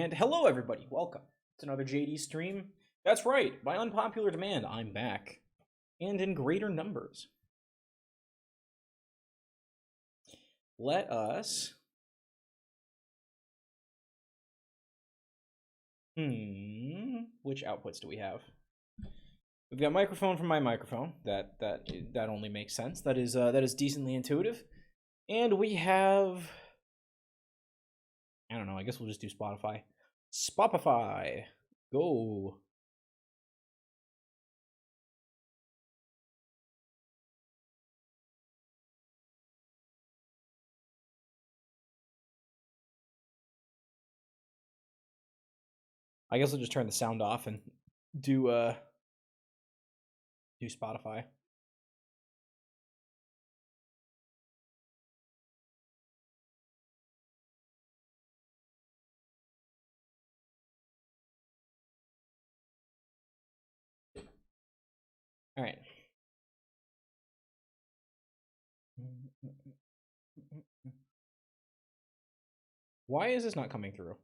And hello, everybody. Welcome to another JD stream. That's right. By unpopular demand, I'm back. And in greater numbers. Let us... Which outputs do we have? We've got microphone from my microphone. That only makes sense. That is decently intuitive. And we have... I don't know. I guess we'll just do Spotify. Spotify. Go. I guess I'll just turn the sound off and do Spotify. All right. Why is this not coming through?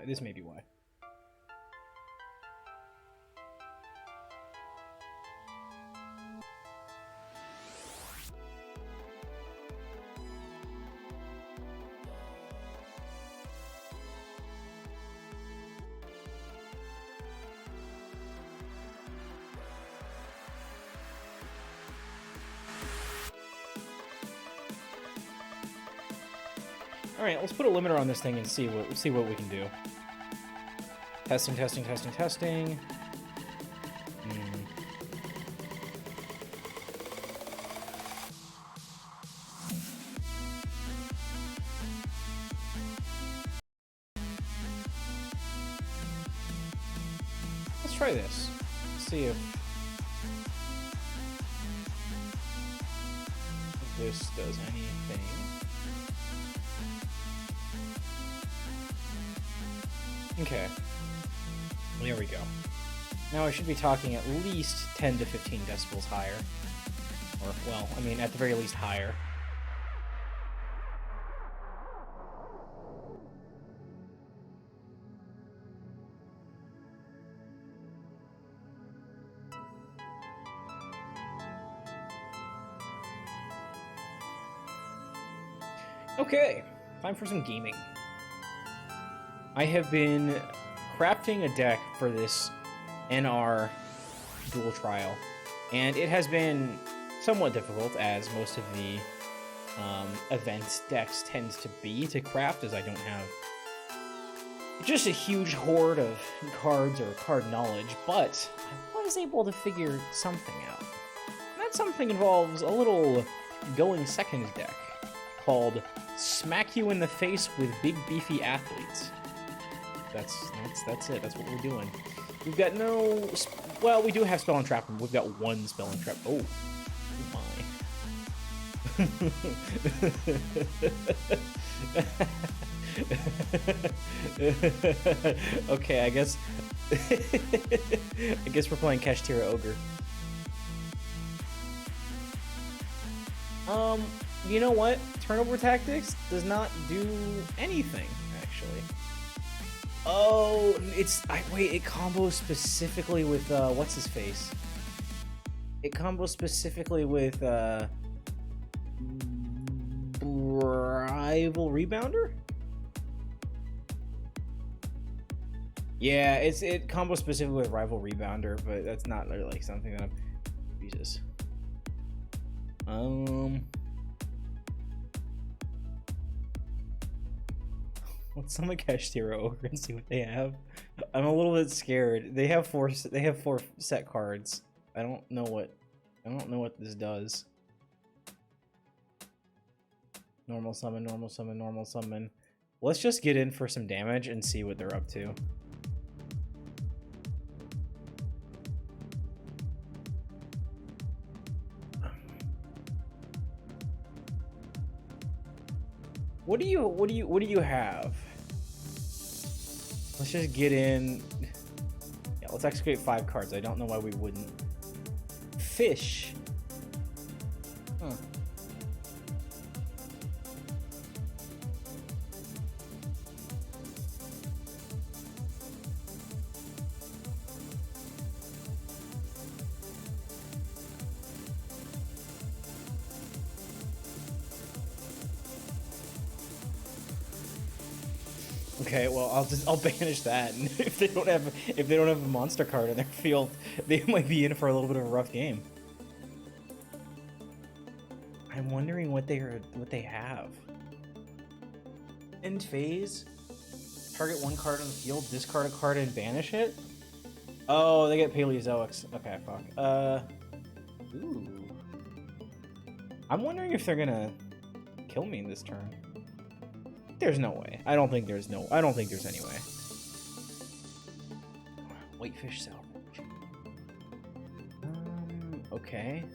This may be why. All right, let's put a limiter on this thing and see what we can do. Testing. Let's try this. See if this does anything. Okay. There we go. Now I should be talking at least 10 to 15 decibels higher. Or, well, I mean, at the very least higher. Okay, time for some gaming. I have been crafting a deck for this NR dual trial, and it has been somewhat difficult, as most of the event decks tends to be to craft, as I don't have just a huge hoard of cards or card knowledge, but I was able to figure something out. And that something involves a little going second deck called Smack You in the Face with Big Beefy Athletes. That's it. That's what we're doing. We've got no... Well, we do have Spell and Trap. We've got one Spell and Trap. Oh my. Okay, I guess... I guess we're playing Kashtira Ogre. You know what? Turnover Tactics does not do anything, actually. Oh, wait, it combos specifically with, what's his face? It combos specifically with, Rival Rebounder? Yeah, it combos specifically with Rival Rebounder, but that's not really, like, something that I'm... Jesus. Let's summon Kashtira Ogre and see what they have. I'm a little bit scared. They have four set cards. I don't know what this does. Normal summon. Let's just get in for some damage and see what they're up to. What do you have? Let's just get in. Yeah, let's execute 5 cards. I don't know why we wouldn't. Fish. Huh. Okay, well I'll banish that, and if they don't have a monster card in their field, they might be in for a little bit of a rough game. I'm wondering what they have. End phase. Target 1 card on the field, discard a card, and banish it. Oh, they get Paleozoics. Okay, fuck. Ooh. I'm wondering if they're gonna kill me this turn. There's no way. I don't think there's any way. Whitefish salvage. Okay.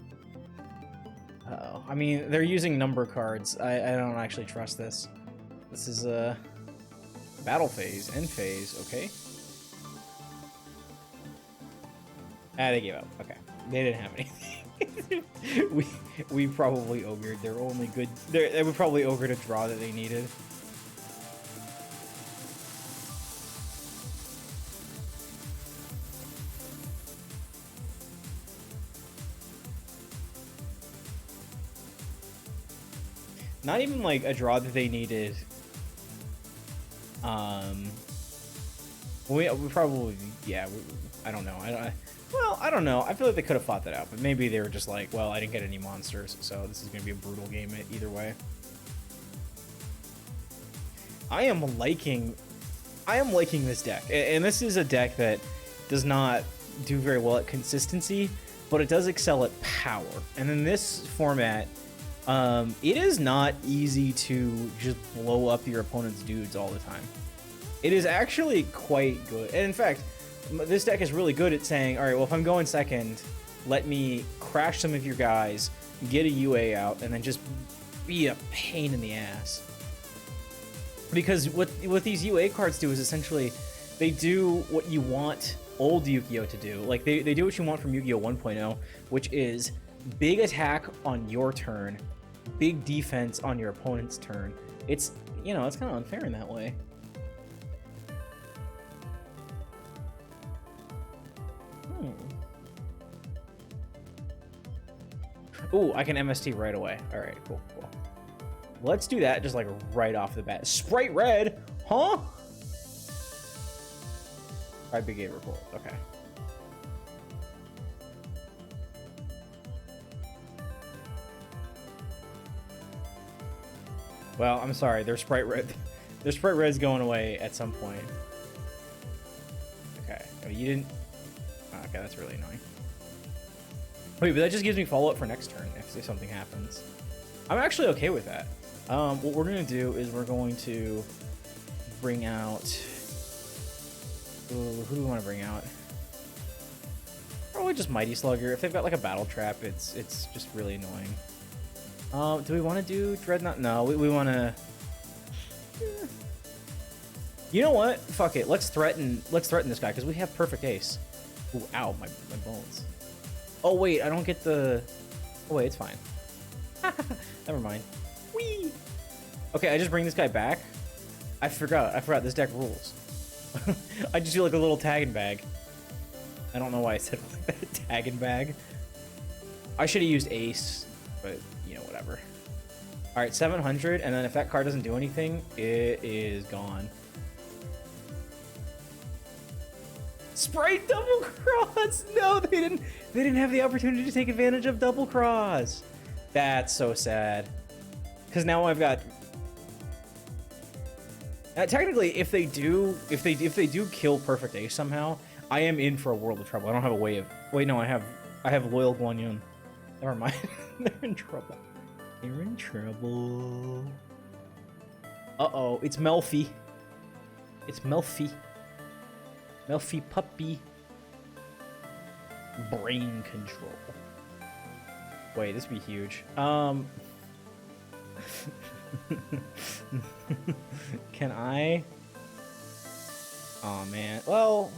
Uh-oh. I mean, they're using number cards. I don't actually trust this. This is battle phase, end phase, okay. Ah, they gave up. Okay. They didn't have anything. we probably ogred. They're only good. They would probably ogred a draw that they needed. Not even like a draw that they needed. We probably, yeah. I don't know. I don't know. I feel like they could have fought that out, but maybe they were just like, well, I didn't get any monsters, so this is gonna be a brutal game either way. I am liking this deck, and this is a deck that does not do very well at consistency, but it does excel at power. And in this format, it is not easy to just blow up your opponent's dudes all the time. It is actually quite good. And in fact, this deck is really good at saying, all right, well, if I'm going second, let me crash some of your guys, get a UA out, and then just be a pain in the ass. Because what these UA cards do is essentially, they do what you want old Yu-Gi-Oh! To do. Like, they do what you want from Yu-Gi-Oh! 1.0, which is big attack on your turn, big defense on your opponent's turn. It's, you know, it's kind of unfair in that way. Ooh, I can MST right away. All right, cool. Let's do that just like right off the bat. Sprite red, huh? Alright, big A report. Okay. Well, I'm sorry. Their Sprite red's going away at some point. Okay. Oh, you didn't. Oh, okay, that's really annoying. Wait, but that just gives me follow-up for next turn if something happens. I'm actually okay with that. What we're going to do is we're going to bring out... Ooh, who do we want to bring out? Probably just Mighty Slugger. If they've got like a Battle Trap, it's just really annoying. Do we want to do Dreadnought? No, we want to... You know what? Fuck it. Let's threaten this guy because we have Perfect Ace. Ooh, ow, my bones. Oh wait, I don't get the... Oh wait, it's fine. Never mind. Whee! Okay, I just bring this guy back. I forgot this deck rules. I just feel like a little tagging bag. I don't know why I said it like that. Tagging bag. I should have used Ace, but you know, whatever. Alright, 700, and then if that card doesn't do anything, it is gone. Sprite double cross! No, they didn't have the opportunity to take advantage of double cross. That's so sad. Because now I've got... technically, if they do kill Perfect Ace somehow, I am in for a world of trouble. I don't have a way of... Wait, no, I have Loyal Guan Yun. Never mind. They're in trouble. They're in trouble. Uh-oh, it's Melfi. It's Melfi. Melfi puppy. Brain control. Wait, this would be huge. Can I? Oh man. Well,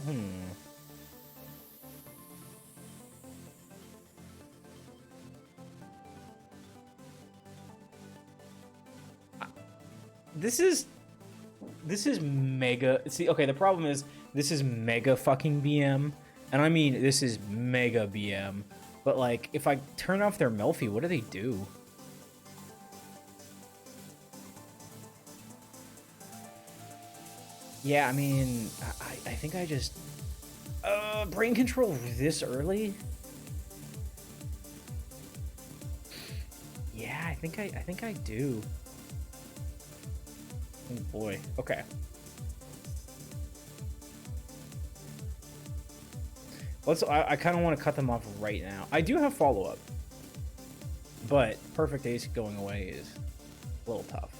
This is mega. See, okay, the problem is this is mega fucking BM, and I mean this is mega BM. But like, if I turn off their Melfi, what do they do? Yeah, I mean, I think I just brain control this early. Yeah, I think I do. Oh boy. Okay. I kind of want to cut them off right now. I do have follow-up, but Perfect Ace going away is a little tough.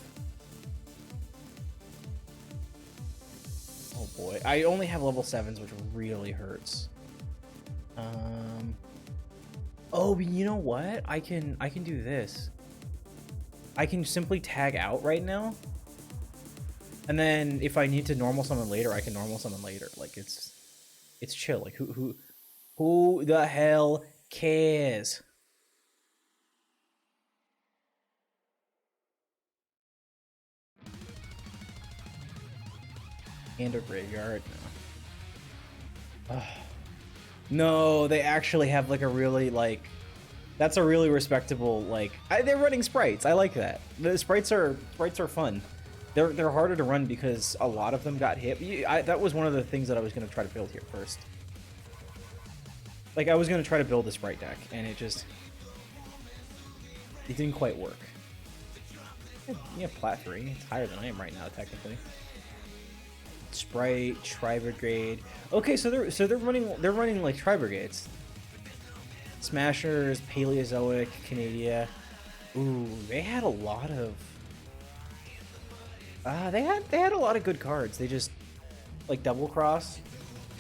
Oh boy. I only have level 7s, which really hurts. Oh, but you know what? I can do this. I can simply tag out right now. And then if I need to normal summon later, I can normal summon later. Like it's chill. Like who the hell cares? And a graveyard. No. No, they actually have like a really like. That's a really respectable like. They're running sprites. I like that. The sprites are fun. They're harder to run because a lot of them got hit. That was one of the things that I was gonna try to build here first. Like I was gonna try to build a sprite deck, and it didn't quite work. Yeah, plat 3. It's higher than I am right now, technically. Sprite, Tri-Brigade. Okay, so they're running like Tri-Brigades. Smashers, Paleozoic, Canadia. Ooh, they had a lot of. They had a lot of good cards. They just like double cross.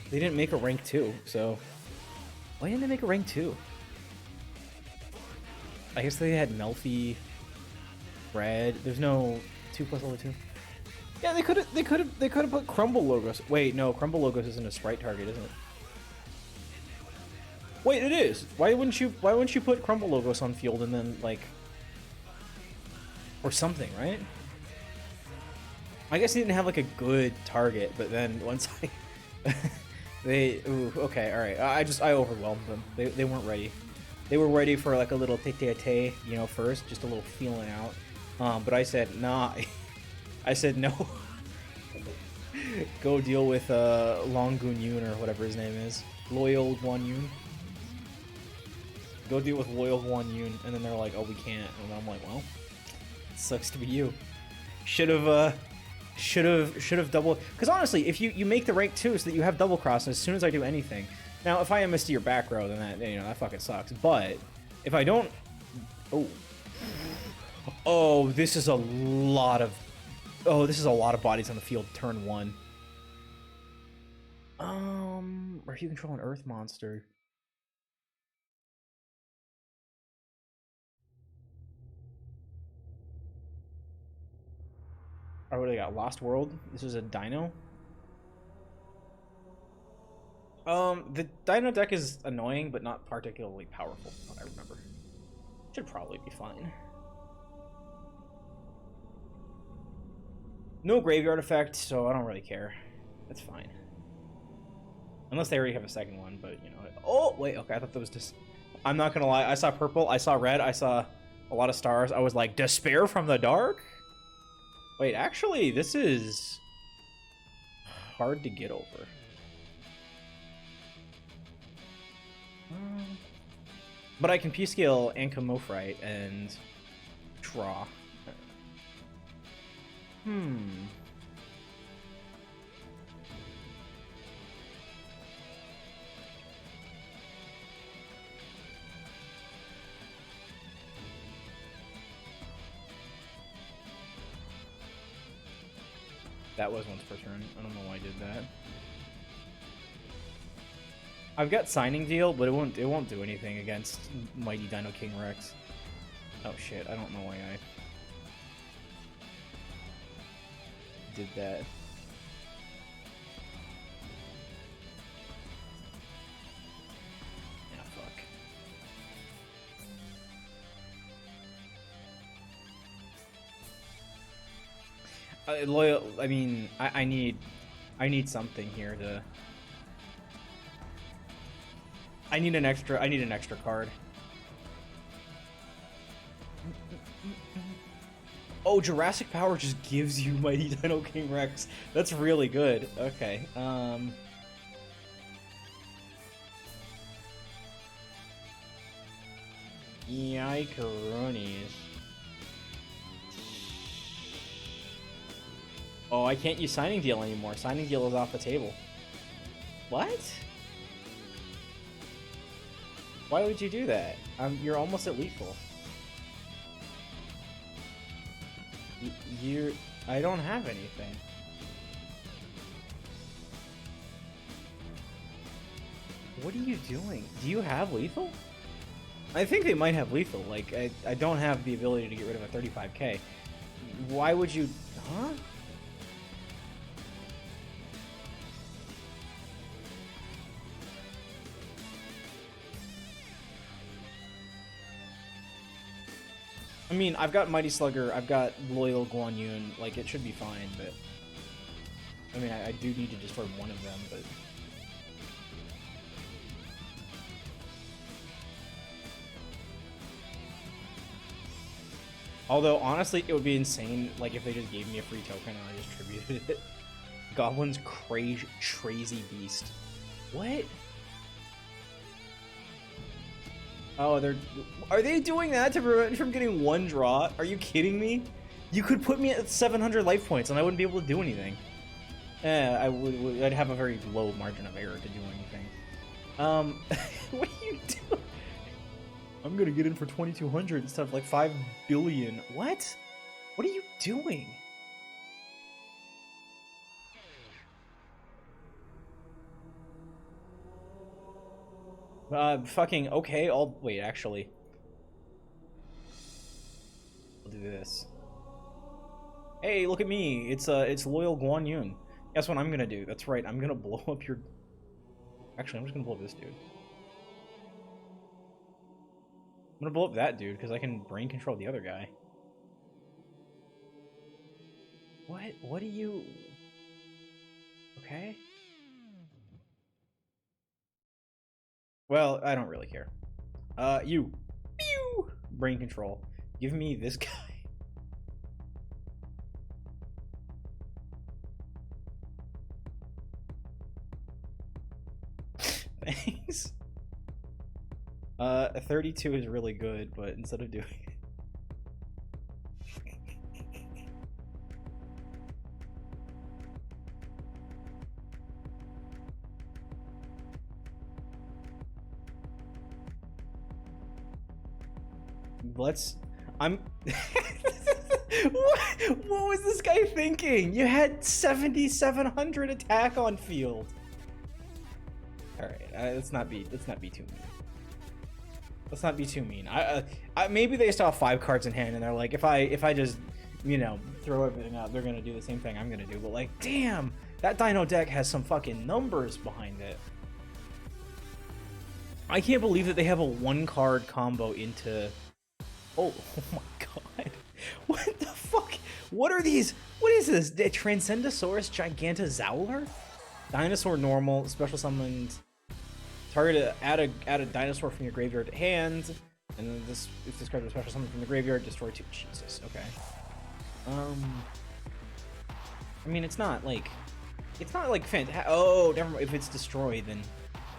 They didn't make a rank 2, so why didn't they make a rank 2? I guess they had Melfi, Red. There's no 2+ level 2. Yeah, they could have put Crumble Logos. Wait, no, Crumble Logos isn't a sprite target, isn't it? Wait, it is. Why wouldn't you put Crumble Logos on field and then like or something, right? I guess he didn't have like a good target, but then once okay, all right. I overwhelmed them. They weren't ready. They were ready for like a little tete-a-tete, you know, first, just a little feeling out. But I said nah. I said no. Go deal with Long Gun Yoon or whatever his name is, Loyal Guan Yoon. Go deal with Loyal Guan Yoon, and then they're like, oh, we can't, and I'm like, well, it sucks to be you. Should have double, because honestly, if you make the rank 2 so that you have double cross as soon as I do anything. Now, if I am Misty your back row, then that fucking sucks. But if I don't, this is a lot of bodies on the field. Turn 1. Or if you control an Earth monster. Or what do they got? Lost World. This is a Dino. The Dino deck is annoying, but not particularly powerful, from what I remember. Should probably be fine. No graveyard effect, so I don't really care. That's fine. Unless they already have a second one, but you know. Oh, wait, okay, I thought that was just. I'm not gonna lie, I saw purple, I saw red, I saw a lot of stars. I was like, Despair from the Dark? Wait, actually, this is hard to get over. But I can P-scale Ankh-Mophrite and draw. That was once per turn. I don't know why I did that. I've got Signing Deal, but it won't do anything against Mighty Dino King Rex. Oh shit, I don't know why I did that. Loyal. I mean, I need something here to. I need an extra card. Oh, Jurassic Power just gives you Mighty Dino King Rex. That's really good. Okay. Yikes. Oh, I can't use Signing Deal anymore. Signing Deal is off the table. What? Why would you do that? You're almost at lethal. I don't have anything. What are you doing? Do you have lethal? I think they might have lethal. Like, I don't have the ability to get rid of a 35k. Why would you... Huh? I mean, I've got Mighty Slugger, I've got Loyal Guan Yun, like, it should be fine, but... I mean, I do need to destroy one of them, but... Although, honestly, it would be insane, like, if they just gave me a free token and I just tributed it. Goblin's crazy beast. What? Oh, are they doing that to prevent me from getting one draw? Are you kidding me? You could put me at 700 life points and I wouldn't be able to do anything. I'd have a very low margin of error to do anything. What are you doing? I'm gonna get in for 2,200 instead of like 5 billion. What? What are you doing? Fucking okay. Wait. Actually, I'll do this. Hey, look at me. It's Loyal Guan Yun. Guess what I'm gonna do? That's right. I'm gonna blow up your. Actually, I'm just gonna blow up this dude. I'm gonna blow up that dude because I can brain control the other guy. What? What are you? Okay. Well, I don't really care. You. Pew! Brain control. Give me this guy. Thanks. 32 is really good, but instead of doing it... I'm... What was this guy thinking? You had 7,700 attack on field. Alright, let's not be too mean. Let's not be too mean. Maybe they still have 5 cards in hand and they're like, if I just, you know, throw everything out, they're gonna do the same thing I'm gonna do. But like, damn, that Dino deck has some fucking numbers behind it. I can't believe that they have a 1-card combo into... Oh my god. What the fuck? What are these? What is this? The Transcendosaurus Gigantozauler? Dinosaur normal, special summoned. Target add a dinosaur from your graveyard to hand. And then this, if this card is special summon from the graveyard, destroy 2. Jesus, okay. I mean, it's not like fantastic. Oh, never mind. If it's destroyed, then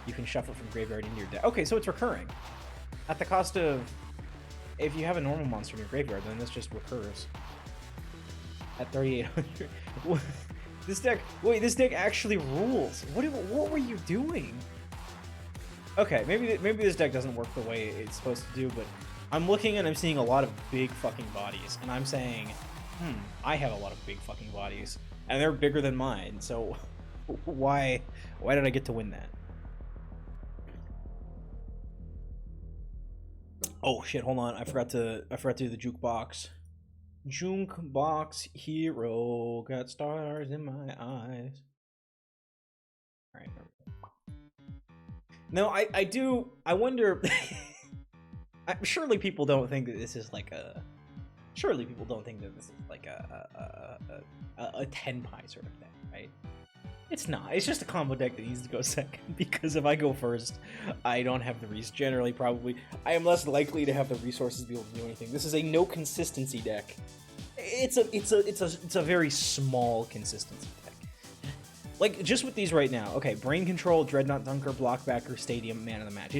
you can shuffle from graveyard into your deck. Okay, so it's recurring. At the cost of... If you have a normal monster in your graveyard, then this just recurs. At 3,800. This deck... Wait, this deck actually rules. What were you doing? Okay, maybe this deck doesn't work the way it's supposed to do, but I'm looking and I'm seeing a lot of big fucking bodies, and I'm saying, I have a lot of big fucking bodies, and they're bigger than mine, so why did I get to win that? Oh shit, hold on, I forgot to do the jukebox. Jukebox hero, got stars in my eyes. Alright. No, I wonder... Surely people don't think that this is like a... Surely people don't think that this is like a 10 pie sort of thing, right? It's not. It's just a combo deck that needs to go second, because if I go first, I don't have the generally probably I am less likely to have the resources to be able to do anything. This is a no consistency deck. It's a very small consistency deck. Like just with these right now. Okay, Brain Control, Dreadnought Dunker, Blockbacker, Stadium, Man of the Match.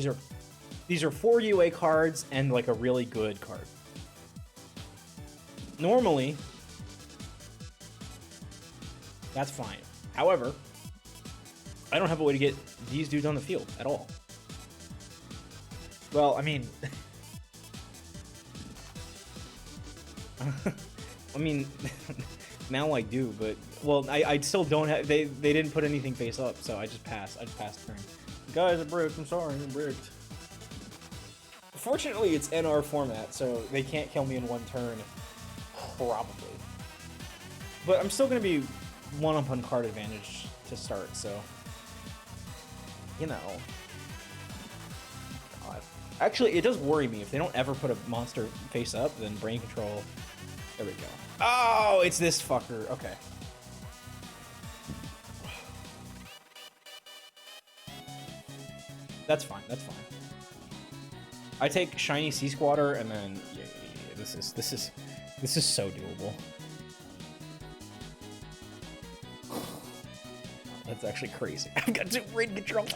These are 4 UA cards and like a really good card. Normally, that's fine. However, I don't have a way to get these dudes on the field at all. Well, I mean... now I do, but... Well, I still don't have... They didn't put anything face up, so I just passed. I just passed turn. Guys, I bricked. I'm sorry, I bricked. Fortunately, it's NR format, so they can't kill me in one turn. Probably. But I'm still going to be one-up on card advantage to start, so... You know... God. Actually, it does worry me. If they don't ever put a monster face up, then Brain Control... There we go. Oh, it's this fucker. Okay. That's fine, that's fine. I take Shiny Sea Squatter, and then... Yeah, this is so doable. That's actually crazy. I've got 2 Brain Controls.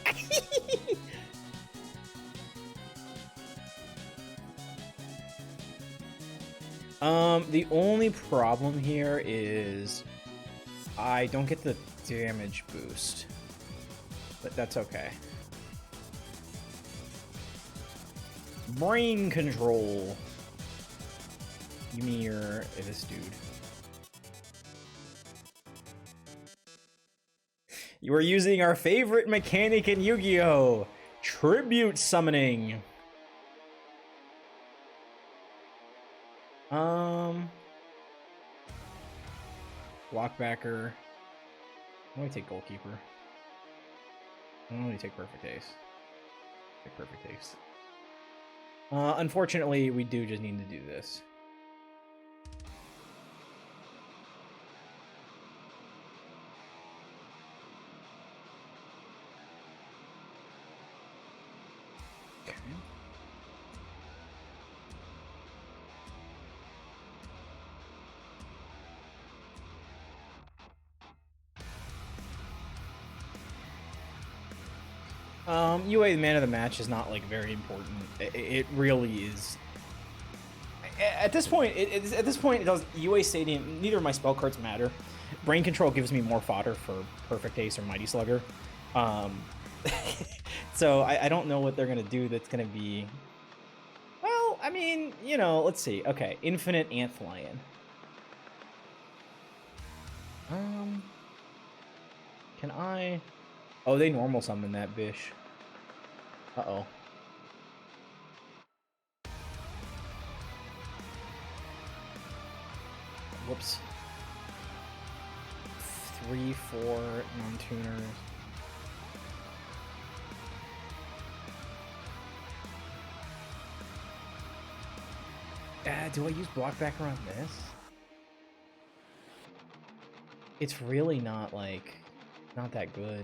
The only problem here is I don't get the damage boost, but that's okay. Brain Control. Give me your this dude. You are using our favorite mechanic in Yu-Gi-Oh! Tribute Summoning. Blockbacker. I'm gonna take Goalkeeper. I'm gonna take Perfect Ace. Take Perfect Ace. Unfortunately, we do just need to do this. UA, the man of the match, is not like very important. It really is. At this point, it does. UA Stadium. Neither of my spell cards matter. Brain Control gives me more fodder for Perfect Ace or Mighty Slugger. So I don't know what they're gonna do. That's gonna be. Well, I mean, you know, let's see. Okay, Infinite Antlion. Can I? Oh, they normal summon that bish. Uh-oh. Whoops. 3, 4 non-tuners. Do I use Blockbacker on this? It's really not, like, not that good.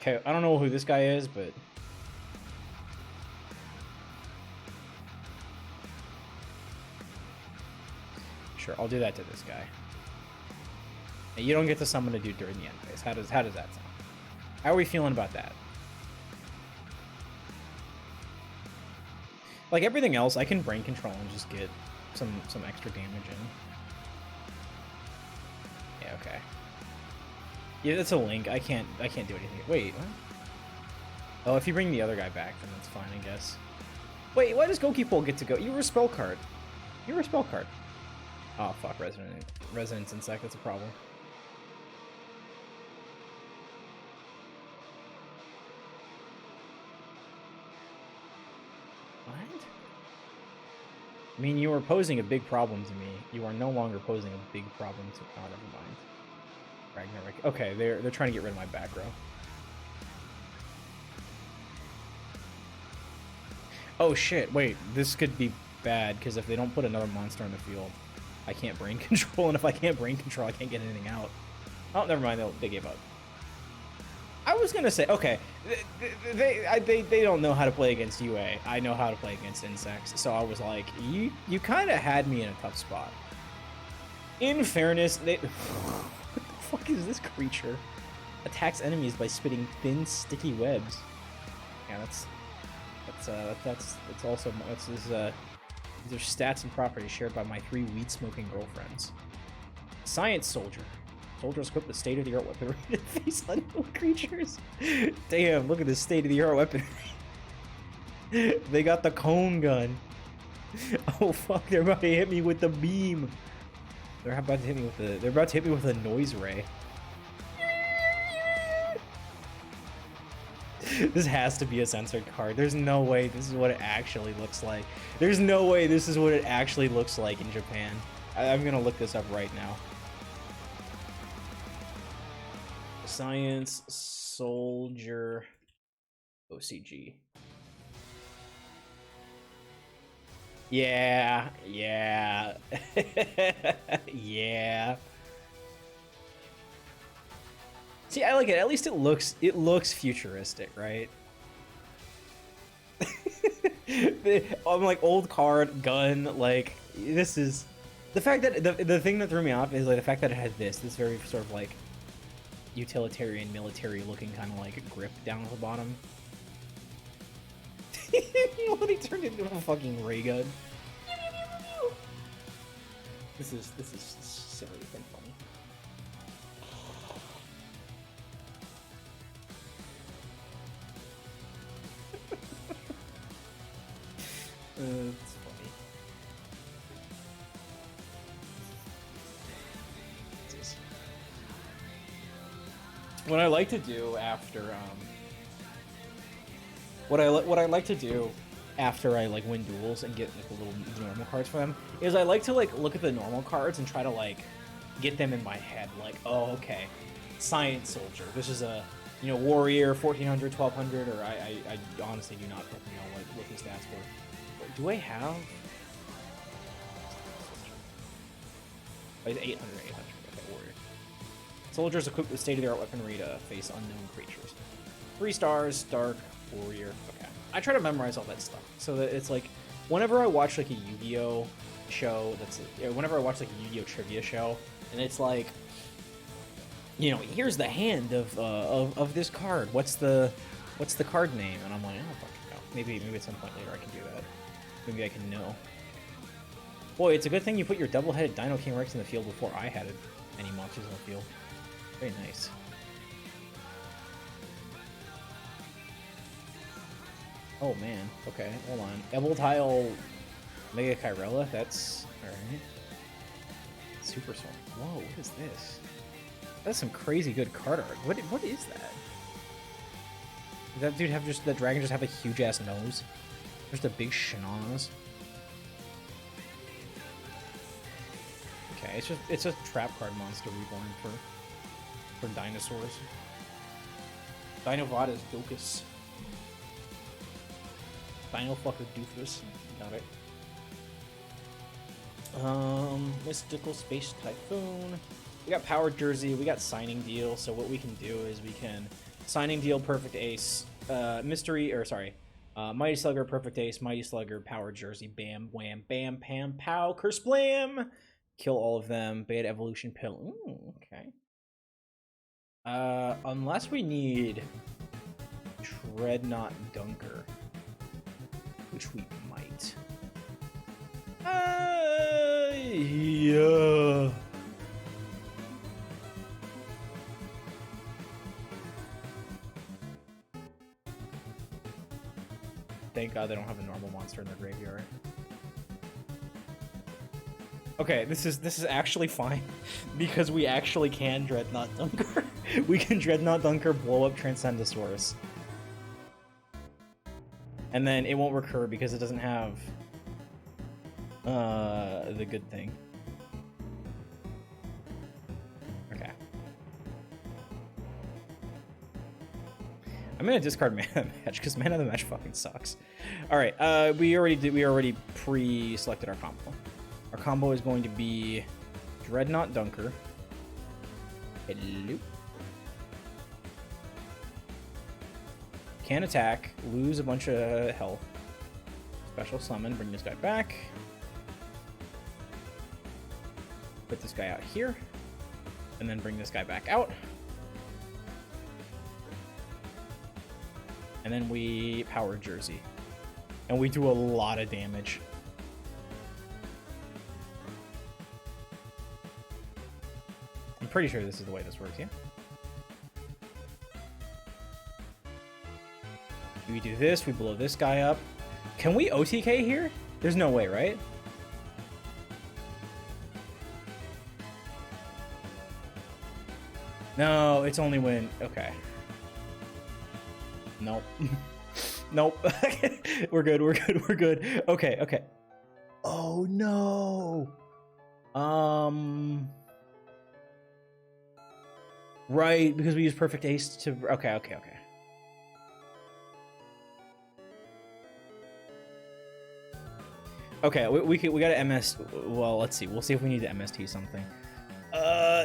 Okay, I don't know who this guy is, but... Sure, I'll do that to this guy. You don't get to summon a dude during the end phase. How does that sound? How are we feeling about that? Like everything else, I can Brain Control and just get some extra damage in. Yeah, okay. Yeah, that's a link. I can't do anything. Wait, what? Oh, if you bring the other guy back, then that's fine, I guess. Wait, why does Goalkeeper get to go? You were a spell card. You were a spell card. Oh, fuck, Resonance Insect, that's a problem. What? I mean, you were posing a big problem to me. You are no longer posing a big problem to... Oh, never mind. Ragnarok. Okay, they're trying to get rid of my back row. Oh shit, wait, this could be bad, because if they don't put another monster in the field, I can't brain control, and if I can't brain control, I can't get anything out. Oh, never mind, they gave up. I was gonna say, okay, they don't know how to play against UA. I know how to play against insects, so I was like, you kind of had me in a tough spot. In fairness, what the fuck is this creature? Attacks enemies by spitting thin, sticky webs. Yeah, that's also these are stats and properties shared by my 3 weed-smoking girlfriends. Science soldier. Soldiers equipped with state-of-the-art weaponry to face unknown creatures. Damn, look at this state-of-the-art weaponry. They got the cone gun. Oh fuck, they're about to hit me with the beam. They're about to hit me with a noise ray. This has to be a censored card. There's no way this is what it actually looks like. There's no way this is what it actually looks like in Japan. I'm gonna look this up right now. Science Soldier OCG. Yeah. Yeah. See, I like it. At least it looks futuristic, right? I'm like old card, gun, like this is the fact that the thing that threw me off is like the fact that it has this very sort of like utilitarian military looking kind of like grip down at the bottom. When he turned into a fucking ray gun. This is silly and funny. It's funny. What I like to do after what I like to do after I like win duels and get like the little normal cards for them is I like to like look at the normal cards and try to like get them in my head, like, oh okay, Science Soldier, this is a, you know, warrior 1400 1200, or I honestly do not fucking know what his stats were. Do I have? Oh, 800. Okay, warrior. Soldiers equipped with state-of-the-art weaponry to face unknown creatures. 3 stars, dark, warrior. Okay. I try to memorize all that stuff so that it's like, whenever I watch like a Yu-Gi-Oh show, whenever I watch like a Yu-Gi-Oh trivia show, and it's like, you know, here's the hand of this card. What's the card name? And I'm like, oh fucking no. Maybe at some point later I can do that. Maybe I can know. Boy, it's a good thing you put your double-headed Dino King Rex in the field before I had any monsters in the field. Very nice. Oh man, okay, hold on. Evoltile Mega Chirella, that's alright. Super Sword. Whoa, what is this? That's some crazy good card art. What is that? Does that dude have that dragon just have a huge ass nose? Just a big schnoz. Okay, it's a trap card monster reborn for dinosaurs. Dinovada's Docus. Dino fucker doofus. Got it. Mystical Space Typhoon. We got Power Jersey, we got Signing Deal, so what we can do is we can Signing Deal, Perfect Ace, Mighty Slugger, Perfect Ace, Mighty Slugger, Power Jersey, Bam, Wham, Bam, Pam, Pow, Curse Blam! Kill all of them, Beta Evolution Pill. Ooh, okay. Unless we need Dreadnought Dunker, which we might. Yeah. Thank God they don't have a normal monster in their graveyard. Okay, this is actually fine because we actually can Dreadnought Dunker. We can Dreadnought Dunker, blow up Transcendosaurus. And then it won't recur because it doesn't have the good thing. Okay. I'm gonna discard Man of the Match because Man of the Match fucking sucks. All right, we already pre-selected our combo. Our combo is going to be Dreadnought Dunker. Hello. Can attack, lose a bunch of health. Special summon, bring this guy back. Put this guy out here. And then bring this guy back out. And then we power Jersey. And we do a lot of damage. I'm pretty sure this is the way this works, yeah? We do this, we blow this guy up. Can we OTK here? There's no way, right? No, it's only when... Okay. Nope. Nope. We're good, we're good, we're good. Okay, okay. Oh, no. Right, because we use Perfect Ace to... Okay, okay, okay. Okay, we gotta MS... Well, let's see. We'll see if we need to MST something.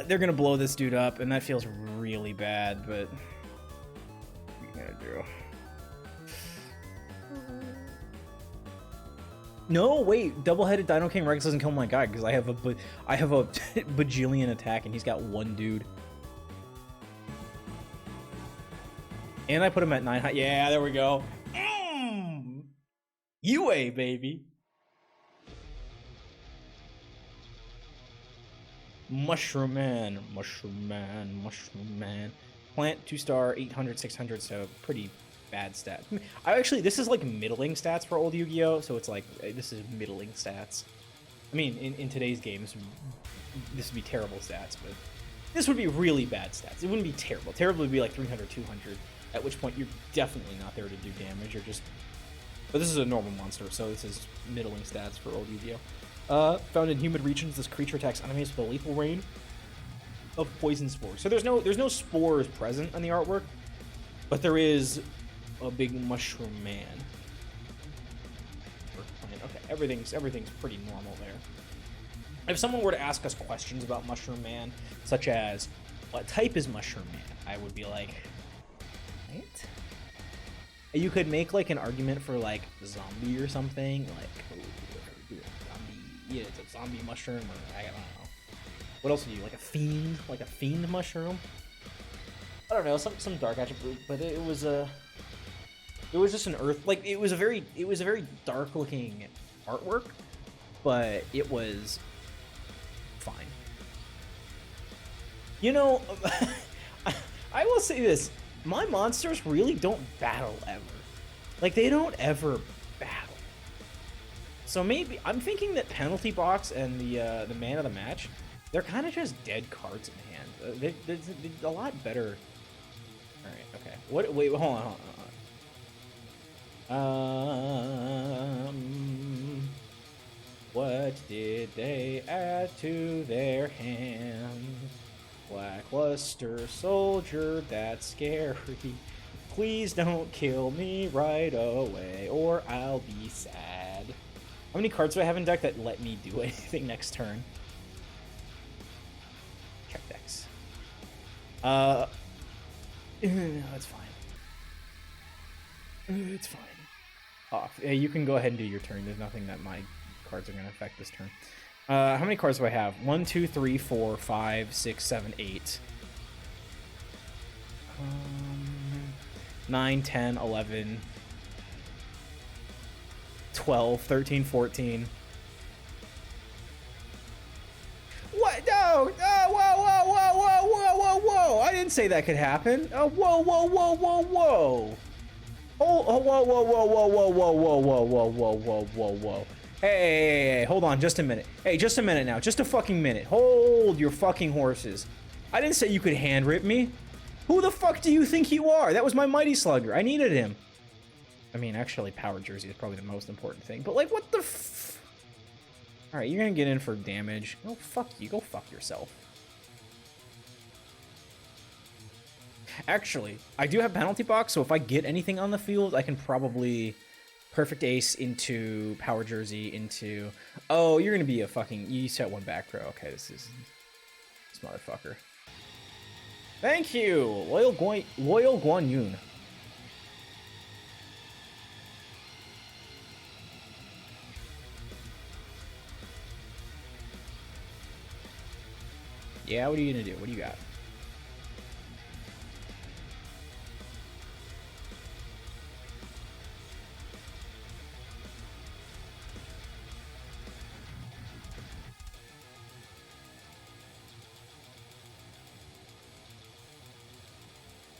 They're gonna blow this dude up, and that feels really bad, but... What are you gonna do? No, wait. Double-headed Dino King Rex doesn't kill my guy, because I have a bajillion attack, and he's got one dude. And I put him at 9 high. Yeah, there we go. UA, baby. Mushroom Man, Mushroom Man, Mushroom Man. Plant, 2-star, 800, 600, so pretty bad stat. This is like middling stats for old Yu-Gi-Oh! So it's like, this is middling stats. I mean, in today's games, this would be terrible stats, but this would be really bad stats. It wouldn't be terrible. Terrible would be like 300, 200, at which point you're definitely not there to do damage. You're just... But this is a normal monster, so this is middling stats for old Yu-Gi-Oh! Found in humid regions, this creature attacks enemies with a lethal rain of poison spores. So there's no spores present on the artwork, but there is a big mushroom man. Okay, everything's pretty normal there. If someone were to ask us questions about Mushroom Man, such as what type is Mushroom Man, I would be like, right? You could make like an argument for like zombie or something, like zombie. Yeah, it's a zombie mushroom, or I don't know. What else would you like? A fiend mushroom? I don't know, some dark attribute, but it was just an earth, like it was a very dark looking artwork, but it was fine. You know, I will say this: my monsters really don't battle ever. Like they don't ever battle. So maybe I'm thinking that Penalty Box and the Man of the Match, they're kind of just dead cards in hand. They're a lot better. All right, okay. What? Wait, hold on. What did they add to their hand? Lackluster soldier, that's scary. Please don't kill me right away, or I'll be sad. How many cards do I have in deck that let me do anything next turn? Check decks. No, it's fine. It's fine. Off. Yeah, you can go ahead and do your turn. There's nothing that my cards are going to affect this turn. How many cards do I have? 1, 2, 3, 4, 5, 6, 7, 8. 9, 10, 11, 12, 13, 14. What? No! Oh, whoa, whoa, whoa, whoa, whoa, whoa, whoa! I didn't say that could happen. Oh, whoa, whoa, whoa, whoa, whoa! Oh, whoa, whoa, whoa, whoa, whoa, whoa, whoa, whoa, whoa, whoa, whoa, whoa, whoa. Hey, hold on, just a minute. Hey, just a minute now. Just a fucking minute. Hold your fucking horses. I didn't say you could hand rip me. Who the fuck do you think you are? That was my Mighty Slugger. I needed him. I mean, actually, Power Jersey is probably the most important thing. But, like, what the f... Alright, you're gonna get in for damage. Oh, fuck you. Go fuck yourself. Actually, I do have penalty box, so if I get anything on the field, I can probably perfect ace into power jersey into... Oh, you're gonna be a fucking... You set one back row. Okay, this motherfucker. Thank you! Loyal Guan Yun. Yeah, what are you gonna do? What do you got?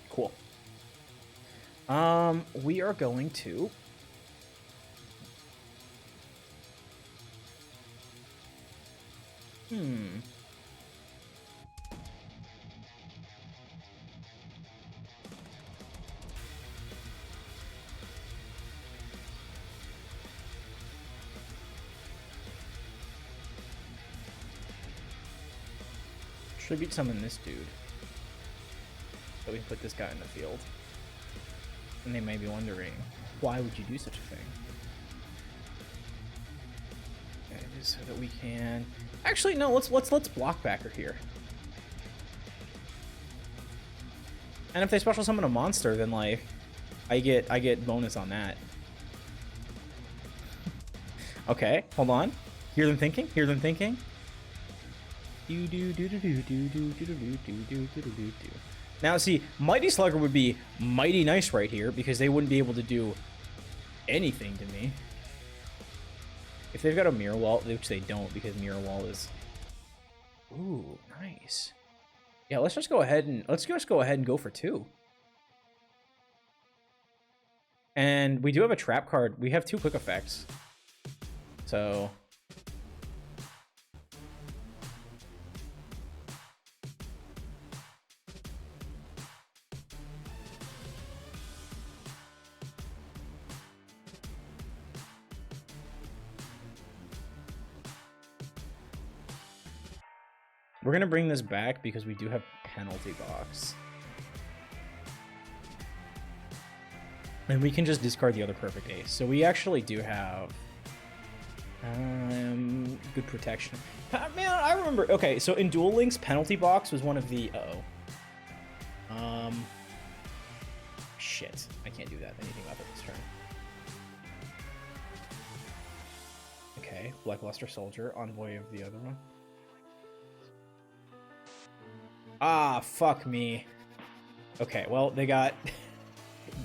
Cool. We are going to... Tribute summon this dude. So we can put this guy in the field. And they may be wondering, why would you do such a thing? Okay, just so that we can... Actually, no, let's block backer here. And if they special summon a monster, then like I get bonus on that. Okay, hold on. Hear them thinking? Hear them thinking? Now see, Mighty Slugger would be mighty nice right here because they wouldn't be able to do anything to me. If they've got a mirror wall, which they don't because mirror wall is... Ooh, nice. Yeah, let's just go ahead and go for 2. And we do have a trap card. We have 2 quick effects. So we're gonna bring this back because we do have penalty box. And we can just discard the other perfect ace. So we actually do have good protection. Man, I remember. Okay, so in Duel Links, penalty box was one of the... Shit. I can't do that. Anything about it this turn. Okay, Blackluster Soldier, Envoy of the other one. Ah, fuck me. Okay, well, they got...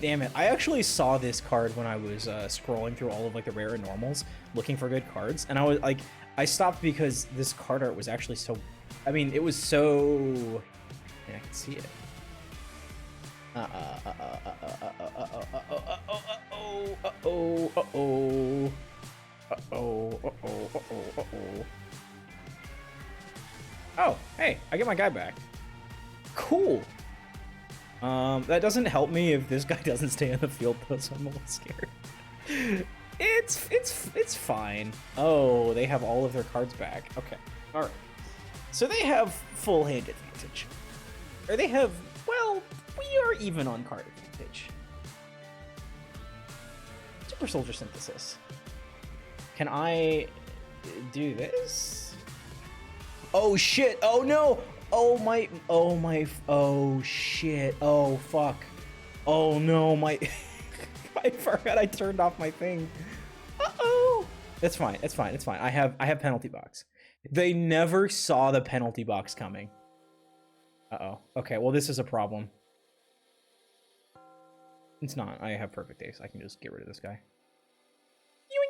Damn it. I actually saw this card when I was scrolling through all of like the rare and normals, looking for good cards, and I was like, I stopped because this card art was actually so... I mean, it was so... Yeah, I can see it. Oh, hey, I get my guy back. Cool. That doesn't help me if this guy doesn't stay in the field though, so I'm a little scared. It's fine. Oh, they have all of their cards back. Okay, all right. So they have full hand advantage, or they have. Well, we are even on card advantage. Super Soldier Synthesis. Can I do this? Oh shit! Oh no! Oh my, oh shit, oh fuck. Oh no, my, I forgot I turned off my thing. Uh-oh. It's fine, it's fine, it's fine. I have penalty box. They never saw the penalty box coming. Uh-oh. Okay, well this is a problem. It's not, I have perfect ace. I can just get rid of this guy.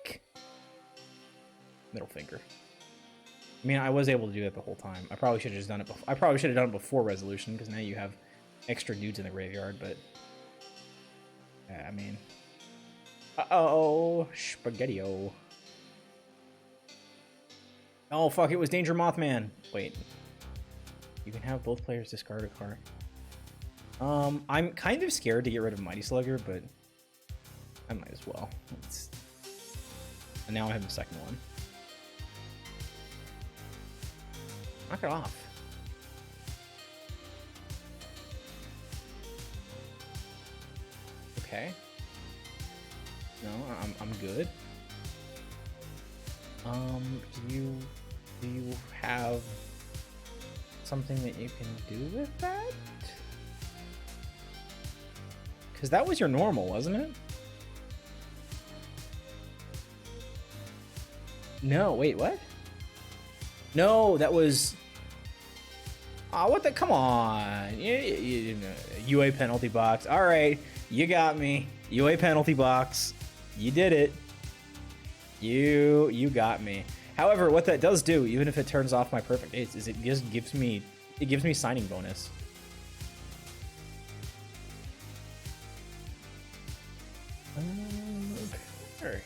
Yoink! Middle finger. I mean, I was able to do that the whole time. I probably should have just done it before. I probably should have done it before resolution, because now you have extra dudes in the graveyard, but... Yeah, I mean... Uh-oh! Spaghetti-o. Oh, fuck, it was Danger Mothman! Wait. You can have both players discard a card. I'm kind of scared to get rid of Mighty Slugger, but... I might as well. And now I have the second one. Knock it off. Okay. No, I'm good. Do you have something that you can do with that? Because that was your normal, wasn't it? No, wait, what? No, that was... Oh, what the... Come on. UA penalty box. All right, you got me. UA penalty box. You did it. You got me. However, what that does do, even if it turns off my perfect ace, is it just gives me signing bonus. Okay.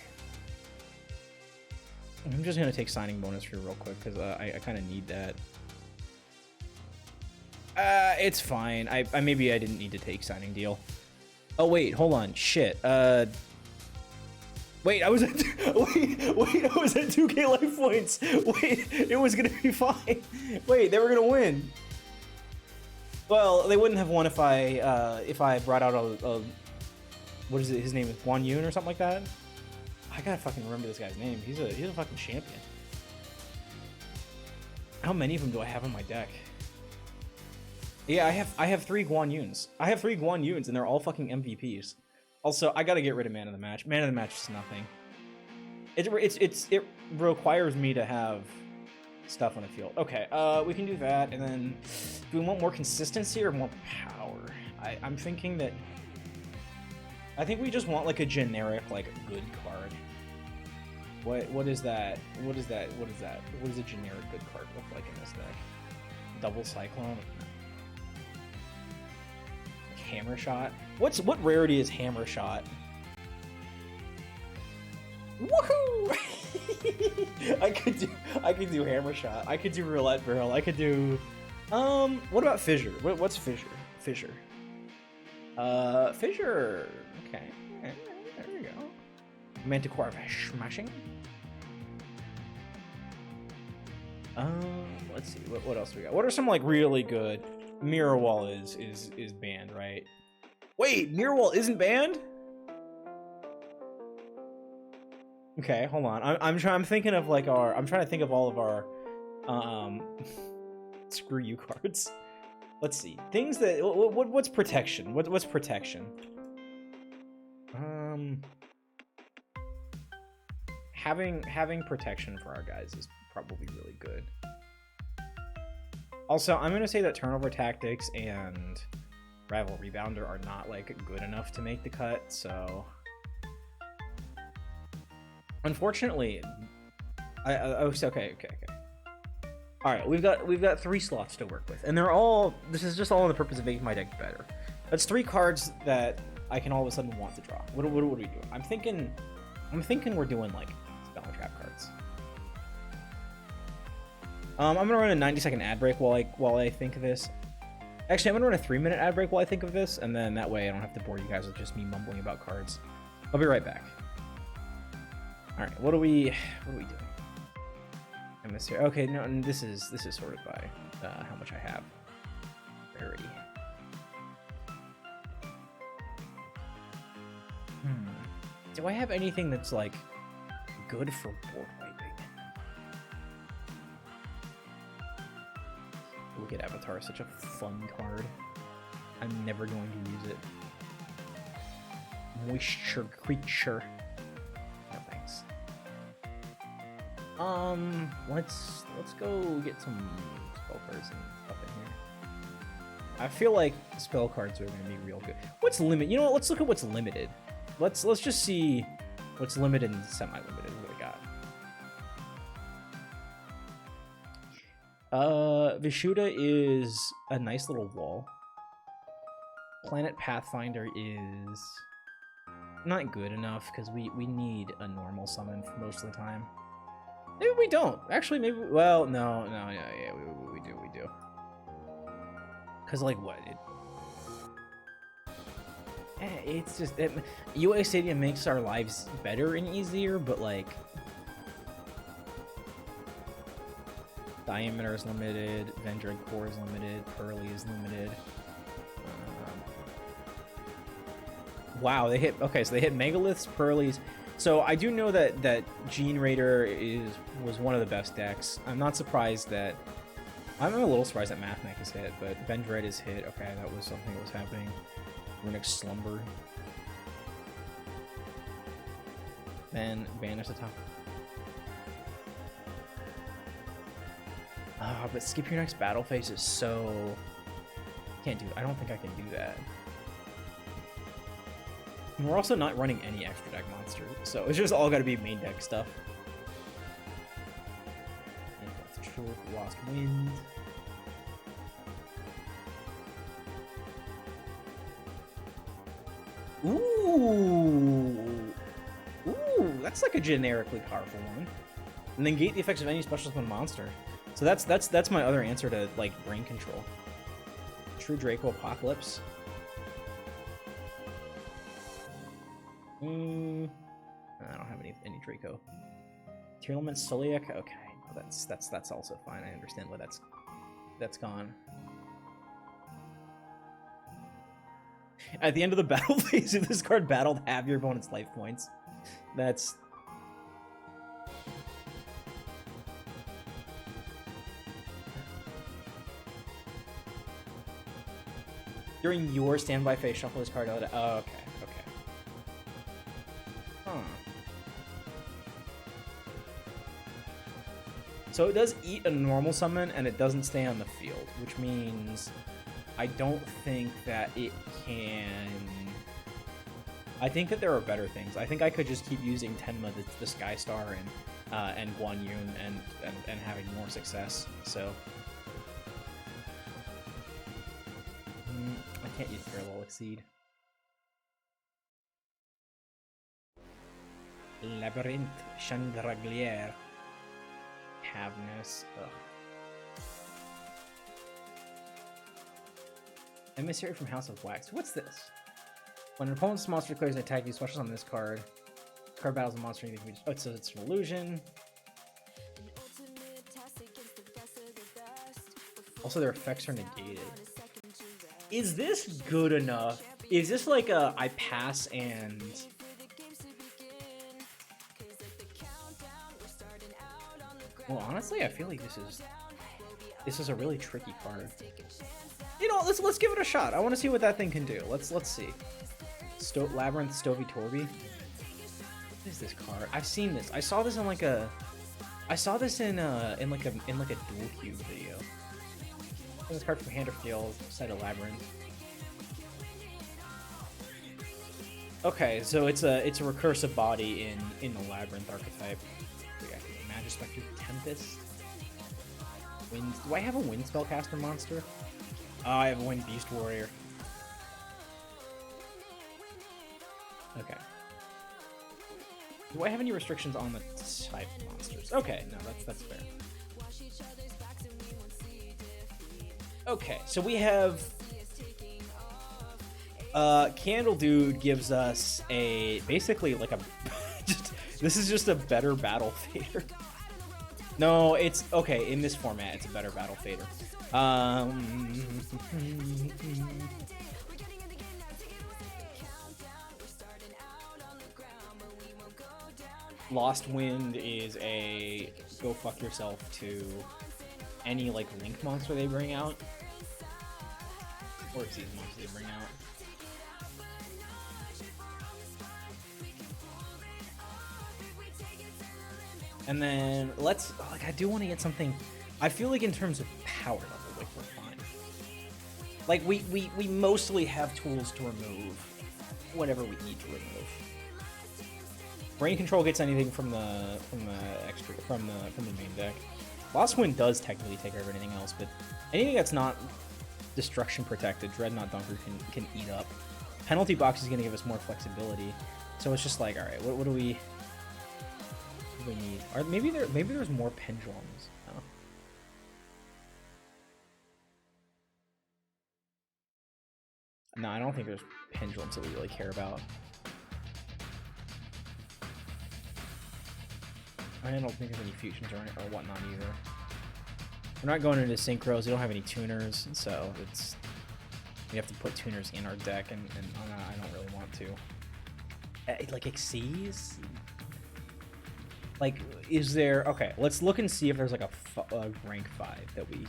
I'm just gonna take signing bonus here real quick because I kind of need that. It's fine. I maybe I didn't need to take signing deal. Oh wait, hold on. Shit. Wait, I was at wait, I was at 2k life points. Wait, it was gonna be fine. Wait, they were gonna win. Well, they wouldn't have won if I brought out a what is it? His name is Guan Yun or something like that. I gotta fucking remember this guy's name. He's a fucking champion. How many of them do I have in my deck? Yeah, I have 3 Guan Yuns. I have 3 Guan Yuns, and they're all fucking MVPs. Also, I gotta get rid of Man of the Match. Man of the Match is nothing. It requires me to have stuff on the field. Okay, we can do that, and then do we want more consistency or more power? I'm thinking that I think we just want like a generic like good card. What is that? What is that? What does a generic good card look like in this deck? Double Cyclone. Hammer Shot. What rarity is Hammer Shot? Woohoo! I could do Hammer Shot. I could do Roulette Barrel. I could do what about Fissure? What's Fissure? Fissure. Fissure. Okay. There we go. Manticore Smashing. Let's see. What else we got? What are some like really good? Mirror Wall is banned, right? Wait, Mirror Wall isn't banned? Okay, hold on. I'm thinking of like I'm trying to think of all of our screw you cards. Let's see. Things that what's protection? What's protection? Having protection for our guys is probably really good. Also, I'm going to say that Turnover Tactics and Rival Rebounder are not, like, good enough to make the cut, so... Unfortunately... Okay. Alright, we've got 3 slots to work with, and they're all... This is just all on the purpose of making my deck better. That's 3 cards that I can all of a sudden want to draw. What do we do? I'm thinking we're doing, like, Spell and Trap cards. I'm gonna run a 90-second ad break while I think of this. Actually, I'm gonna run a 3-minute ad break while I think of this, and then that way I don't have to bore you guys with just me mumbling about cards. I'll be right back. All right, what are we doing? I miss here. Okay, no, and this is sorted by how much I have. Rarity. Do I have anything that's like good for board wiping? Look at Avatar, such a fun card. I'm never going to use it. Moisture Creature. No thanks. Let's go get some spell cards and stuff in here. I feel like spell cards are gonna be real good. What's limit? You know what? Let's look at what's limited. Let's just see what's limited and semi-limited. What we got? Vishuda is a nice little wall. Planet Pathfinder is not good enough because we need a normal summon for most of the time. Maybe we don't. Actually, maybe. Well, no, yeah, we do. Because like what? It's just UA Stadium makes our lives better and easier, but like. Diameter is limited. Vendread Core is limited. Pearly is limited. Wow, they hit... Okay, so they hit Megaliths, Pearlies. So I do know that Gene Raider was one of the best decks. I'm not surprised that... I'm a little surprised that Math Mech is hit, but Vendread is hit. Okay, that was something that was happening. Runic Slumber. Then banish the top. Ah, but skip your next battle phase is so... Can't do... I don't think I can do that. And we're also not running any extra deck monsters, so it's just all gotta be main deck stuff. Lost Wind. Ooh! Ooh, that's like a generically powerful one. And then negate the effects of any special summon monster. So that's my other answer to like brain control. True Draco Apocalypse. I don't have any Draco. Tearlament Soliac. Okay, well, that's also fine. I understand why that's gone. At the end of the battle phase, if this card battled, half your opponent's life points. That's... During your standby phase, shuffle this card out. Oh, okay, okay. Huh. So it does eat a normal summon, and it doesn't stay on the field, which means I don't think that it can... I think that there are better things. I think I could just keep using Tenma, the Sky Star, and Guan Yun, and having more success. So I can't use Parallel Exceed. Labyrinth, Chandraglier, Cavernous. Ugh. Emissary from House of Wax. What's this? When an opponent's monster declares an attack, you special on this card. Card battles a monster. You can oh, so it's an illusion. Also, their effects are negated. Is this good enough? Is this like a I pass and... Well, honestly, I feel like this is a really tricky card. You know, let's give it a shot. I want to see what that thing can do. Let's see. Labyrinth Stovey Torby. What is this card? I've seen this. I saw this in like a. I saw this in like a dual cube video. This card from Hand of Field, side of Labyrinth. Okay, so it's a recursive body in the Labyrinth archetype. Magispector Tempest. Wind. Do I have a Wind Spellcaster monster? Oh, I have a Wind Beast Warrior. Okay. Do I have any restrictions on the type monsters? Okay, no, that's fair. Okay, so we have... Candle Dude gives us a... Basically, like a... this is just a better Battle Fader. No, it's... Okay, in this format, it's a better Battle Fader. Lost Wind is a go fuck yourself to any like Link monster they bring out, or season monster they bring out. And then let's like I do want to get something. I feel like in terms of power level, like we're fine. Like we mostly have tools to remove whatever we need to remove. Brain Control gets anything from the main deck. Lost Wind does technically take over anything else, but anything that's not destruction protected, Dreadnought Dunker can eat up. Penalty Box is going to give us more flexibility, so it's just like, all right, what do we need? Or maybe there's more pendulums. Oh. No, I don't think there's pendulums that we really care about. I don't think there's any fusions or whatnot either. We're not going into synchros. We don't have any tuners, so we have to put tuners in our deck, and I don't really want to. Like Xyz? Like, is there... Okay, let's look and see if there's like a rank 5 that we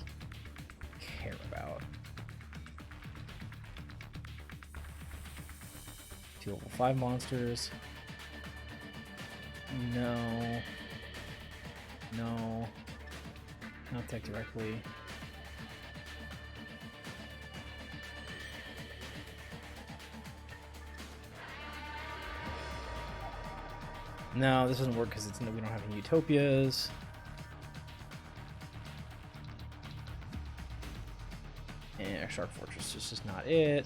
care about. 2 level 5 monsters. No. No. Not attack directly. No, this doesn't work because we don't have any utopias. And Shark Fortress is just not it.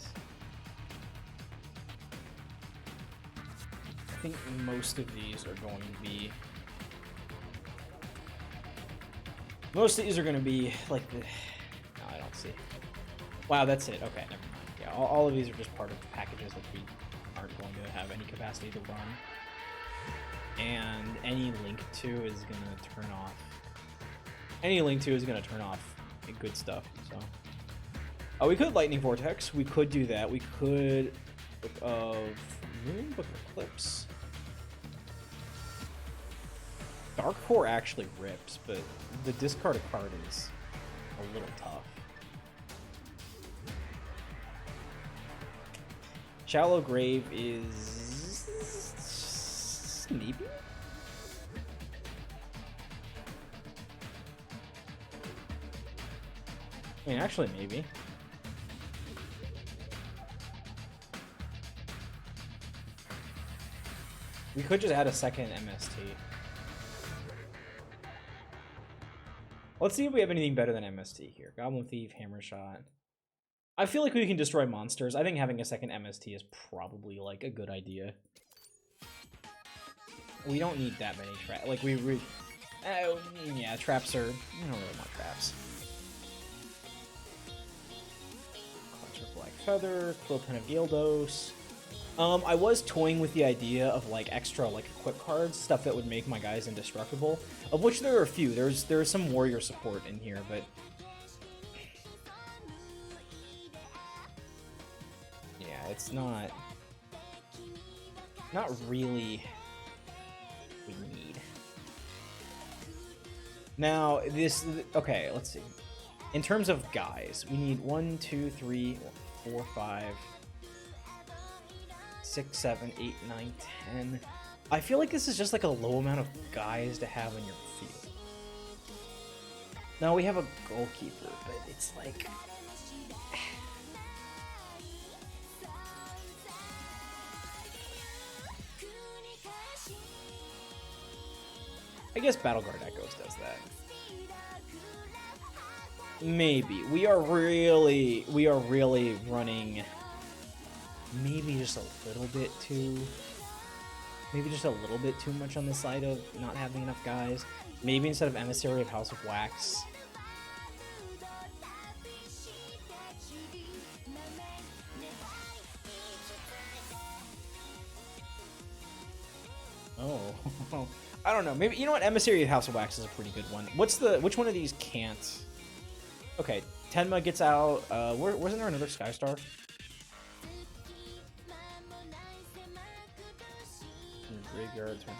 I think most of these are going to be... Most of these are going to be like the... No, I don't see. Wow, that's it. Okay, never mind. Yeah, all of these are just part of packages that we aren't going to have any capacity to run. And any link to is going to turn off. Any link to is going to turn off good stuff. So, oh, we could Lightning Vortex. We could do that. We could Book of Moon, Book of Eclipse. Dark Core actually rips, but the discard a card is a little tough. Shallow Grave is maybe? I mean, actually, maybe. We could just add a second MST. Let's see if we have anything better than MST here. Goblin Thief, Hammer Shot. I feel like we can destroy monsters. I think having a second MST is probably like a good idea. We don't need that many traps. Like yeah, traps are... We don't really want traps. Clutch of Black Feather, Quillpen of Gildos. I was toying with the idea of like extra like equip cards, stuff that would make my guys indestructible. Of which there are a few. There's some warrior support in here, but yeah, it's not really we need. Now okay, let's see. In terms of guys, we need 1, 2, 3, 4, 5, 6, 7, 8, 9, 10. I feel like this is just like a low amount of guys to have in your field. Now we have a goalkeeper, but it's like... I guess Battleguard Echoes does that. Maybe. We are really running maybe just a little bit too much on the side of not having enough guys. Maybe instead of Emissary of House of Wax. Oh. I don't know. Maybe, you know what? Emissary of House of Wax is a pretty good one. Which one of these can't? Okay, Tenma gets out. Wasn't there another Skystar? Graveyard turn.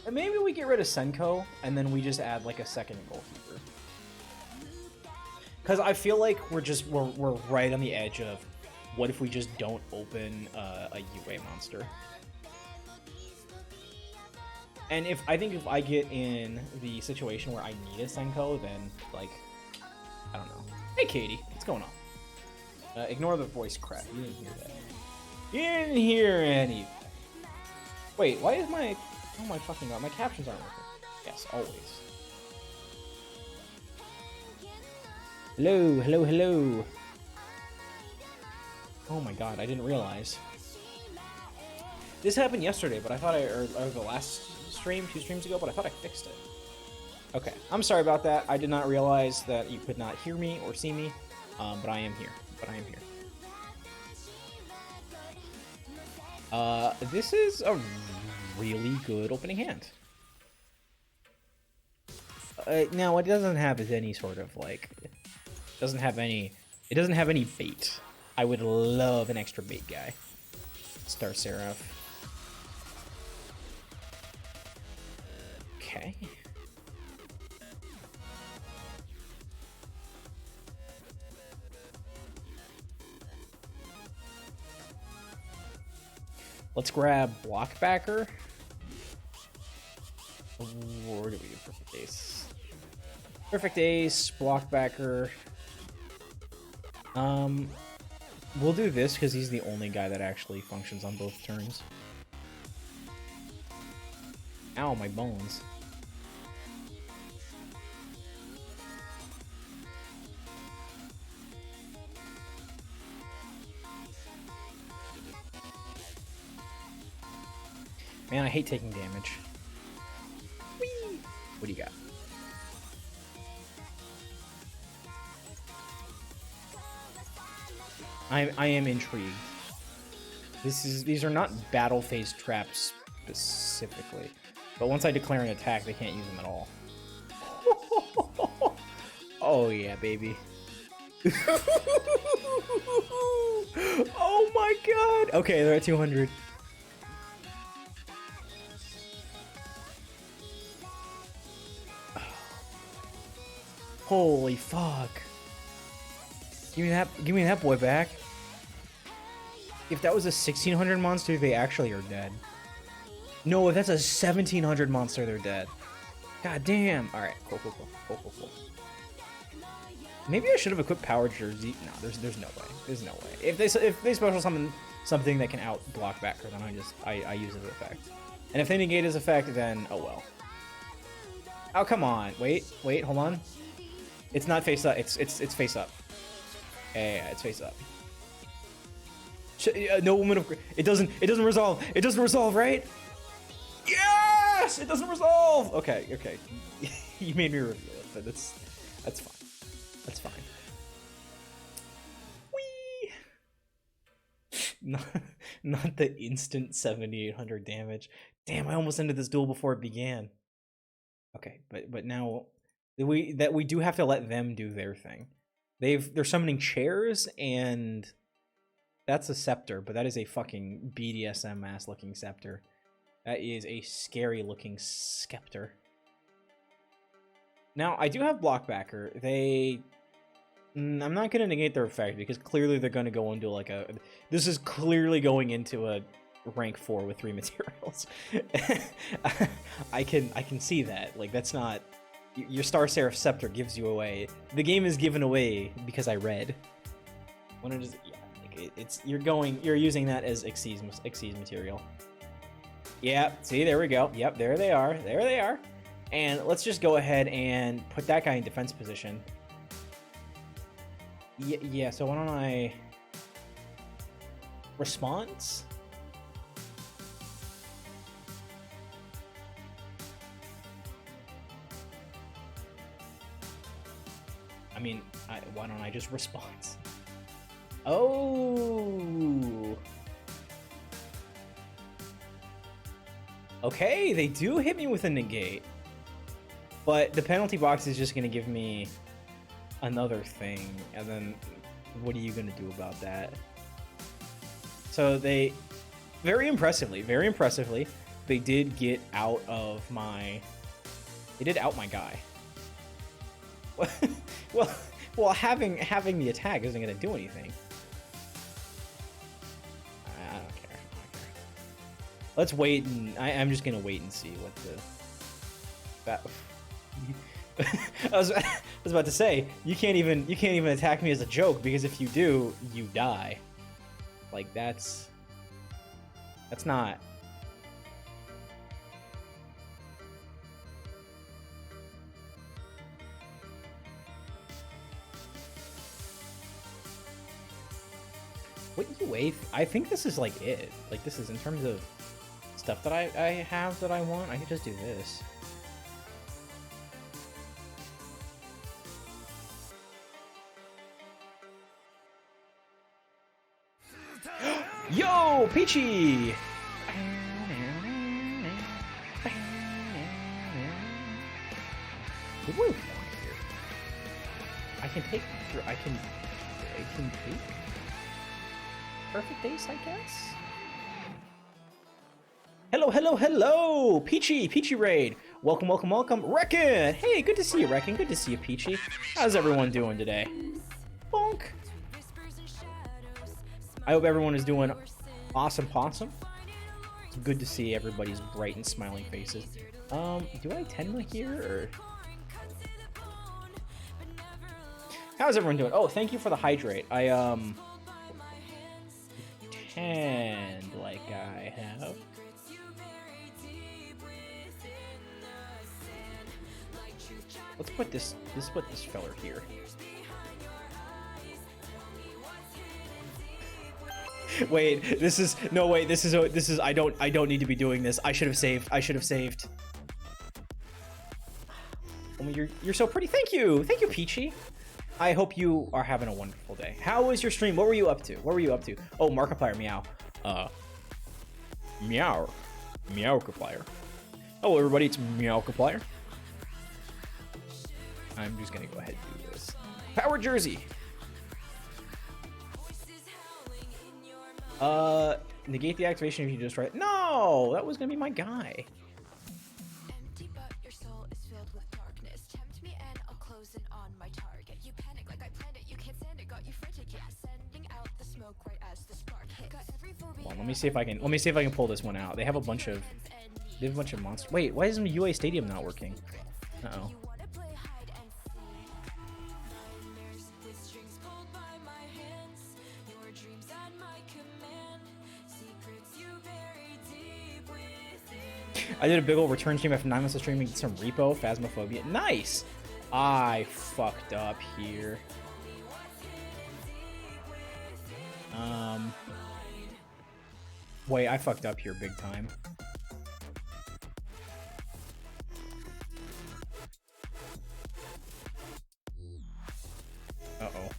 And maybe we get rid of Senko and then we just add like a second goalkeeper. Because I feel like we're right on the edge of what if we just don't open a UA monster. And I think if I get in the situation where I need a Senko, then like I don't know. Hey Katie, what's going on? Ignore the voice crack. You didn't hear that. You didn't hear anything. Wait, why is my... Oh my fucking god, my captions aren't working. Yes, always. Hello, hello, hello. Oh my god, I didn't realize. This happened yesterday, but I thought or the last stream, 2 streams ago, but I thought I fixed it. Okay, I'm sorry about that. I did not realize that you could not hear me or see me, but I am here. This is a really good opening hand. Now it doesn't have any sort of like, it doesn't have any bait. I would love an extra bait guy. Star Seraph. Okay. Let's grab Blockbacker. Or do we do Perfect Ace? Perfect Ace, Blockbacker. We'll do this because he's the only guy that actually functions on both turns. Ow, my bones. Man, I hate taking damage. Whee! What do you got? I am intrigued. These are not battle phase traps specifically, but once I declare an attack, they can't use them at all. Oh yeah, baby. Oh my god. Okay, they're at 200. Holy fuck. Give me that boy back. If that was a 1600 monster, they actually are dead. No, if that's a 1700 monster, they're dead. God damn. Alright, cool. Maybe I should have equipped Power Jersey. No, there's no way. There's no way. If they special summon something that can out Blockbacker, then I use his effect. And if they negate his effect, then oh well. Oh come on. Wait, hold on. It's not face up. It's face up. Yeah, it's face up. No woman of it doesn't resolve. It doesn't resolve, right? Yes, it doesn't resolve. Okay. You made me reveal it, but that's fine. That's fine. Whee! Not the instant 7800 damage. Damn, I almost ended this duel before it began. Okay, but now we do have to let them do their thing. They're summoning chairs, and that's a scepter, but that is a fucking BDSM ass looking scepter. That is a scary looking scepter. Now I do have Blockbacker. I'm not gonna negate their effect because clearly they're gonna go into like a. This is clearly going into a rank 4 with 3 materials. I can see that. Like that's not. Your Star Seraph Scepter gives you away. The game is given away because I read. When it is, yeah, like you're using that as Xyz material. Yeah, see, there we go. Yep, there they are. There they are. And let's just go ahead and put that guy in defense position. Yeah, so why don't I... Response? I mean, why don't I just response? Oh! Okay, they do hit me with a negate. But the penalty box is just going to give me another thing. And then what are you going to do about that? So they, very impressively, they did get out of my... They did out my guy. Well, having the attack isn't going to do anything. I don't care. Let's wait, and I'm just going to wait and see what the... I was about to say, you can't even attack me as a joke, because if you do, you die. Like that's not. What you wait? I think this is like it. Like this is in terms of stuff that I have that I want. I could just do this. Yo, Peachy! What do I want here? I can take perfect ace, I guess. Hello, Peachy Raid. Welcome. Reckon. Hey, good to see you, Reckon. Good to see you, Peachy. How's everyone doing today? Bonk. I hope everyone is doing awesome possum. It's good to see everybody's bright and smiling faces. Do I Tenma here or? How's everyone doing? Oh, thank you for the hydrate. I tend like I have. Let's put this feller here. Wait, this is I don't need to be doing this. I should have saved. Oh, you're so pretty. Thank you, Peachy. I hope you are having a wonderful day. How was your stream? What were you up to? Oh, Markiplier, meow. Meowkiplier. Hello, everybody. It's Meowkiplier. I'm just gonna go ahead and do this. Power Jersey. Negate the activation if you just write. No, that was gonna be my guy. Empty, but your soul is filled with darkness. Tempt me and I'll close in on my target. You panic like I planned it. You can't stand it. Got you frantic. Yeah, sending out the smoke right as the spark hit. Got every phobia. Well, let me see if I can pull this one out. They have a bunch of monsters. Wait, why isn't UA Stadium not working? Uh-oh. I did a big old return stream after 9 months of streaming some Repo, Phasmophobia. Nice! I fucked up here. Wait, I fucked up here big time. Uh-oh.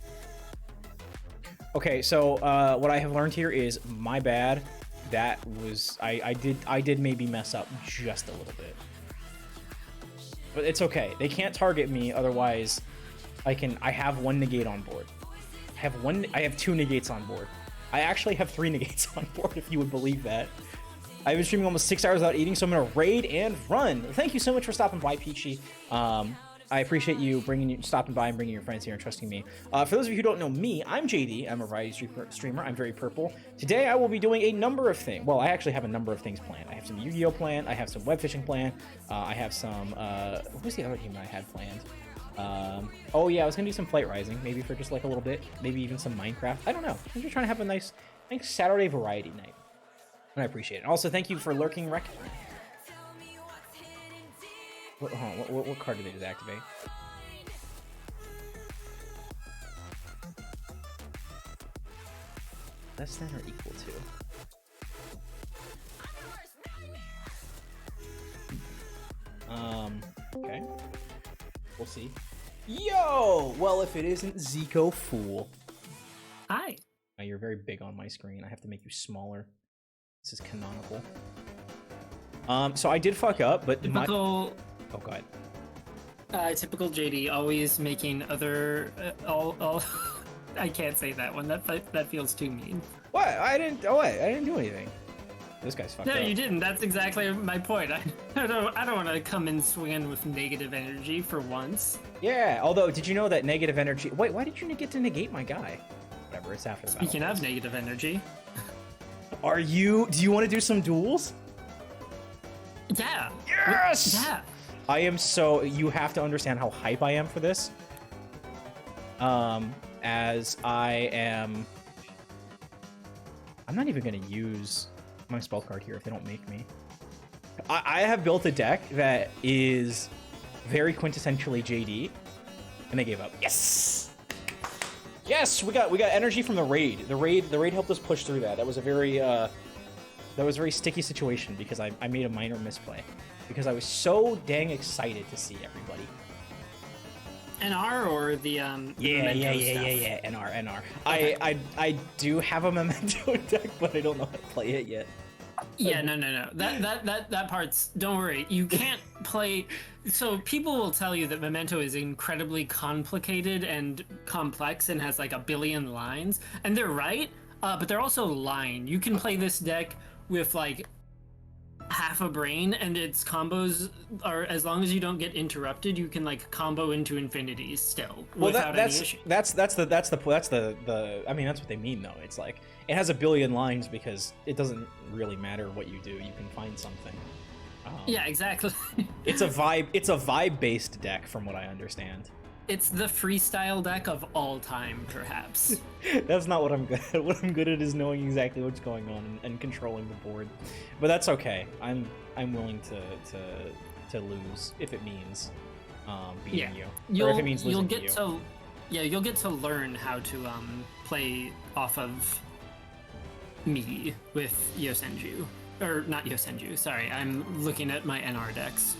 Okay, so what I have learned here is my bad. That was I did maybe mess up just a little bit, but it's okay. They can't target me, otherwise I have one negate on board. I have 2 negates on board. I actually have 3 negates on board, if you would believe that. I've been streaming almost 6 hours without eating, so I'm gonna raid and run. Thank you so much for stopping by, Peachy. I appreciate you stopping by and bringing your friends here and trusting me. For those of you who don't know me, I'm JD. I'm a variety streamer. I'm very purple. Today I will be doing a number of things. Well, I actually have a number of things planned. I have some Yu-Gi-Oh planned. I have some web fishing planned. I have some. What was the other game that I had planned? Oh yeah, I was gonna do some Flight Rising, maybe for just like a little bit. Maybe even some Minecraft. I don't know. I'm just trying to have a nice Saturday variety night. And I appreciate it. Also, thank you for lurking, Wreck. What card did they just activate? Less than or equal to? Okay. We'll see. Yo! Well, if it isn't Zico Fool. Hi. Now, you're very big on my screen. I have to make you smaller. This is canonical. So I did fuck up, but typical. Oh god. Typical JD, always making other. I can't say that one. That feels too mean. What? I didn't do anything. This guy's fucked up. No, you didn't. That's exactly my point. I don't want to come in swinging with negative energy for once. Yeah. Although, did you know that negative energy? Wait, why did you get to negate my guy? Whatever. It's after the battle. Speaking of negative energy. Do you want to do some duels? Yeah. Yes. Yeah. I am so. You have to understand how hype I am for this. As I am. I'm not even gonna use my spell card here if they don't make me. I have built a deck that is very quintessentially JD, and they gave up. Yes. Yes, we got energy from the raid. The raid helped us push through that. That was a very sticky situation because I made a minor misplay because I was so dang excited to see everybody. NR or the yeah, NR. Okay. I do have a Memento deck, but I don't know how to play it yet. Yeah, no. That part's. Don't worry. You can't play. So people will tell you that Memento is incredibly complicated and complex and has like a billion lines, and they're right. But they're also lying. You can play this deck with like half a brain, and its combos are, as long as you don't get interrupted, you can like combo into infinities still without any issue. That's the I mean, that's what they mean though. It's like it has a billion lines because it doesn't really matter what you do. You can find something. Yeah, exactly. It's a vibe based deck from what I understand. It's the freestyle deck of all time, perhaps. That's not what I'm good at. What I'm good at is knowing exactly what's going on and controlling the board. But that's okay. I'm willing to lose if it means beating you. Or if it means losing to you. You'll get to learn how to play off of me with Yosenju. Or not Yosenju, sorry. I'm looking at my NR decks.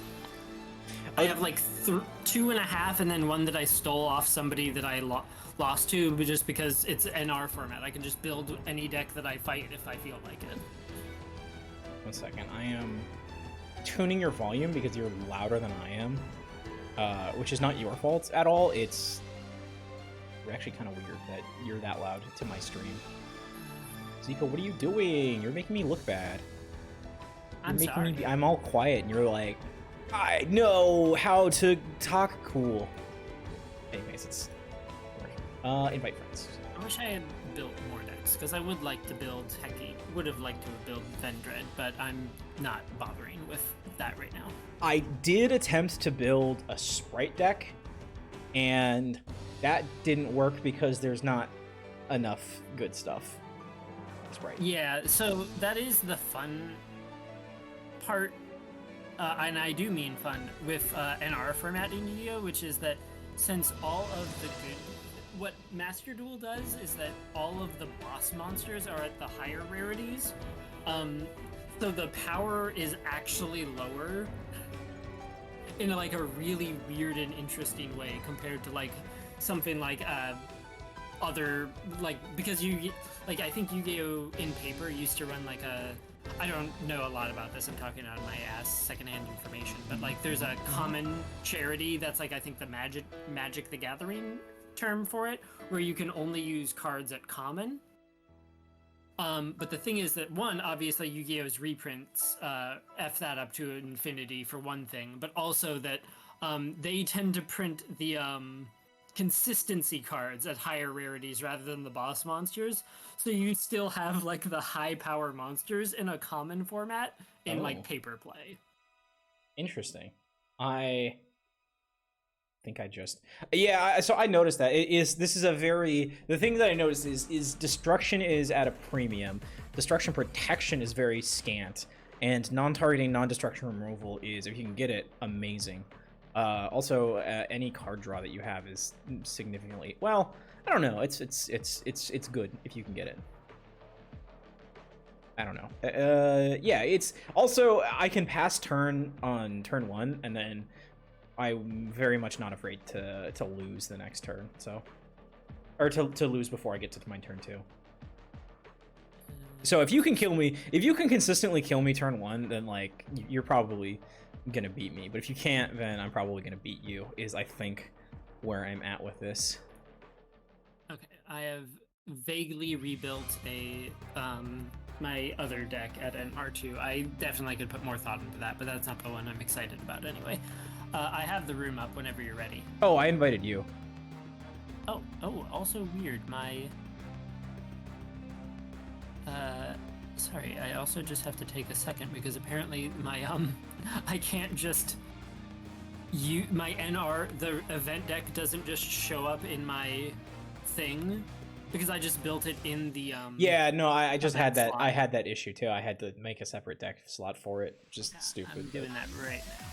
I have like 2.5 and then one that I stole off somebody that I lost to, but just because it's NR format. I can just build any deck that I fight if I feel like it. 1 second. I am tuning your volume because you're louder than I am, which is not your fault at all. It's actually kind of weird that you're that loud to my stream. Zico, what are you doing? You're making me look bad. I'm sorry. I'm all quiet and you're like, I know how to talk cool. Anyways, it's invite friends. I wish I had built more decks, because I would like to build would have liked to have built Vendread, but I'm not bothering with that right now. I did attempt to build a Sprite deck, and that didn't work because there's not enough good stuff. Sprite. Yeah, so that is the fun part. And I do mean fun with NR format in Yu-Gi-Oh, which is that since all of the good... What Master Duel does is that all of the boss monsters are at the higher rarities, so the power is actually lower in like a really weird and interesting way compared to like something like other... like, because I think Yu-Gi-Oh in paper used to run like a... I don't know a lot about this. I'm talking out of my ass, secondhand information. But like, there's a common charity that's like, I think the Magic the Gathering term for it, where you can only use cards at common. But the thing is that one, obviously Yu-Gi-Oh's reprints f that up to infinity for one thing, but also that they tend to print the consistency cards at higher rarities rather than the boss monsters, so you still have like the high power monsters in a common format in like paper play. Interesting. I think I just so I noticed that this is a very, the thing that I noticed is destruction is at a premium, destruction protection is very scant, and non-targeting non-destruction removal is, if you can get it, amazing. Also, any card draw that you have is significantly, well, I don't know. It's good if you can get it. I don't know. Yeah, it's also, I can pass turn on turn 1, and then I'm very much not afraid to lose the next turn. So, or to lose before I get to my turn 2. So if you can kill me, if you can consistently kill me turn 1, then like you're probably gonna beat me. But if you can't, then I'm probably gonna beat you, is I think where I'm at with this. Okay, I have vaguely rebuilt a my other deck at an R2. I definitely could put more thought into that, but that's not the one I'm excited about anyway. I have the room up whenever you're ready. Oh, I invited you. Oh, also weird, my sorry, I also just have to take a second because apparently my I can't just my NR, the event deck doesn't just show up in my thing because I just built it in the yeah, no, I just had that slot. I had that issue too. I had to make a separate deck slot for it. Just stupid. I'm doing that right now.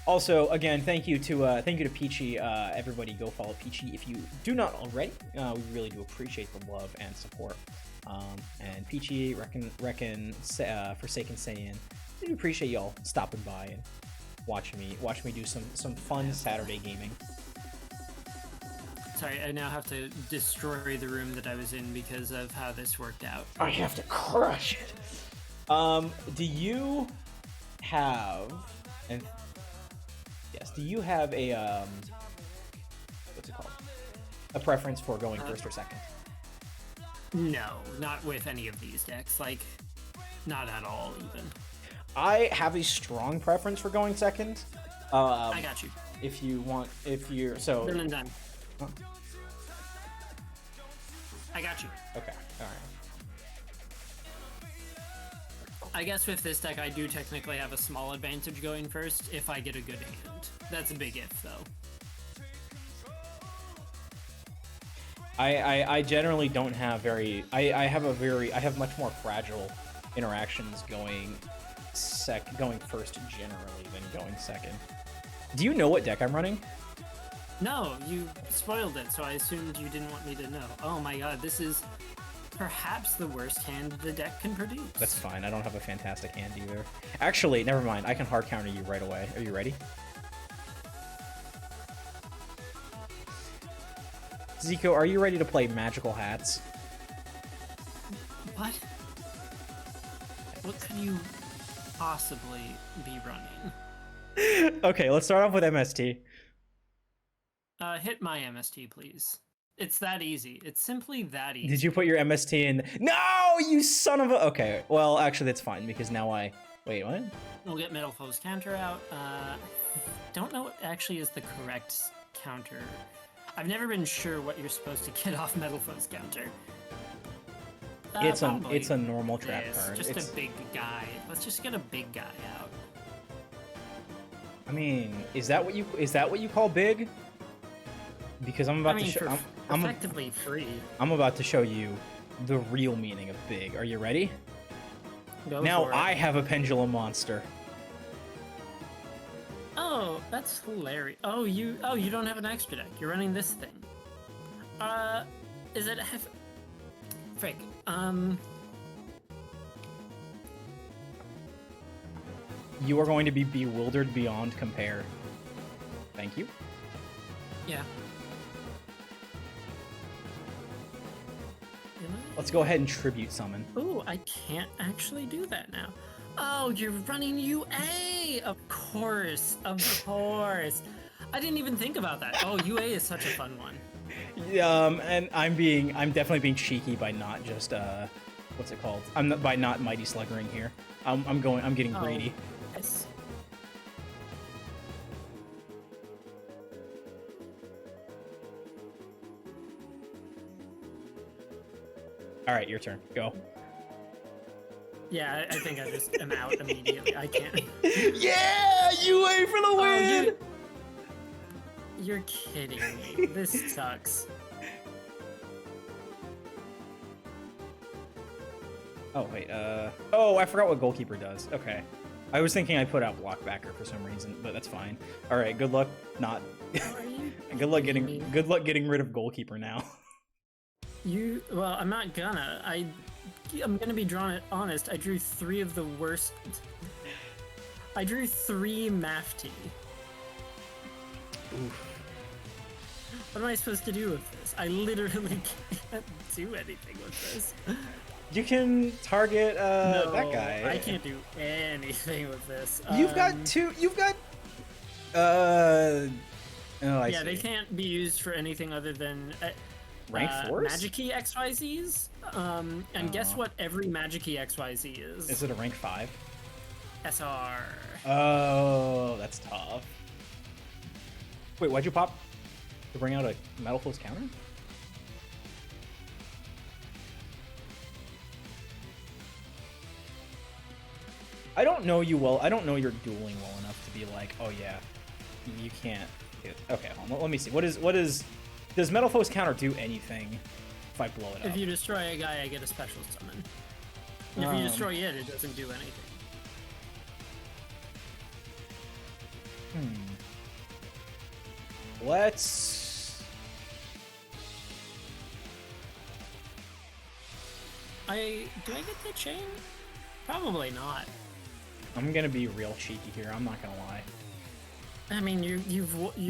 Also, again, thank you to Peachy. Everybody, go follow Peachy if you do not already. We really do appreciate the love and support. And Peachy, Forsaken Saiyan, I do appreciate y'all stopping by and watching me do some fun Saturday gaming. Sorry, I now have to destroy the room that I was in because of how this worked out. I have to crush it. Do you have and yes, do you have a what's it called? A preference for going first or second? No, not with any of these decks. Like, not at all, even. I have a strong preference for going second. I got you. If you want, if you're so. Done and done. Huh? I got you. Okay. All right. I guess with this deck, I do technically have a small advantage going first if I get a good hand. That's a big if, though. I generally don't have very. I have much more fragile interactions going first generally than going second. Do you know what deck I'm running? No, you spoiled it, so I assumed you didn't want me to know. Oh my god, this is perhaps the worst hand the deck can produce. That's fine. I don't have a fantastic hand either. Actually, never mind. I can hard counter you right away. Are you ready? Zico, are you ready to play Magical Hats? What? What could you possibly be running? Okay, let's start off with MST. Hit my MST, please. It's that easy. It's simply that easy. Did you put your MST in? No, you son of a... Okay, well, actually, that's fine, because now I... Wait, what? We'll get Metal Foe's counter out. Don't know what actually is the correct counter. I've never been sure what you're supposed to get off Metal Foe's counter. It's a normal trap card. Just a big guy. Let's just get a big guy out. I mean, is that what you call big? Because I'm about to show. I'm effectively free. I'm about to show you the real meaning of big. Are you ready? Go now for it. I have a pendulum monster. Oh, that's hilarious. Oh, you don't have an extra deck. You're running this thing. Is it frick? You are going to be bewildered beyond compare. Thank you. Yeah. Let's go ahead and tribute summon. Ooh, I can't actually do that now. Oh, you're running UA! Of course, of course. I didn't even think about that. Oh, UA is such a fun one. And I'm definitely being cheeky by not just what's it called? By not Mighty Sluggering here. I'm getting greedy. Yes. All right, your turn. Go. Yeah, I think I just am out immediately. I can't. Yeah, UA for the win! You're kidding me. This sucks. Oh, wait, oh, I forgot what Goalkeeper does. Okay. I was thinking I put out Blockbacker for some reason, but that's fine. All right, good luck not... good luck getting rid of Goalkeeper now. Well, I'm not gonna. I'm gonna be honest. I drew 3 of the worst. I drew 3 Mafty. Oof. What am I supposed to do with this? I literally can't do anything with this. You can target No, that guy. I can't do anything with this. You've got oh, I yeah, see. they can't be used for anything other than Rank 4s? Magic-y XYZs. And guess what every Magic-y XYZ is? Is it a rank 5? SR. Oh, that's tough. Wait, why'd you pop to bring out a Metal Foe's counter? I don't know you well. I don't know your dueling well enough to be like, oh yeah, you can't. Okay, hold on. Let me see. What is? Does Metal Foe's counter do anything if I blow it up? If you destroy a guy, I get a special summon. If you destroy it, it doesn't do anything. Let's... Do I get the chain? Probably not. I'm gonna be real cheeky here. I'm not gonna lie. I mean, you're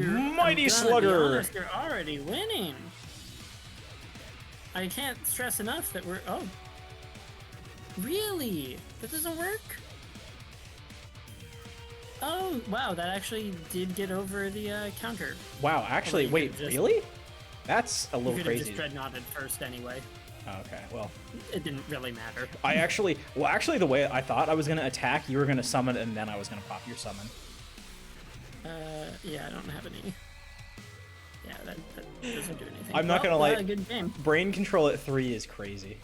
Mighty Slugger. Honest, you're already winning. I can't stress enough that we're Really? That doesn't work? Oh, wow, that actually did get over the counter. Wow, actually, wait, really? That's a You little could have crazy. just dreadnoughted first anyway. Oh, okay, well. It didn't really matter. Actually, the way I thought I was going to attack, you were going to summon, and then I was going to pop your summon. Yeah, I don't have any. Yeah, that doesn't do anything. I'm not going to lie. Good game. Brain control at 3 is crazy.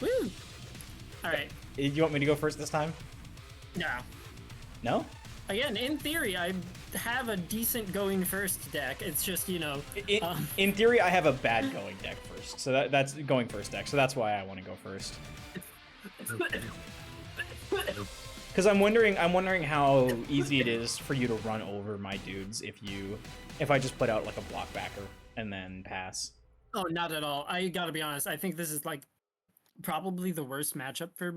Woo! Alright. Do you want me to go first this time? No. No? Again, in theory, I have a decent going first deck. It's just, you know... In theory, I have a bad going deck first. So that's going first deck. So that's why I want to go first. Because I'm wondering how easy it is for you to run over my dudes if I just put out like a block backer and then pass. Oh, not at all. I gotta be honest. I think this is like probably the worst matchup for...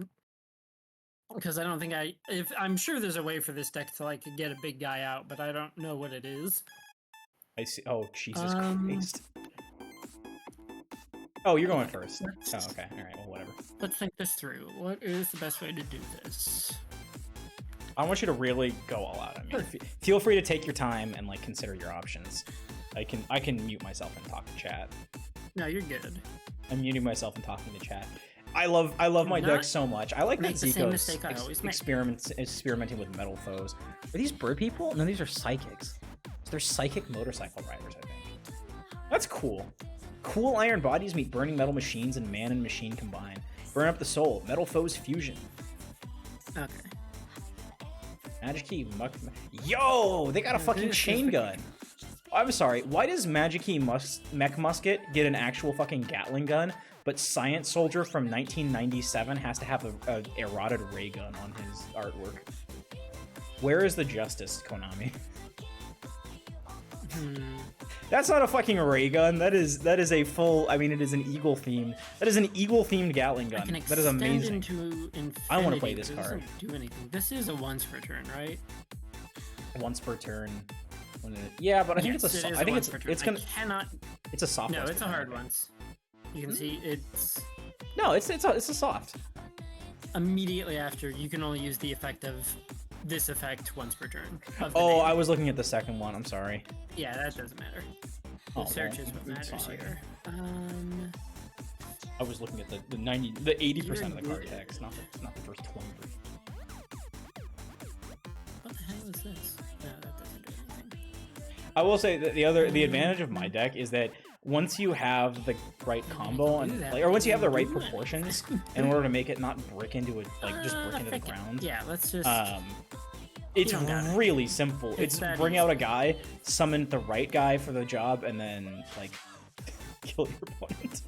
Because I don't think I'm sure there's a way for this deck to like get a big guy out, but I don't know what it is. I see. Oh, Jesus Christ. Oh, you're going first. Oh, okay. All right. Well, whatever. Let's think this through. What is the best way to do this? I want you to really go all out. I mean, feel free to take your time and like consider your options. I can mute myself and talk to chat. No, you're good. I'm muting myself and talking to chat. I love my deck so much. I like that Zico's experimenting with metal foes. Are these bird people? No, these are psychics. So they're psychic motorcycle riders, I think. That's cool. Cool iron bodies meet burning metal machines, and man and machine combine. Burn up the soul. Metal foes fusion. Okay. Magic key. Yo, they got a fucking chain gun. I'm sorry. Why does Magic Key Mech Musket get an actual fucking Gatling gun? But Science Soldier from 1997 has to have a eroded ray gun on his artwork. Where is the justice, Konami? That's not a fucking ray gun. That is a full. I mean, it is an eagle themed. That is an eagle themed Gatling gun. That is amazing. Into I want to play this card. Do anything. This is a once per turn, right? Once per turn. Yeah, but I think it's a. I think it's gonna. It's a soft. No, it's a hard once. You can see it's... No, it's a soft. Immediately after, you can only use the effect of this effect once per turn. Oh, I was looking at the second one. I'm sorry. Yeah, that doesn't matter. The search is what matters here. I was looking at the 80% of the card text, not the first 20%. What the hell is this? No, that doesn't do anything. I will say that the advantage of my deck is that once you have the right combo or once you have the right proportions in order to make it not brick into it, like just brick into the ground. Yeah, let's just. It's really simple. It's bring out a guy, summon the right guy for the job, and then like kill your opponent.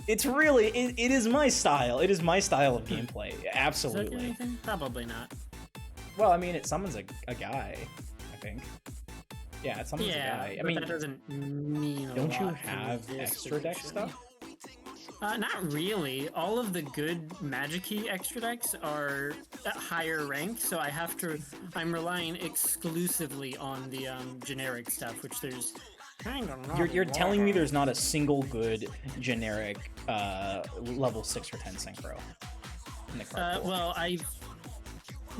It's really it is my style. It is my style of gameplay. Absolutely. Does that do anything? Probably not. Well, I mean, it summons a guy, I think. Yeah, it summons a guy. I mean, that doesn't mean don't you have extra deck stuff? Not really. All of the good Magic Key extra decks are at higher rank, so I'm relying exclusively on the generic stuff, which there's kind of not. You're telling me there's not a single good generic level 6 or 10 synchro in the card pool? Well,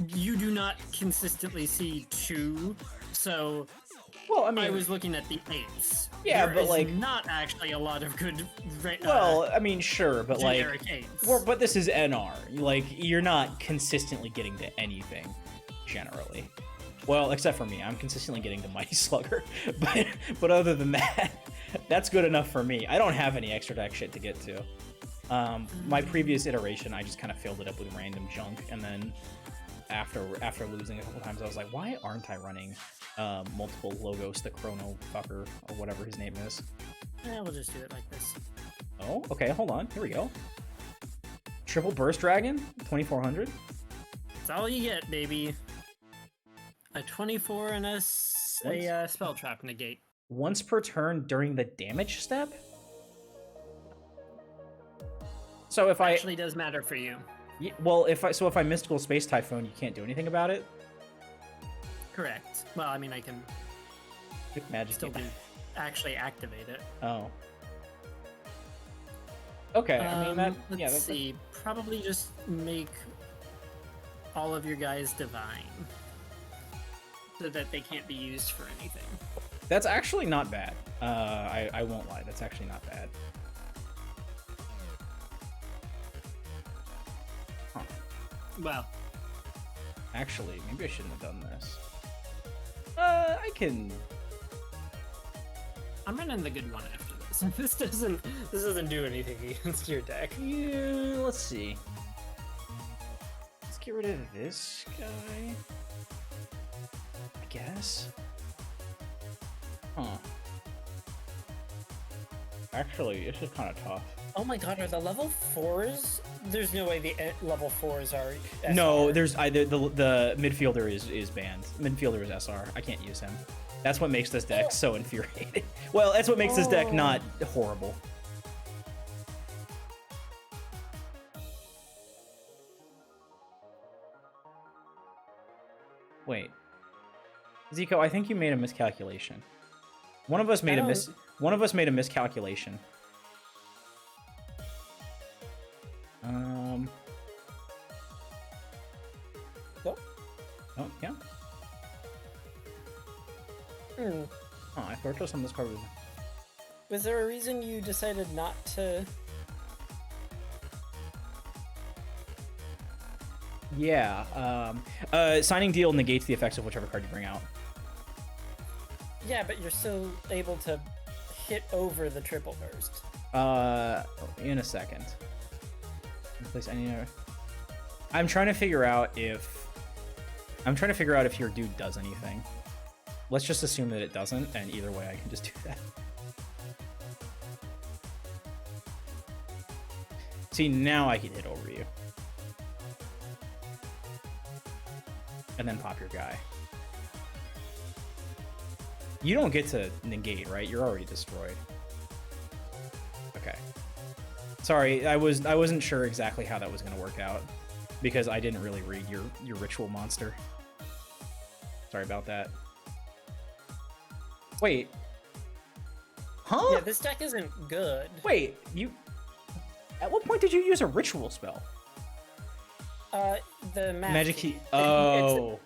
you do not consistently see 2, so. Well, I mean, I was looking at the 8s. Yeah, there but is like not actually a lot of good. Well, I mean, sure, but like, generic 8s. But this is NR. Like, you're not consistently getting to anything, generally. Well, except for me, I'm consistently getting to Mighty Slugger. But other than that, that's good enough for me. I don't have any extra deck shit to get to. My previous iteration, I just kind of filled it up with random junk, and then after losing a couple times, I was like, why aren't I running multiple Logos, the Chrono fucker, or whatever his name is? Yeah, we'll just do it like this. Oh, okay, hold on. Here we go. Triple Burst Dragon, 2400. That's all you get, baby. A 24 and a Spell Trap negate. Once per turn during the damage step? So if actually does matter for you. Yeah, well, if I Mystical Space Typhoon, you can't do anything about it? Correct. Well, I mean, I can Magic still actually activate it. Oh. Okay, I mean that. Let's Yeah, that's see. Probably just make all of your guys divine, so that they can't be used for anything. that's actually not bad. I won't lie. That's actually not bad. Huh. Well, Actually, maybe I shouldn't have done this. I can. I'm running the good one after this. This doesn't do anything against your deck. Yeah, let's see. Let's get rid of this guy. I guess. Huh. Actually, it's just kind of tough. Oh my god, are the level 4s? There's no way the level 4s are SR. No, there's either the midfielder is banned. Midfielder is SR. I can't use him. That's what makes this deck so infuriating. Well, that's what makes this deck not horrible. Wait, Zico, I think you made a miscalculation. One of us made One of us made a miscalculation. What? Oh yeah. Hmm. Oh, I thought it was on this card. Was there a reason you decided not to? Yeah. Signing deal negates the effects of whichever card you bring out. Yeah, but you're still able to hit over the triple burst. In a second. Place any. I'm trying to figure out if your dude does anything. Let's just assume that it doesn't, and either way, I can just do that. See, now I can hit over you. And then pop your guy. You don't get to negate, right? You're already destroyed. Okay. Sorry, I wasn't sure exactly how that was going to work out because I didn't really read your ritual monster. Sorry about that. Wait. Huh? Yeah, this deck isn't good. Wait, you... At what point did you use a ritual spell? The Magic key. key. Oh.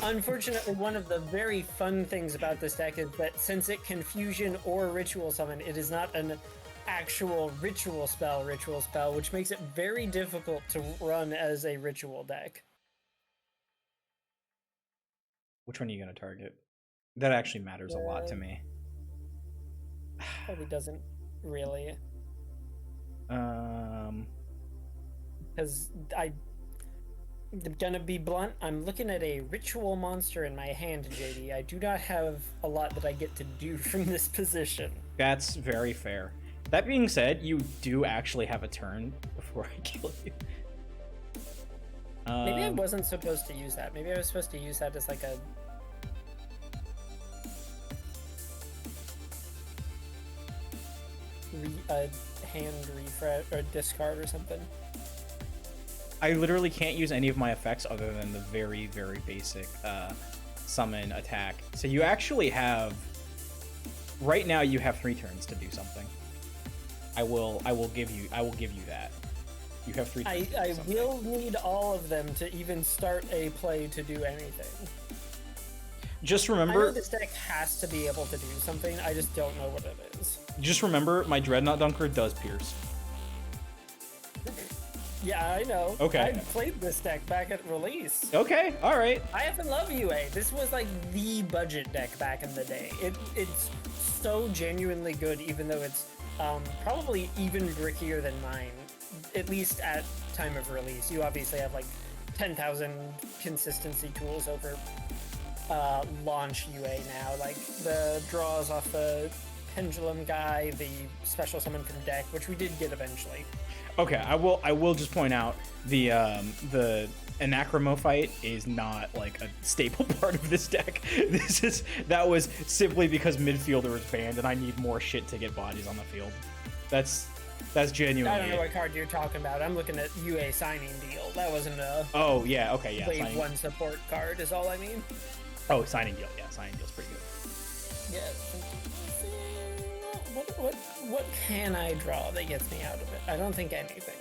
Unfortunately, one of the very fun things about this deck is that since it can fusion or ritual summon, it is not an actual ritual spell, which makes it very difficult to run as a ritual deck. Which one are you going to target? That actually matters a lot to me. Probably doesn't really. Because I'm gonna be blunt, I'm looking at a ritual monster in my hand, JD. I do not have a lot that I get to do from this position. That's very fair. That being said, you do actually have a turn before I kill you. Maybe I wasn't supposed to use that. Maybe I was supposed to use that as like a hand refresh or discard or something. I literally can't use any of my effects other than the very, very basic summon attack. So you actually have... Right now you have 3 turns to do something. I will give you that. You have 3 turns. I will need all of them to even start a play to do anything. Just I remember... know this deck has to be able to do something, I just don't know what it is. Just remember, my Dreadnought Dunker does pierce. Yeah, I know. Okay. I played this deck back at release. Okay, alright. I happen love UA. This was like the budget deck back in the day. It's so genuinely good, even though it's probably even brickier than mine, at least at time of release. You obviously have like 10,000 consistency tools over launch UA now, like the draws off the pendulum guy, the special summon from deck, which we did get eventually. Okay, I will just point out the Anachromo fight is not like a staple part of this deck. That was simply because midfielder was banned and I need more shit to get bodies on the field. That's genuinely. I don't know what card you're talking about. I'm looking at UA signing deal. That wasn't a Oh yeah, okay, yeah. wave 1 support card is all I mean. Oh, signing deal. Yeah, signing deal's pretty good. Yeah. What can I draw that gets me out of it? I don't think anything.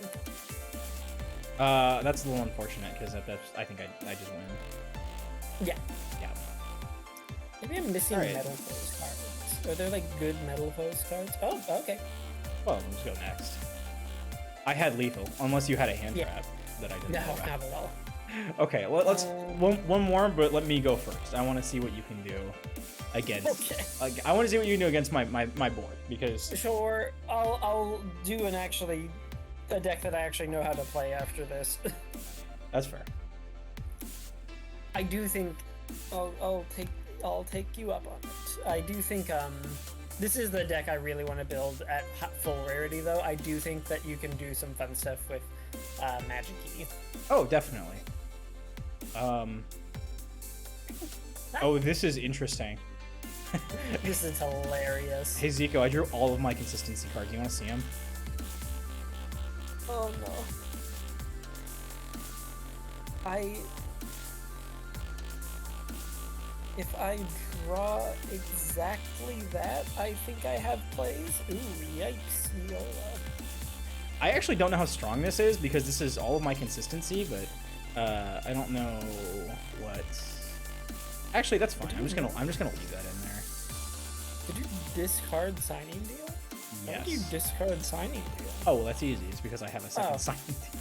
That's a little unfortunate because I think I just win. Yeah. Yeah. Maybe I'm missing All right. metal foes cards. Are there like good metal foes cards? Oh, okay. Well, let's go next. I had lethal, unless you had a hand Yeah. trap that I didn't No, know about. not at all. Okay, let's one more, but let me go first. I want to see what you can do against. Okay. I want to see what you can do against my board because Sure, I'll do a deck that I actually know how to play after this. that's fair. I do think I'll take you up on it. I do think this is the deck I really want to build at full rarity though. I do think that you can do some fun stuff with Magic Key. Oh, definitely. Oh, this is interesting. This is hilarious. Hey Zico, I drew all of my consistency cards. You want to see them? Oh no. If I draw exactly that, I think I have plays. Ooh, yikes, Viola. I actually don't know how strong this is because this is all of my consistency, but I don't know what. Actually, that's fine. I'm just gonna leave that in there. Did you discard Signing Deal? Why Yes. did you discard Signing Deal? Oh, well, that's easy. It's because I have a second Oh. signing deal.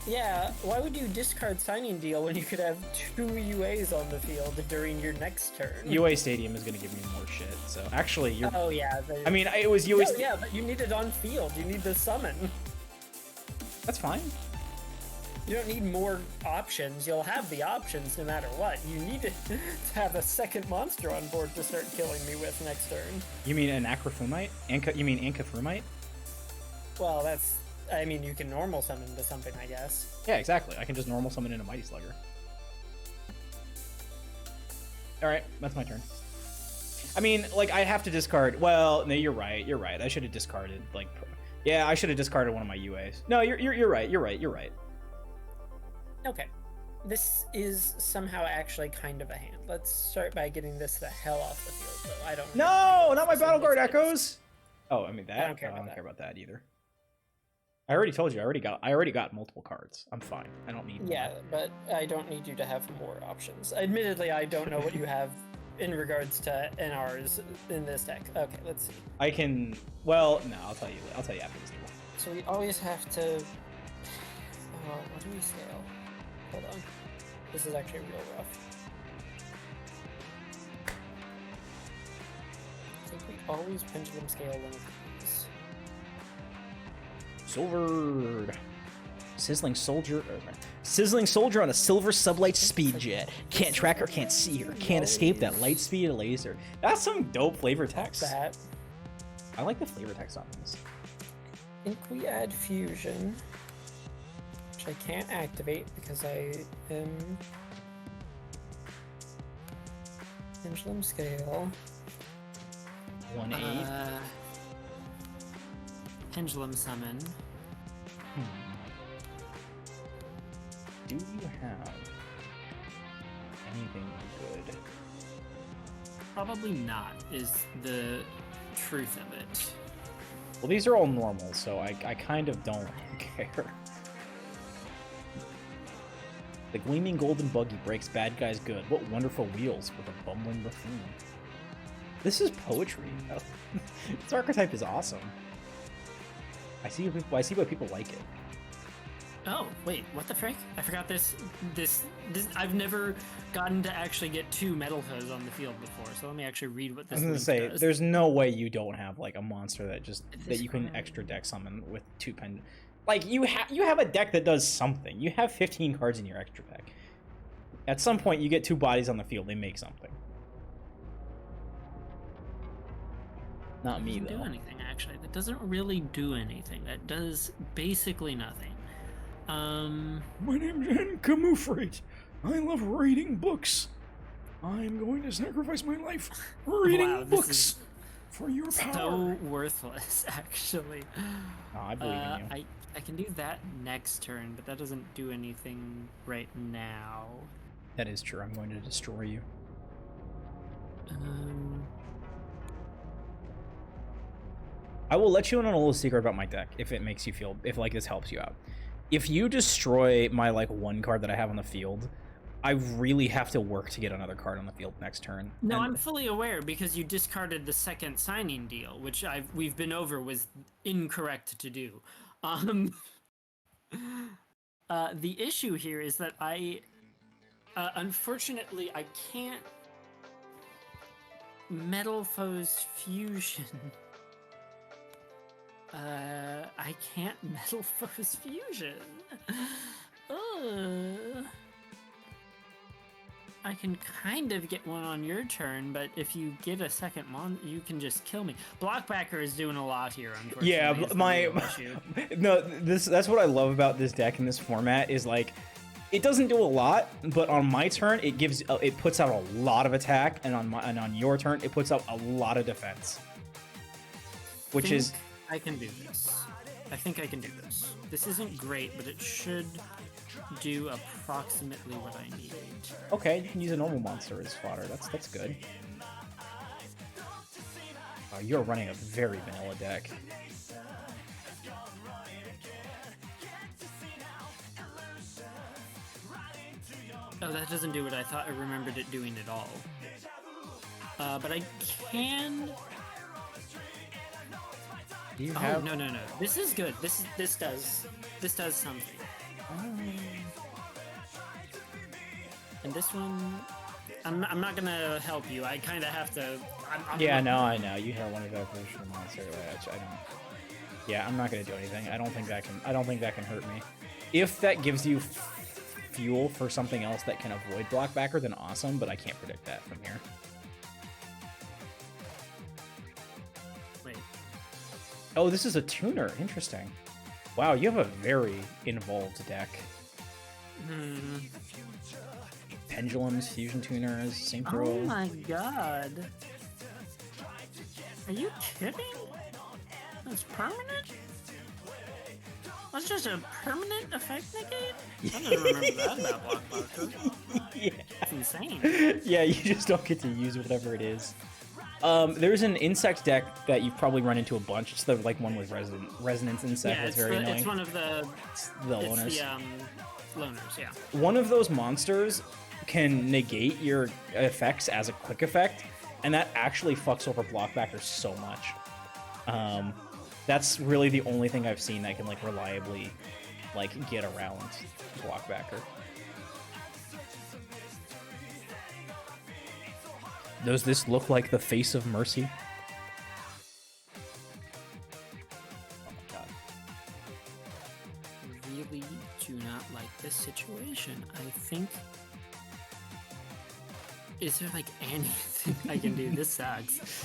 Yeah, why would you discard Signing Deal when you could have 2 UAs on the field during your next turn? UA Stadium is gonna give me more shit. So actually, you're. Oh yeah. I mean, it was UA. No, yeah, but you need it on field. You need the summon. That's fine. You don't need more options. You'll have the options no matter what. You need to have a second monster on board to start killing me with next turn. You mean an Acrofumite? You mean Ankafrumite? Well, that's... I mean, you can normal summon to something, I guess. Yeah, exactly. I can just normal summon in a Mighty Slugger. Alright, that's my turn. I mean, like, I have to discard... Well, no, you're right. You're right. I should have discarded, like... Yeah, I should have discarded one of my UAs. No, you're right. You're right. Okay. This is somehow actually kind of a hand. Let's start by getting this the hell off the field, though. I don't... No, not my Battle Guard Echoes! Oh, I mean, that... I don't care about that either. I already told you, I already got multiple cards. I'm fine. I don't need more. Yeah, but I don't need you to have more options. Admittedly, I don't know what you have in regards to NRs in this deck. Okay, let's see. I can... Well, no, I'll tell you after this duel. So we always have to... Oh, what do we scale? Hold on. This is actually real rough. I think we always pendulum scale one of these. Silvered. Sizzling soldier on a silver sublight speed jet. Can't track her, can't see her, can't escape that light speed laser. That's some dope flavor text. That. I like the flavor text on these. I think we add fusion, which I can't activate because I am pendulum scale. 1-8. Pendulum summon. Do you have anything good? Probably not, is the truth of it. Well, these are all normal, so I kind of don't care. The gleaming golden buggy breaks bad guys good. What wonderful wheels with a bumbling buffoon. This is poetry. This archetype is awesome. I see why people like it. Oh, wait, what the frick? I forgot this, I've never gotten to actually get 2 metal foes on the field before, so let me actually read what this I was gonna link say, does. there's no way you don't have like a monster that you can extra deck summon with 2 pen. Like you have a deck that does something. You have 15 cards in your extra deck. At some point, you get 2 bodies on the field. They make something. Not me though. Doesn't do anything actually. That doesn't really do anything. That does basically nothing. My name's Anne Camouflage. I love reading books. I'm going to sacrifice my life reading books for your power. So worthless, actually. Oh, I believe in you. I can do that next turn, but that doesn't do anything right now. That is true. I'm going to destroy you. I will let you in on a little secret about my deck if it makes you feel, if like this helps you out. If you destroy my like one card that I have on the field, I really have to work to get another card on the field next turn. No, I'm fully aware because you discarded the second signing deal, which we've been over was incorrect to do. The issue here is that unfortunately, I can't Metal Foes Fusion. I can't Metal Foes Fusion. I can kind of get one on your turn, but if you get a second you can just kill me. Blockbacker is doing a lot here, unfortunately. Yeah, no, that's what I love about this deck in this format is like it doesn't do a lot, but on my turn it puts out a lot of attack, and on your turn it puts out a lot of defense. Which is I can do this. I think I can do this. This isn't great, but it should do approximately what I need. Okay, you can use a normal monster as fodder. That's good. You're running a very vanilla deck. Oh, that doesn't do what I thought I remembered it doing at all. But I can... Do you have... No. This is good. This does something. And this one, I'm not gonna help you. I kind of have to. I know. You have one of those version monster. Yeah, I'm not gonna do anything. I don't think that can hurt me. If that gives you fuel for something else that can avoid Blockbacker, then awesome. But I can't predict that from here. Wait. Oh, this is a tuner. Interesting. Wow, you have a very involved deck. Pendulums, fusion tuners, synchro. Oh my god. Are you kidding? That's permanent? That's just a permanent effect negate? I never remember that about Blockbuster. Yeah. That's insane. Yeah, you just don't get to use whatever it is. There's an insect deck that you've probably run into a bunch. It's the like one with resonance insect. Yeah, that's very annoying. It's one of the loners. Loners, yeah. One of those monsters can negate your effects as a quick effect, and that actually fucks over Blockbacker so much. That's really the only thing I've seen that can like reliably like get around Blockbacker. Does this look like the face of mercy? Oh my god. Really do not like this situation. I think... Is there like anything I can do? This sucks.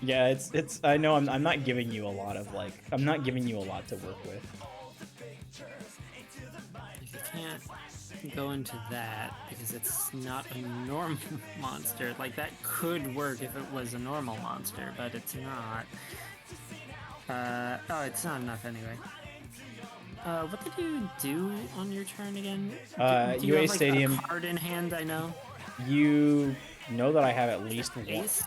Yeah, it's. I know I'm not giving you a lot of like. I'm not giving you a lot to work with. If you can't go into that because it's not a normal monster. Like that could work if it was a normal monster, but it's not. Oh, it's not enough anyway. What did you do on your turn again? Do you UA have, like, Stadium. a card in hand, I know. You know that I have at least one. Ace?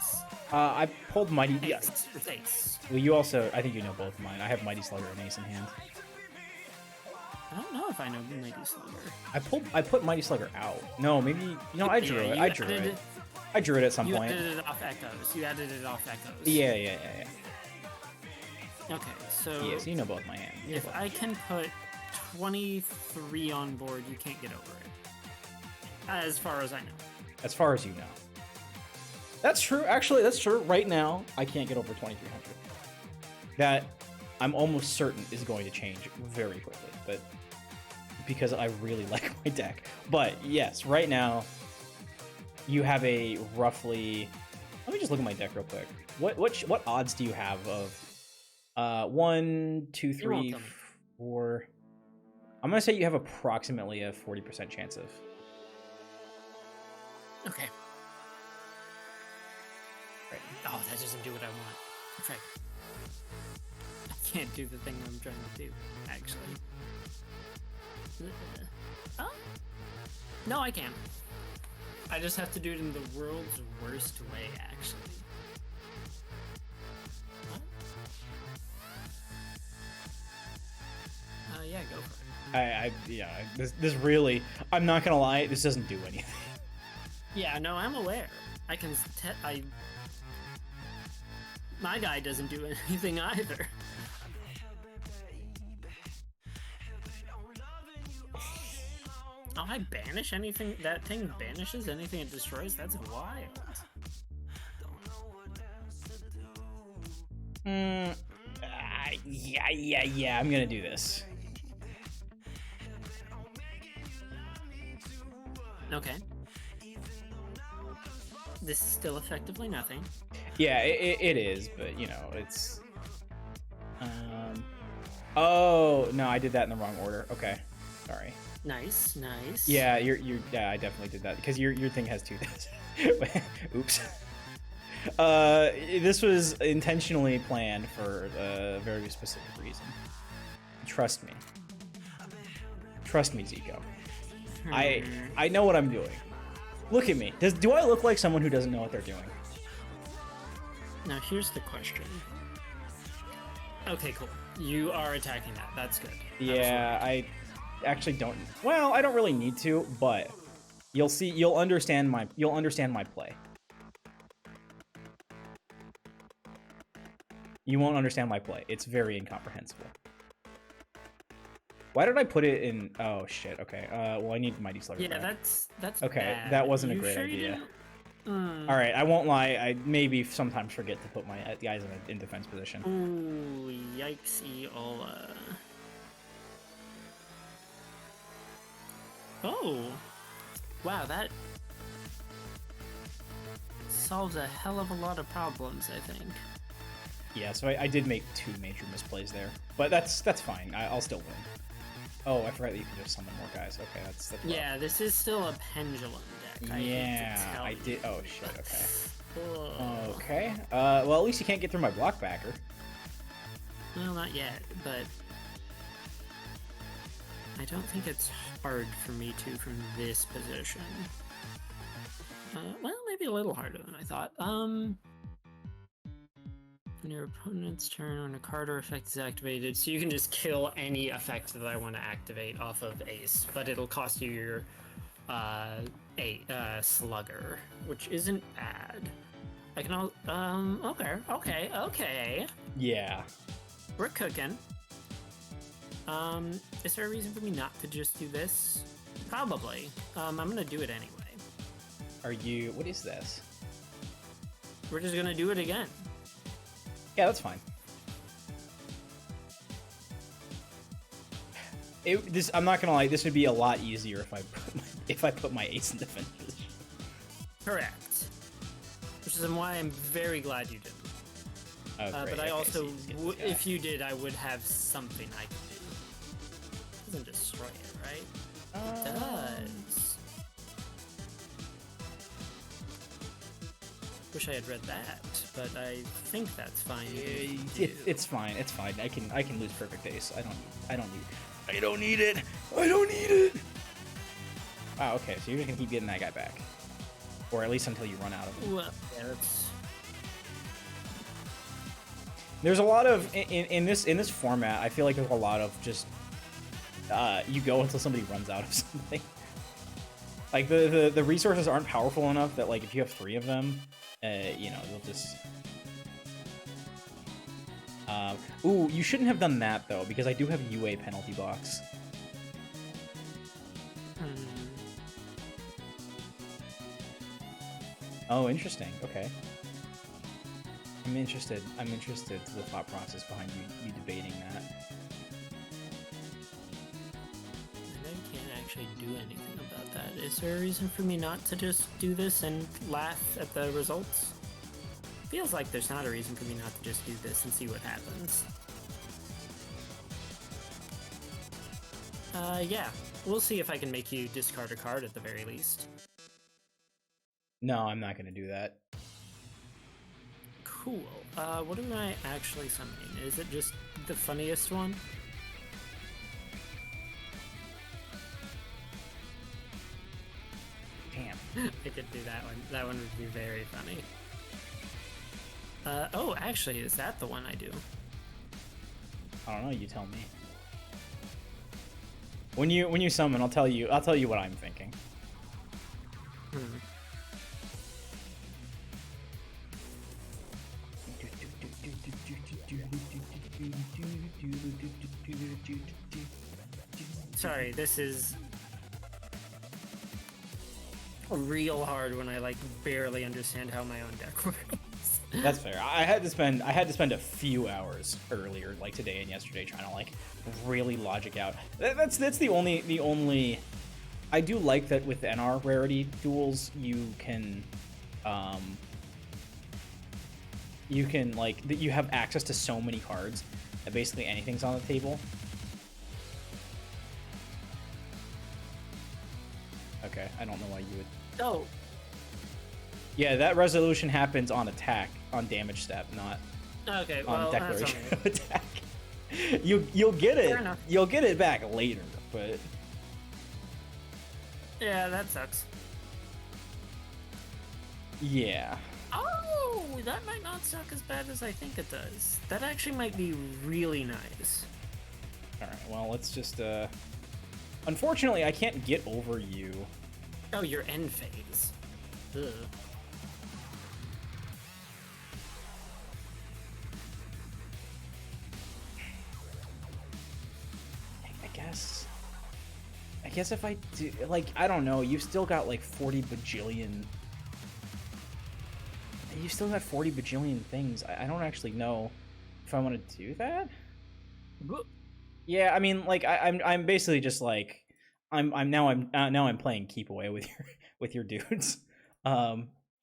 I pulled Mighty. Ace. Yeah. It's Ace. Well, you also. I think you know both of mine. I have Mighty Slugger and Ace in hand. I don't know if I know Mighty Slugger. I put Mighty Slugger out. No, maybe. I drew it. I drew it. I drew it at some point. You added it off Echoes. You added it off Echoes. Yeah. Okay, so... Yeah, so you know both my hands. If I can put 23 on board, you can't get over it. As far as I know. As far as you know. That's true. Actually, that's true. Right now, I can't get over 2,300. That, I'm almost certain, is going to change very quickly. But because I really like my deck. But yes, right now, you have a roughly... Let me just look at my deck real quick. What odds do you have of... 1, 2, 3, 4... I'm going to say you have approximately a 40% chance of... Okay. Right. Oh, that doesn't do what I want. Okay. I can't do the thing I'm trying to do, actually. Oh? No, I can. I just have to do it in the world's worst way, actually. What? This really, I'm not gonna lie, this doesn't do anything. Yeah, no, I'm aware. My guy doesn't do anything either. Oh, I banish anything. That thing banishes anything it destroys? That's wild. Yeah, I'm gonna do this. Okay. This is still effectively nothing. Yeah, it is, but you know, it's... Oh, no, I did that in the wrong order. Okay, sorry. Nice. Yeah, yeah, I definitely did that, because your thing has 2 things. Oops. This was intentionally planned for a very specific reason. Trust me. Trust me, Zico. I know what I'm doing. Look at me. Do I look like someone who doesn't know what they're doing? Now here's the question. Okay, cool. You are attacking that. That's good. Yeah, I actually don't. Well, I don't really need to, but you'll see. You'll understand my play. You won't understand my play. It's very incomprehensible. Why did I put it in? Oh shit. Okay. Well, I need Mighty Slugger. Yeah, that's okay. bad. That wasn't a You great sure you idea. didn't? All right. I won't lie. I maybe sometimes forget to put my guys in defense position. Ooh, yikesy-ola. Oh, wow, that solves a hell of a lot of problems, I think. Yeah, so I did make 2 major misplays there, but that's fine. I'll still win. Oh, I forgot that you can just summon more guys. Okay, that's rough. Yeah, this is still a pendulum deck. I did. Oh shit. Okay. Ugh. Okay. Well, at least you can't get through my block backer. Well, not yet, but I don't think it's hard for me to from this position. Well, maybe a little harder than I thought. On your opponent's turn, when a card or effect is activated, so you can just kill any effect that I want to activate off of Ace, but it'll cost you your Slugger, which isn't bad. I can all okay. Yeah. We're cooking. Is there a reason for me not to just do this? Probably. I'm gonna do it anyway. Are you? What is this? We're just gonna do it again. Yeah, that's fine. I'm not gonna lie. This would be a lot easier if I put my Ace in defense position. Correct. Which is why I'm very glad you didn't. Oh, but I okay, also, so if you did, I would have something I could do. It doesn't destroy it, right? It does. Wish I had read that, but I think that's fine. It's fine. It's fine. I can lose perfect Ace. I don't need it. Wow. Okay. So you're just gonna keep getting that guy back, or at least until you run out of him. Well, yeah, that's. There's a lot of in this format. I feel like there's a lot of just you go until somebody runs out of something. Like the resources aren't powerful enough that like if you have 3 of them, you know, they'll just. Ooh, you shouldn't have done that though, because I do have a UA penalty box. Oh, interesting. Okay. I'm interested to the thought process behind you debating that. I can't actually do anything about that. Is there a reason for me not to just do this and laugh at the results? Feels like there's not a reason for me not to just do this and see what happens. Yeah. We'll see if I can make you discard a card at the very least. No, I'm not gonna do that. Cool. What am I actually summoning? Is it just the funniest one? Damn. I could do that one. That one would be very funny. Oh, actually, is that the one I do? I don't know, you tell me. When you summon, I'll tell you what I'm thinking. Hmm. Sorry, this is real hard when I like barely understand how my own deck works. That's fair. I had to spend a few hours earlier, like today and yesterday, trying to like really logic out. That's the only. I do like that with NR rarity duels, you can like that you have access to so many cards that basically anything's on the table. Okay, I don't know why you would. Oh. Yeah, that resolution happens on attack, on damage step, not Okay, on well, declaration that's of attack. You'll get it. You'll get it back later, but yeah, that sucks. yeah. Oh, that might not suck as bad as I think it does. That actually might be really nice. All right. Well, let's just. Unfortunately, I can't get over you. Oh, your end phase. Ugh. I guess if I do, like, I don't know, you've still got like 40 bajillion. You've still got 40 bajillion things. I don't actually know if I want to do that. Yeah, I mean, like, I'm basically just like, now I'm playing keep away with your dudes.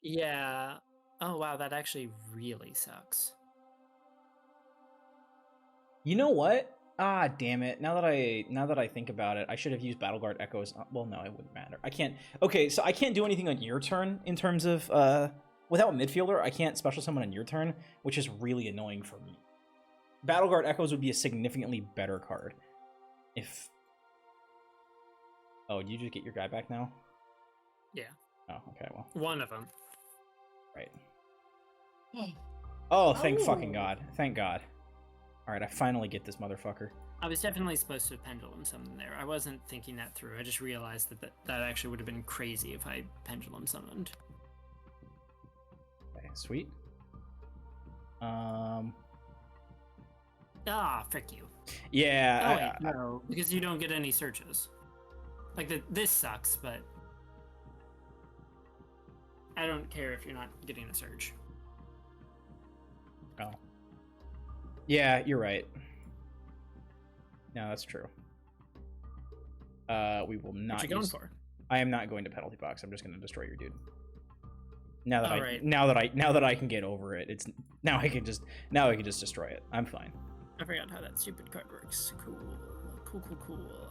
Yeah. Oh wow, that actually really sucks. You know what? Ah, damn it. Now that I think about it, I should have used Battleguard Echoes. Well, no, it wouldn't matter. I can't. Okay, so I can't do anything on your turn in terms of without midfielder. I can't special summon on your turn, which is really annoying for me. Battleguard Echoes would be a significantly better card. If oh, did you just get your guy back now? Yeah. Oh, okay. Well, one of them. Right. Oh, thank fucking God! Thank God. All right, I finally get this motherfucker. I was definitely supposed to pendulum summon there. I wasn't thinking that through. I just realized that actually would have been crazy if I pendulum summoned. Okay, sweet. Ah, frick you. Yeah. Oh, wait, no, because you don't get any searches. Like, this sucks, but I don't care if you're not getting a search. Oh. Yeah, you're right. No, that's true. We will not. What you going for? I am not going to penalty box. I'm just going to destroy your dude. Now that right. now that I can get over it, now I can just destroy it. I'm fine. I forgot how that stupid card works. Cool.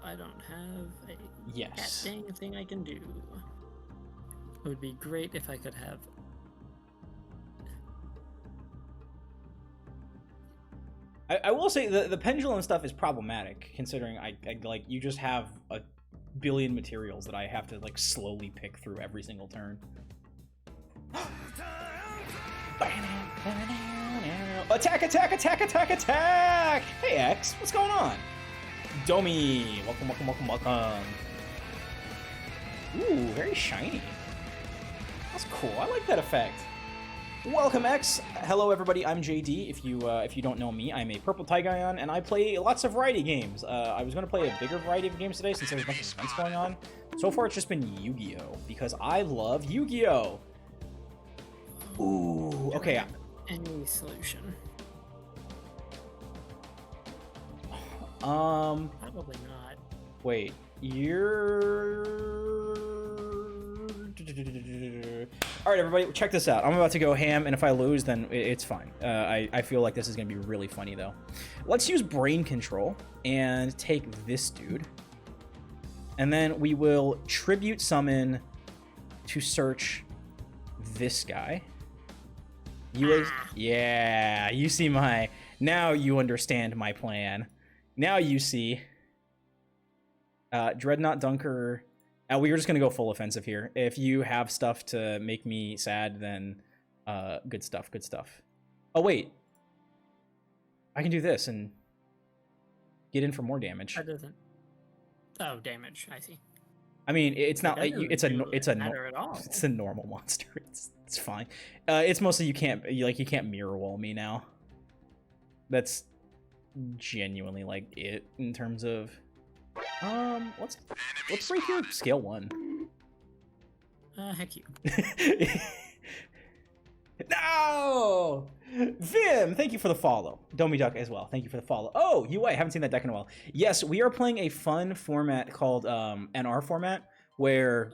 I don't have a cat dang thing I can do. It would be great if I could have. I will say the pendulum stuff is problematic, considering I like you just have a billion materials that I have to like slowly pick through every single turn. Attack! Attack! Attack! Attack! Attack! Hey X, what's going on? Domi, welcome. Ooh, very shiny. That's cool. I like that effect. Welcome X. Hello everybody. I'm JD. If you don't know me, I'm a purple Taigayon, and I play lots of variety games. I was going to play a bigger variety of games today since there's a bunch of events going on. So far, it's just been Yu-Gi-Oh because I love Yu-Gi-Oh. Ooh. Okay. Any solution? Probably not. Wait. You're. All right, everybody, check this out. I'm about to go ham, and if I lose, then it's fine. I feel like this is going to be really funny, though. Let's use Brain Control and take this dude. And then we will Tribute Summon to search this guy. Yeah, you see my... Now you understand my plan. Now you see... Dreadnought Dunker... we were just gonna go full offensive here. If you have stuff to make me sad, then good stuff. Oh wait, I can do this and get in for more damage. Oh, damage. I see. I mean, it's not. It's a matter at all. It's a normal monster. It's fine. It's mostly you can't mirror wall me now. That's genuinely like it in terms of. Let's break here. Scale 1. Heck you. No! Vim, thank you for the follow. Domi Duck as well. Thank you for the follow. Oh, UI, haven't seen that deck in a while. Yes, we are playing a fun format called NR format, where,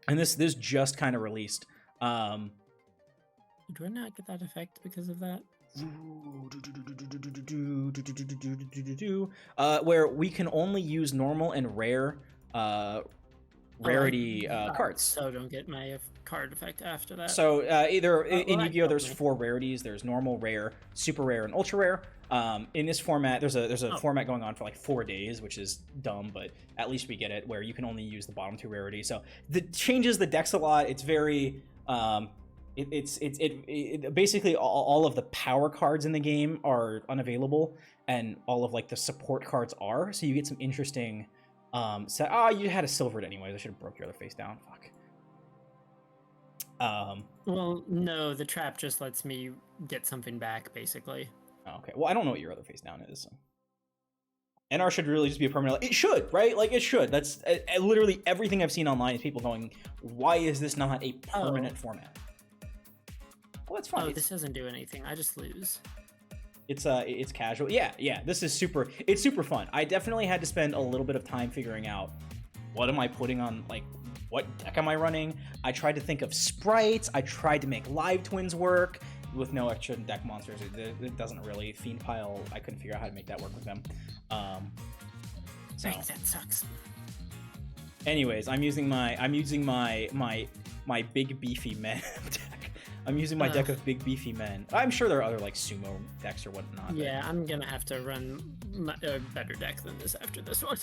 and this just kind of released. Do I not get that effect because of that? Where we can only use normal and rare rarity cards. So don't get my card effect after that. So either in Yu-Gi-Oh, there's 4 rarities. There's normal, rare, super rare, and ultra rare. In this format, there's a format going on for like 4 days, which is dumb, but at least we get it, where you can only use the bottom 2 rarities. So it changes the decks a lot. It's very it basically all of the power cards in the game are unavailable, and all of like the support cards are. So you get some interesting. You had a silvered anyways. I should have broke your other face down. Fuck. Well, no, the trap just lets me get something back, basically. Okay. Well, I don't know what your other face down is. NR should really just be a permanent. It should, right? Like it should. That's literally everything I've seen online is people going, "Why is this not a permanent format?" Well, that's fine. Oh, this doesn't do anything. I just lose. It's casual. Yeah. This is super. It's super fun. I definitely had to spend a little bit of time figuring out what am I putting on, like what deck am I running. I tried to think of sprites. I tried to make live twins work with no extra deck monsters. It doesn't really. Fiend pile. I couldn't figure out how to make that work with them. So that sucks. Anyways, I'm using my big beefy men deck. I'm using my deck of big beefy men. I'm sure there are other like sumo decks or whatnot. Yeah, I'm gonna have to run a better deck than this after this one.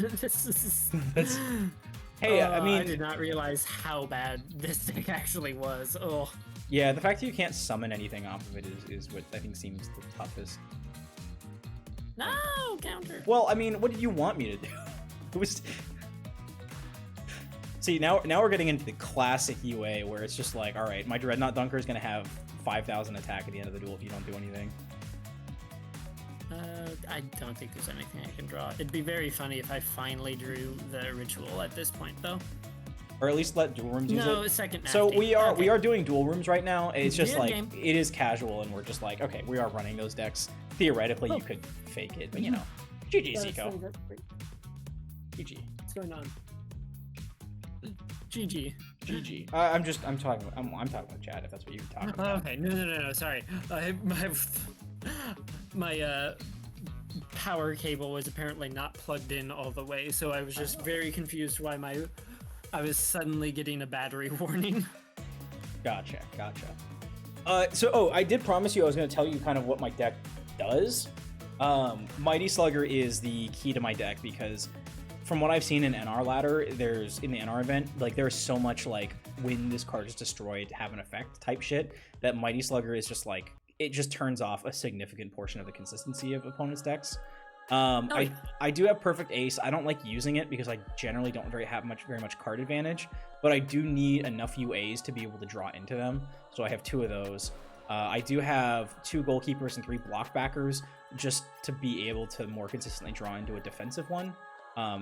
Hey, I mean, I did not realize how bad this deck actually was. Oh. Yeah, the fact that you can't summon anything off of it is what I think seems the toughest. No, counter. Well, I mean, what did you want me to do? It was. See, now we're getting into the classic UA where it's just like, all right, my Dreadnought Dunker is going to have 5,000 attack at the end of the duel if you don't do anything. I don't think there's anything I can draw. It'd be very funny if I finally drew the ritual at this point, though. Or at least let dual rooms use it. No, second. So we are doing dual rooms right now. It's just Video like game. it is casual, and we're just like, okay, we are running those decks. Theoretically, you could fake it, but you know, GG Zico. GG. What's going on? GG. GG. I'm talking with Chad if that's what you're talking about. Okay, no. Sorry, my power cable was apparently not plugged in all the way, so I was just very confused why I was suddenly getting a battery warning. Gotcha. I did promise you I was going to tell you kind of what my deck does. Mighty Slugger is the key to my deck because from what I've seen in NR ladder, in the NR event, like there's so much like when this card is destroyed have an effect type shit that Mighty Slugger is just like it just turns off a significant portion of the consistency of opponents' decks. I do have Perfect Ace. I don't like using it because I generally don't have very much card advantage, but I do need enough UAs to be able to draw into them. So I have 2 of those. I do have 2 goalkeepers and 3 block backers just to be able to more consistently draw into a defensive one.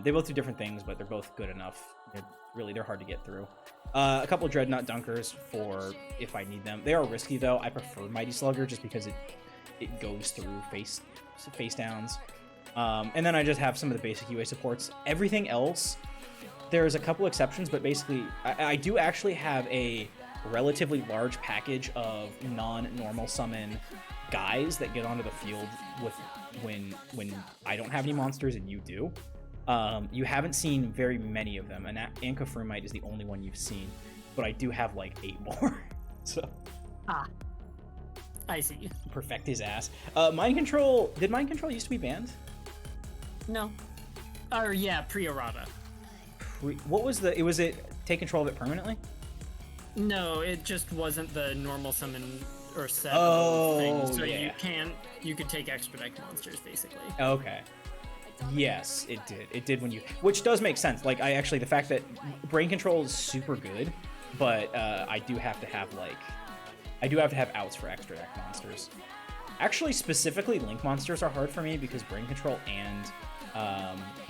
They both do different things, but they're both good enough. They're hard to get through. A couple of Dreadnought Dunkers for if I need them. They are risky though. I prefer Mighty Slugger just because it goes through face downs. And then I just have some of the basic UA supports. Everything else, there's a couple exceptions, but basically I do actually have a relatively large package of non-normal summon guys that get onto the field with when I don't have any monsters and you do. You haven't seen very many of them, and Ankofrumite is the only one you've seen, but I do have like 8 more. So I see. Perfect his ass. Mind Control, did Mind Control used to be banned? No. Or yeah, pre-errata. What was it take control of it permanently? No, it just wasn't the normal summon or set thing. So yeah. you could take extra deck monsters basically. Okay. Yes, it did. It did when you, which does make sense. Like, the fact that brain control is super good, but I do have to have outs for extra deck monsters. Actually, specifically, Link monsters are hard for me because brain control and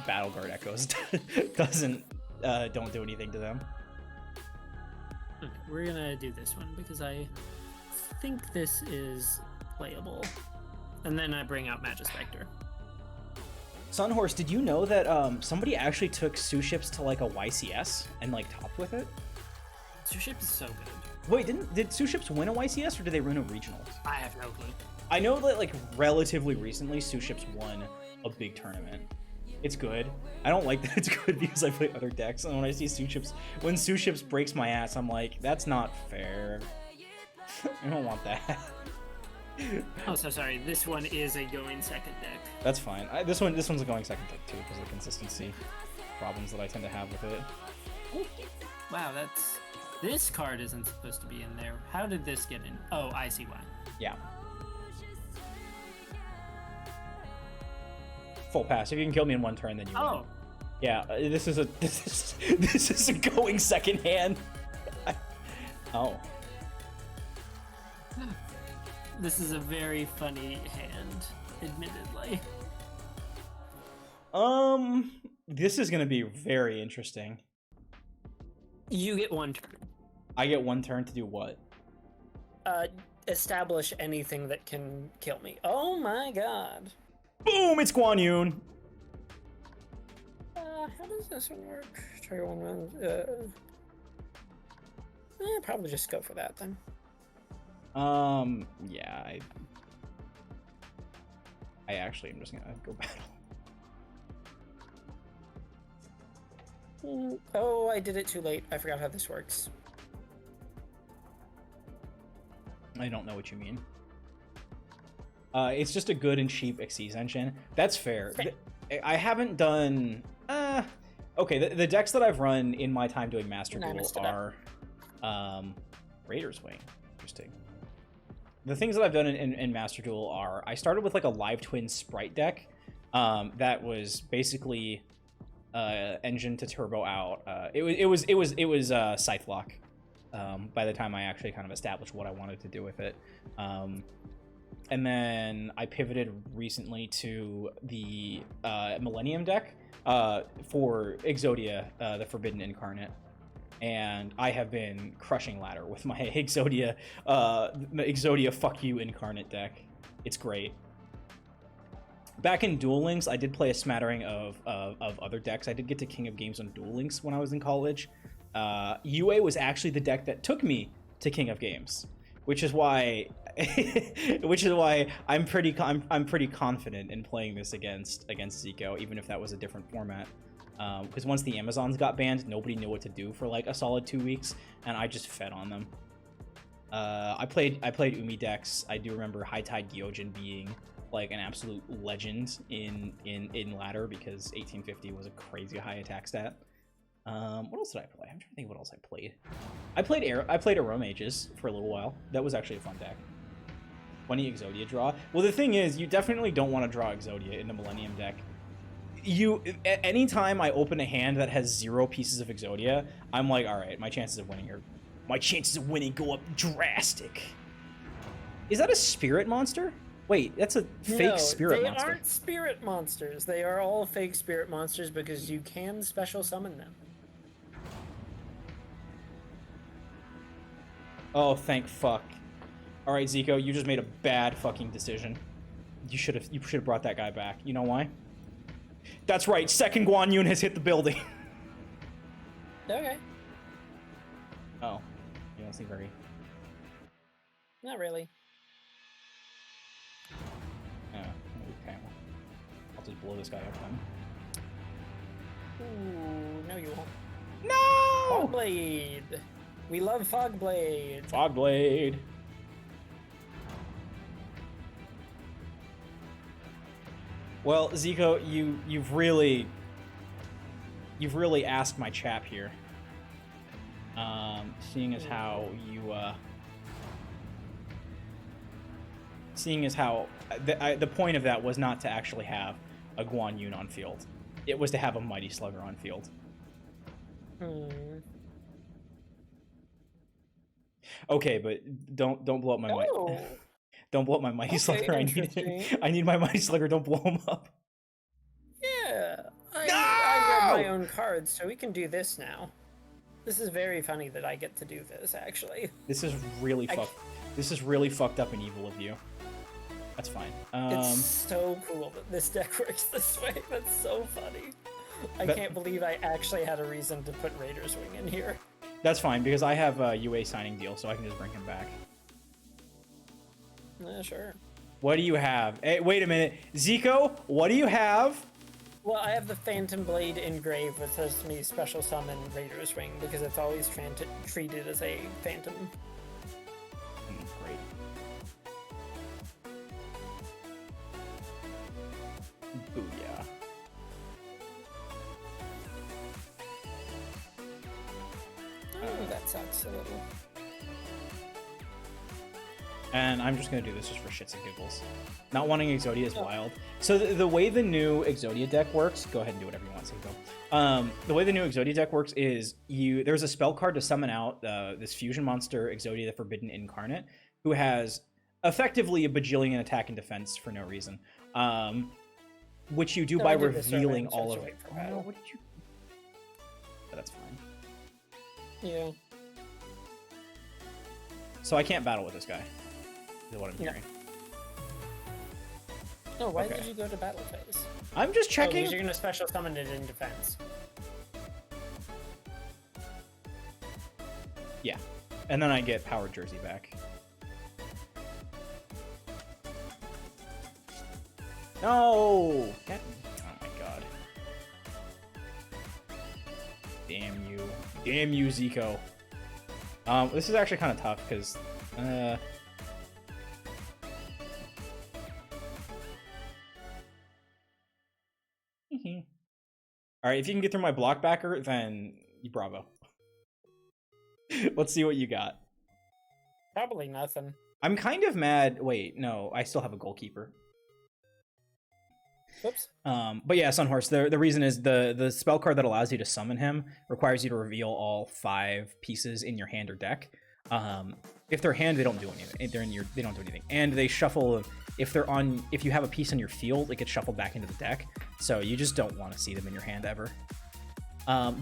Battle Guard Echoes don't do anything to them. Okay, we're gonna do this one because I think this is playable. And then I bring out Magus Spectre. Sunhorse, did you know that somebody actually took Suships to like a YCS and like topped with it? Suships is so good. Wait, did Suships win a YCS or did they win a regional? I have no clue. I know that like relatively recently Suships won a big tournament. It's good. I don't like that it's good because I play other decks, and when I see Suships, when Suships breaks my ass, I'm like, that's not fair. I don't want that. Oh, so sorry. This one is a going second deck. That's fine. This one's a going second deck too because of the consistency problems that I tend to have with it. Wow, this card isn't supposed to be in there. How did this get in? Oh, I see why. Yeah. Full pass. If you can kill me in one turn, then you win. Oh. Yeah, this is a going second hand. Oh. This is a very funny hand, admittedly. This is gonna be very interesting. You get one turn. I get one turn to do what? Establish anything that can kill me. Oh my god. Boom! It's Guan Yun. How does this one work? Trigger one. Probably just go for that then. Yeah. I actually am just gonna go battle. Oh, I did it too late. I forgot how this works. I don't know what you mean. It's just a good and cheap Xyz engine. That's fair. I haven't done... okay, the decks that I've run in my time doing Master Duel are... Raider's Wing. Interesting. The things that I've done in Master Duel are... I started with like a Live Twin Sprite deck that was basically engine to turbo out. It was Scythe Lock by the time I actually kind of established what I wanted to do with it. And then I pivoted recently to the Millennium deck for Exodia, the Forbidden Incarnate. And I have been crushing ladder with my Exodia Fuck You Incarnate deck. It's great. Back in Duel Links, I did play a smattering of other decks. I did get to King of Games on Duel Links when I was in college. UA was actually the deck that took me to King of Games, which is why I'm pretty confident in playing this against Zico, even if that was a different format. Because once the Amazons got banned, nobody knew what to do for like a solid 2 weeks, and I just fed on them. I played Umi decks. I do remember High Tide Gyojin being like an absolute legend in ladder because 1850 was a crazy high attack stat. What else did I play? I'm trying to think what else I played. I played Arome Mages for a little while. That was actually a fun deck. 20 Exodia draw. Well, the thing is, you definitely don't want to draw Exodia in the Millennium deck. Anytime I open a hand that has 0 pieces of Exodia, I'm like, all right, my chances of winning go up drastic. Is that a spirit monster? Wait, that's a fake spirit monster. They aren't spirit monsters. They are all fake spirit monsters because you can special summon them. Oh, thank fuck. All right, Zico, you just made a bad fucking decision. You should have brought that guy back. You know why? That's right. Second Guan Yun has hit the building. Okay. Oh, you don't seem very. Not really. Oh, okay. Well, I'll just blow this guy up then. Ooh, no, you won't. No! Fogblade. We love Fogblade. Fogblade. Well, Zico, you've really asked my chap here. Seeing as how the point of that was not to actually have a Guan Yun on field. It was to have a Mighty Slugger on field. Okay, but don't blow up my mic. Don't blow up my Mighty Slugger. I need my Mighty Slugger. Don't blow him up. Yeah, I read my own cards, so we can do this now. This is very funny that I get to do this, actually. This is really This is really fucked up and evil of you. That's fine. It's so cool that this deck works this way. That's so funny. I can't believe I actually had a reason to put Raider's Wing in here. That's fine, because I have a UA signing deal, so I can just bring him back. Sure. What do you have? Hey, wait a minute. Zico, what do you have? Well, I have the Phantom Blade engraved, which says to me special summon Raider's Wing, because it's always treated as a phantom. Great. Booyah. Oh, that sucks a little. And I'm just going to do this just for shits and giggles. Not wanting Exodia is wild. So the way the new Exodia deck works, go ahead and do whatever you want, Zico. The way the new Exodia deck works is there's a spell card to summon out this fusion monster, Exodia the Forbidden Incarnate, who has effectively a bajillion attack and defense for no reason. Which you do by revealing all of it. Oh, no, what did you... Oh, that's fine. Yeah. So I can't battle with this guy. Is what I'm hearing. No, why did you go to battle phase? I'm just checking. Because you're gonna special summon it in defense. Yeah, and then I get Power Jersey back. No! Oh my god. Damn you. Damn you, Zico. This is actually kind of tough, because... Alright, if you can get through my block backer, then bravo. Let's see what you got. Probably nothing. I'm kind of mad. Wait, no, I still have a goalkeeper. Whoops. But yeah, Sunhorse, the reason is the spell card that allows you to summon him requires you to reveal all 5 pieces in your hand or deck. If they're hand, they don't do anything. If they're in they don't do anything. And they shuffle. If you have a piece on your field, it gets shuffled back into the deck. So you just don't want to see them in your hand ever.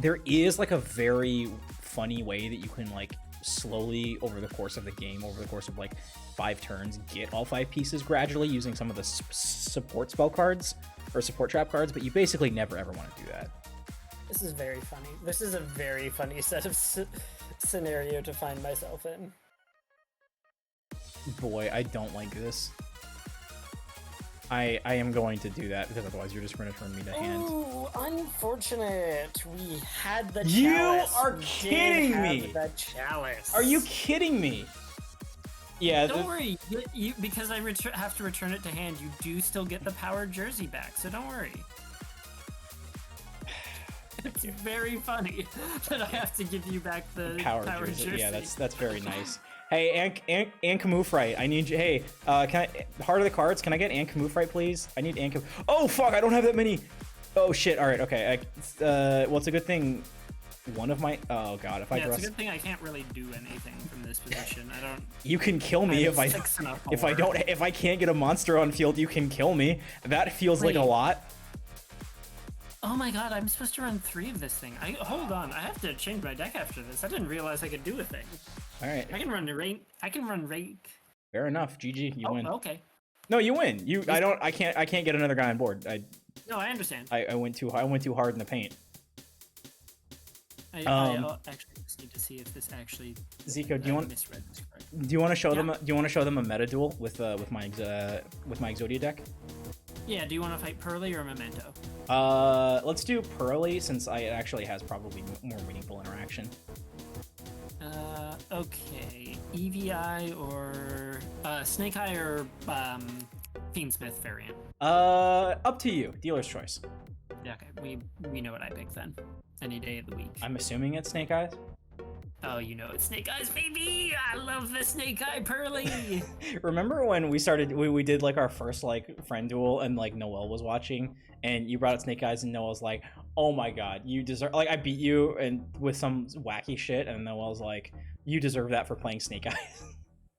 There is like a very funny way that you can like slowly over the course of the game, over the course of like 5 turns, get all 5 pieces gradually using some of the support spell cards or support trap cards, but you basically never ever want to do that. This is very funny. This is a very funny set of scenario to find myself in. Boy, I don't like this. I am going to do that because otherwise you're just going to turn me to hand. Ooh, unfortunate. We had the chalice. You are kidding me. The chalice. Are you kidding me? Yeah. Don't worry. You because I have to return it to hand. You do still get the Power Jersey back, so don't worry. It's very funny that I have to give you back the Power Jersey. Yeah, that's very nice. Hey, Ankamufrite, I need you. Hey, can I Heart of the Cards? Can I get Ankamufrite, please? I need Ankam. Oh fuck! I don't have that many. Oh shit! All right, okay. Well, it's a good thing. One of my it's a good thing I can't really do anything from this position. I don't. You can kill me if I can't get a monster on field. You can kill me. That feels like a lot. Oh my god! I'm supposed to run 3 of this thing. Hold on. I have to change my deck after this. I didn't realize I could do a thing. All right. I can run the rain. I can run rake. Fair enough. GG. You win. Okay. No, you win. I can't get another guy on board. No, I understand. I went too hard in the paint. I actually just need to see if this actually. Zico, do you want? Misread this correctly. Do you want to show them? Do you want to show them a meta duel with my Exodia deck? Yeah. Do you want to fight Pearly or Memento? Let's do Pearly since it actually has probably more meaningful interaction. Okay. EVI or Snake Eye or Fiendsmith variant. Up to you. Dealer's choice. Yeah, okay. We know what I pick then. Any day of the week. I'm assuming it's Snake Eyes. Oh, you know it's Snake Eyes, baby! I love the Snake Eye Pearly! Remember when we did like our first like friend duel and like Noelle was watching and you brought up Snake Eyes and Noelle's like, oh my god, you deserve, like I beat you and with some wacky shit and Noelle's like, you deserve that for playing Snake Eyes.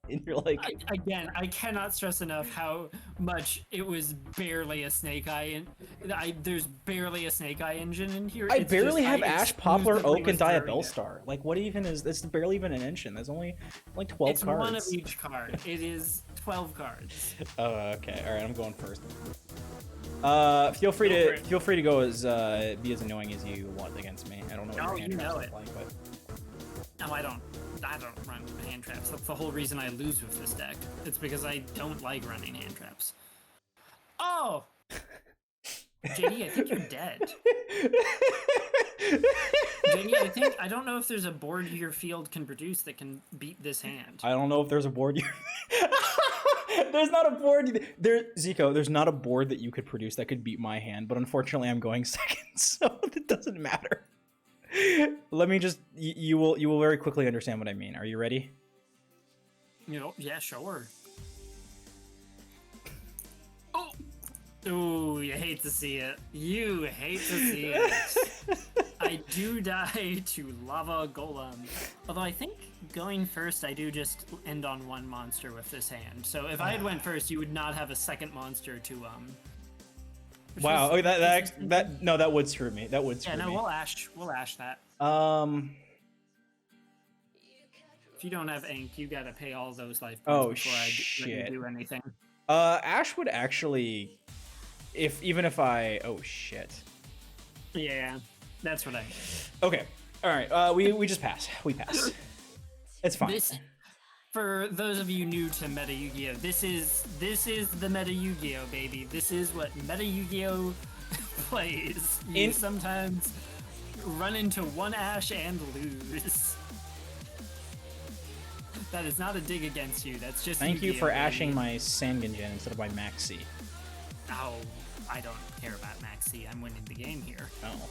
And you're like, Again, I cannot stress enough how much it was barely a Snake Eye, and there's barely a Snake Eye engine in here. I It's barely just- have I Ash, Poplar, exclusively Oak, and was throwing it. Diabellstar. Like, what even is this? Barely even an engine. There's only like 12 It's cards. one of each card. It is 12 cards. Oh, okay. All right, I'm going first. Feel free Go for to it. go as be as annoying as you want against me. I don't know what Oh, your hand you traps know look it. like, but No, I don't run hand traps. That's the whole reason I lose with this deck. It's because I don't like running hand traps. Oh! JD, I think you're dead. JD, I don't know if there's a board your field can produce that can beat this hand. I don't know if there's a board. There's not a board. Zico, there's not a board that you could produce that could beat my hand. But unfortunately, I'm going second, so it doesn't matter. Let me just. You will very quickly understand what I mean. Are you ready? You know, yeah, sure. Oh! Ooh, you hate to see it. You hate to see it. I do die to Lava Golem. Although I think going first, I do just end on one monster with this hand. So if I had went first, you would not have a second monster to Wow. is- Okay, that would screw me. That would screw Yeah, no, me. we'll ash that. If you don't have ink, you gotta pay all those life points Oh, before I let shit. you do anything. Ash would actually, even if I. Oh shit. Yeah, that's what I. Okay. All right. We just pass. We pass. It's fine. This, for those of you new to Meta Yu-Gi-Oh, this is the Meta Yu-Gi-Oh, baby. This is what Meta Yu-Gi-Oh plays. You sometimes run into one Ash and lose. That is not a dig against you. That's just Thank you Yu-Gi-Oh, for baby. ashing my Sangenjen instead of my Maxi. Oh, I don't care about Maxi. I'm winning the game here. Oh.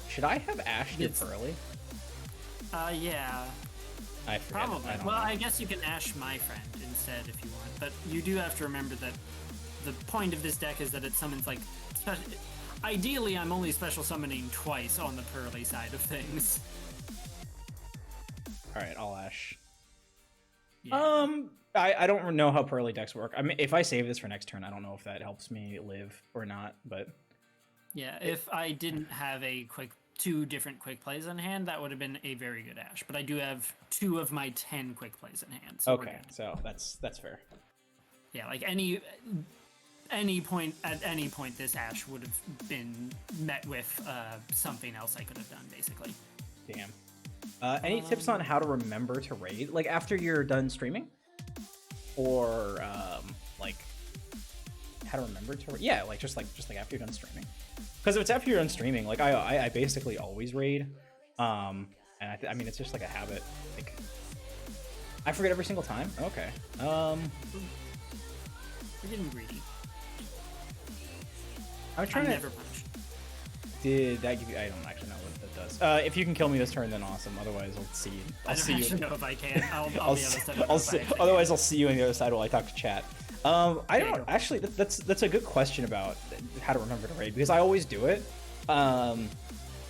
Should I have ashed it It's- early? Yeah, I forget. probably. I don't Well, know. I guess you can ash my friend instead if you want, but you do have to remember that the point of this deck is that it summons like special. Ideally, I'm only special summoning twice on the Pearly side of things. All right, I'll ash. Yeah. I don't know how Pearly decks work. I mean, if I save this for next turn, I don't know if that helps me live or not, but Yeah, if I didn't have two different quick plays in hand, that would have been a very good ash. But I do have 2 of my 10 quick plays in hand. So we're okay, good. so that's fair. Yeah, like any point at any point, this ash would have been met with something else I could have done, basically. Damn. Any tips on how to remember to raid, like after you're done streaming, or like how to remember to raid? Yeah, like just like after you're done streaming. Because if it's after you're done streaming, like I basically always raid, and I mean it's just like a habit. Like I forget every single time. Okay. We're getting greedy. I'm trying I'm to. never punished. Did that give you? I don't actually know what that does. If you can kill me this turn, then awesome. Otherwise, I'll see you. I don't actually know if I can. I'll be honest. I don't know I'll if I see, actually otherwise, I'll see you on the other side while I talk to chat. I There you don't go. actually. That's a good question about how to remember to raid because I always do it.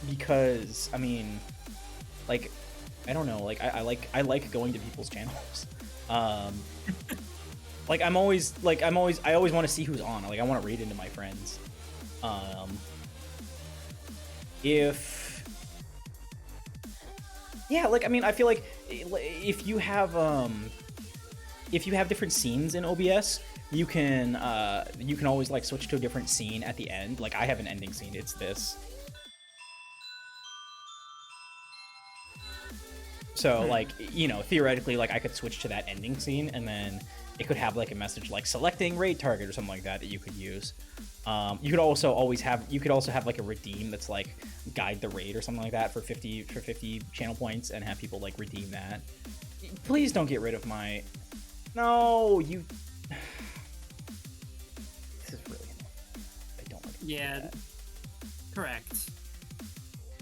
Because I mean, like, I don't know. Like I like going to people's channels. Like I always want to see who's on. Like I want to raid into my friends. Like I mean, I feel like if you have different scenes in OBS, you can always like switch to a different scene at the end. Like I have an ending scene. It's this. So like, you know, theoretically, like I could switch to that ending scene and then it could have like a message like selecting raid target or something like that you could use. You could also have like a redeem that's like guide the raid or something like that for 50 channel points and have people like redeem that. Please don't get rid of my. No, you. This is really annoying. I don't like. Yeah, correct.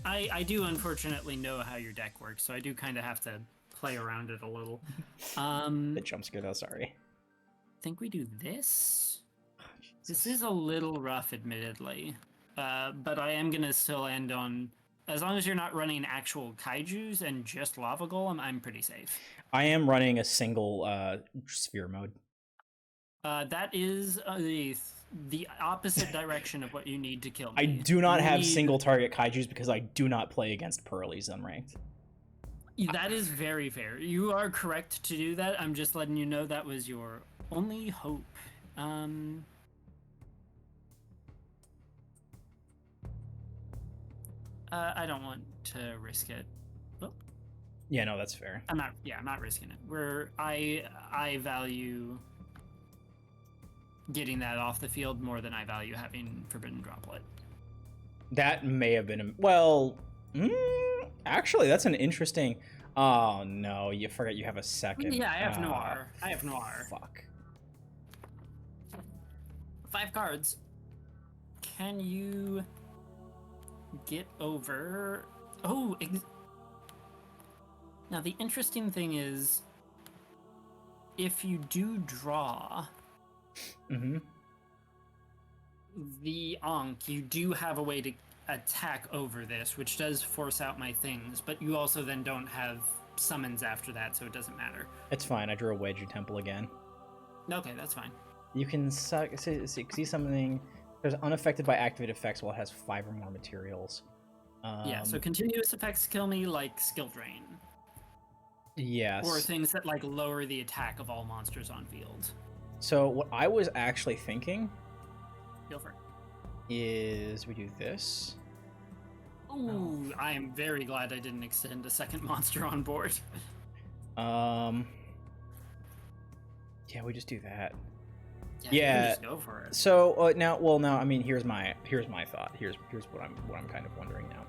I do unfortunately know how your deck works, so I do kind of have to play around it a little. The jump scare, though, sorry. I think we do this. This Jesus. is a little rough, admittedly, but I am gonna still end on. As long as you're not running actual kaijus and just lava golem, I'm pretty safe. I am running a single sphere mode. That is the opposite direction of what you need to kill me. I do not You have need- single target kaijus because I do not play against Pearlies unranked. That is very fair. You are correct to do that. I'm just letting you know that was your only hope. I don't want to risk it. Well, Yeah, no, that's fair. I'm not risking it. I value getting that off the field more than I value having Forbidden Droplet. That may have been actually, that's an interesting. Oh no, you forget you have a second. Yeah, I have Noir. I have Noir. Fuck. 5 cards. Can you get over? Oh, now the interesting thing is, if you do draw Mm-hmm. the Ankh, you do have a way to attack over this, which does force out my things, but you also then don't have summons after that, so it doesn't matter. It's fine. I drew a Wedge Temple again. Okay, that's fine. You can see something. There's unaffected by activated effects while it has 5 or more materials. Yeah, so continuous effects kill me like skill drain. Yes. Or things that like lower the attack of all monsters on field. So what I was actually thinking Feel free. is we do this. Ooh, I am very glad I didn't extend a second monster on board. Yeah, we just do that. Yeah, you Yeah. can just go for it. So now, I mean, here's my thought. Here's what I'm kind of wondering now,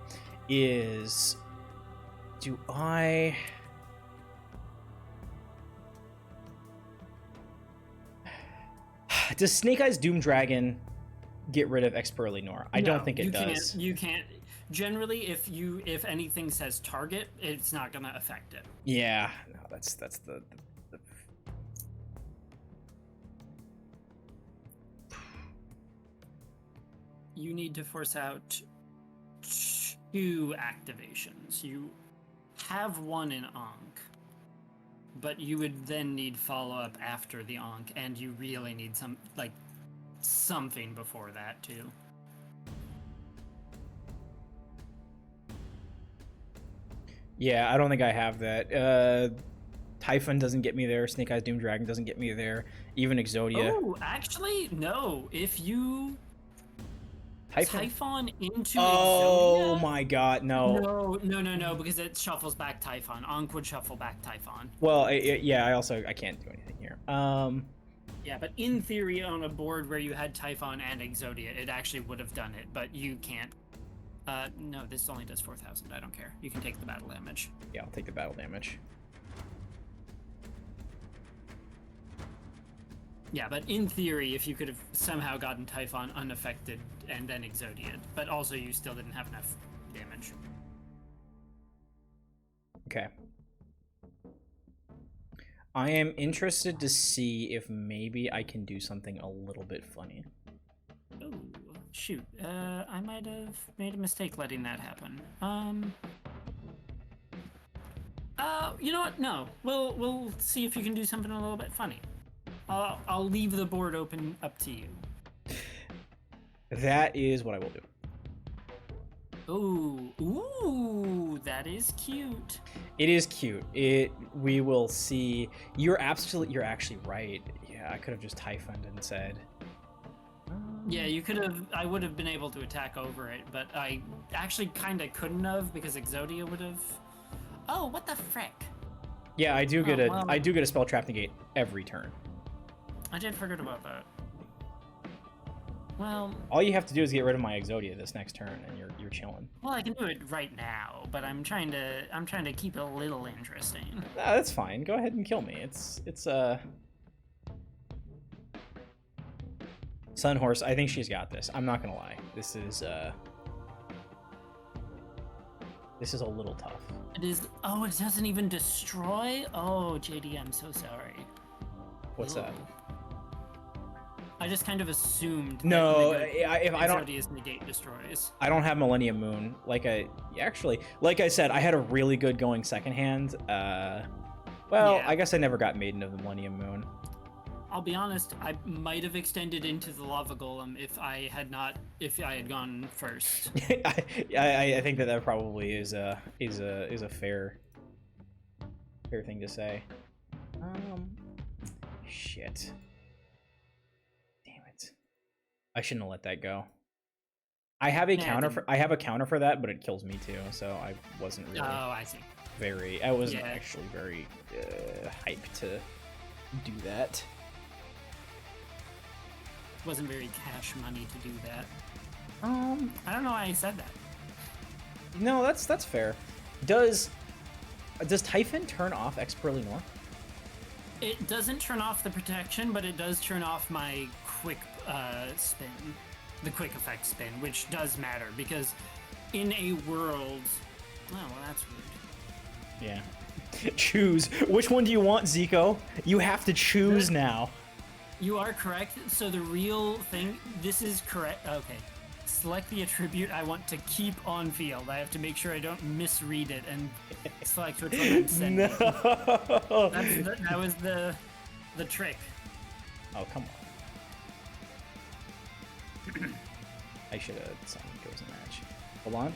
is do I? Does Snake Eyes Doom Dragon get rid of Experly Nor? I don't think it does. You can't. Generally, if anything says target, it's not gonna affect it. Yeah, no, that's the You need to force out 2 activations. You have one in Ankh, but you would then need follow-up after the Ankh, and you really need something before that too. Yeah, I don't think I have that. Typhon doesn't get me there. Snake Eyes Doom Dragon doesn't get me there. Even Exodia. Oh, actually, no. If you Typhon into Oh Exodia? my god, no. No, because it shuffles back Typhon. Ankh would shuffle back Typhon. Well, yeah, I can't do anything here. Yeah, but in theory, on a board where you had Typhon and Exodia, it actually would have done it, but you can't. No, this only does 4,000. I don't care. You can take the battle damage. Yeah, I'll take the battle damage. Yeah, but in theory, if you could have somehow gotten Typhon unaffected and then Exodia, but also you still didn't have enough damage. Okay. I am interested to see if maybe I can do something a little bit funny. Oh, shoot. I might have made a mistake letting that happen. You know what? No. We'll see if you can do something a little bit funny. I'll leave the board open up to you. That is what I will do. Ooh, that is cute. It is cute. We will see. You're actually right. Yeah, I could have just Typhoned and said. Yeah, you could have. I would have been able to attack over it, but I actually kind of couldn't have because Exodia would have. Oh, what the frick? Yeah, I do get well. I do get a spell trap negate every turn. I did forget about that. Well, All you have to do is get rid of my Exodia this next turn, and you're chilling. well, I can do it right now, but I'm trying to keep it a little interesting. Nah, that's fine. Go ahead and kill me. It's Sunhorse. I think she's got this. I'm not gonna lie. This is This is a little tough. It is. Oh, it doesn't even destroy. Oh, JD, I'm so sorry. What's that? I just kind of assumed. No, if I don't. negate destroys. I don't have Millennium Moon. Like I said, I had a really good going second hand. Well, Yeah. I guess I never got Maiden of the Millennium Moon. I'll be honest. I might have extended into the lava golem if I had gone first. I think that probably is a fair thing to say. Shit. Damn it. I shouldn't have let that go. I have a counter for that, but it kills me too. So I wasn't really. Oh, I see. I wasn't actually very hyped to do that. Wasn't very cash money to do that. I don't know why I said that. No, that's fair. Does Typhon turn off Expertly North? It doesn't turn off the protection, but it does turn off my quick spin, the quick effect spin, which does matter because in a world. Oh, well, that's rude. Yeah. Choose. Which one do you want, Zico? You have to choose now. You are correct. So the real thing, this is correct. Okay. Select the attribute I want to keep on field. I have to make sure I don't misread it and select which one I'm sending. No. That was the trick. Oh, come on. I should have summoned Goes in Match. Hold on.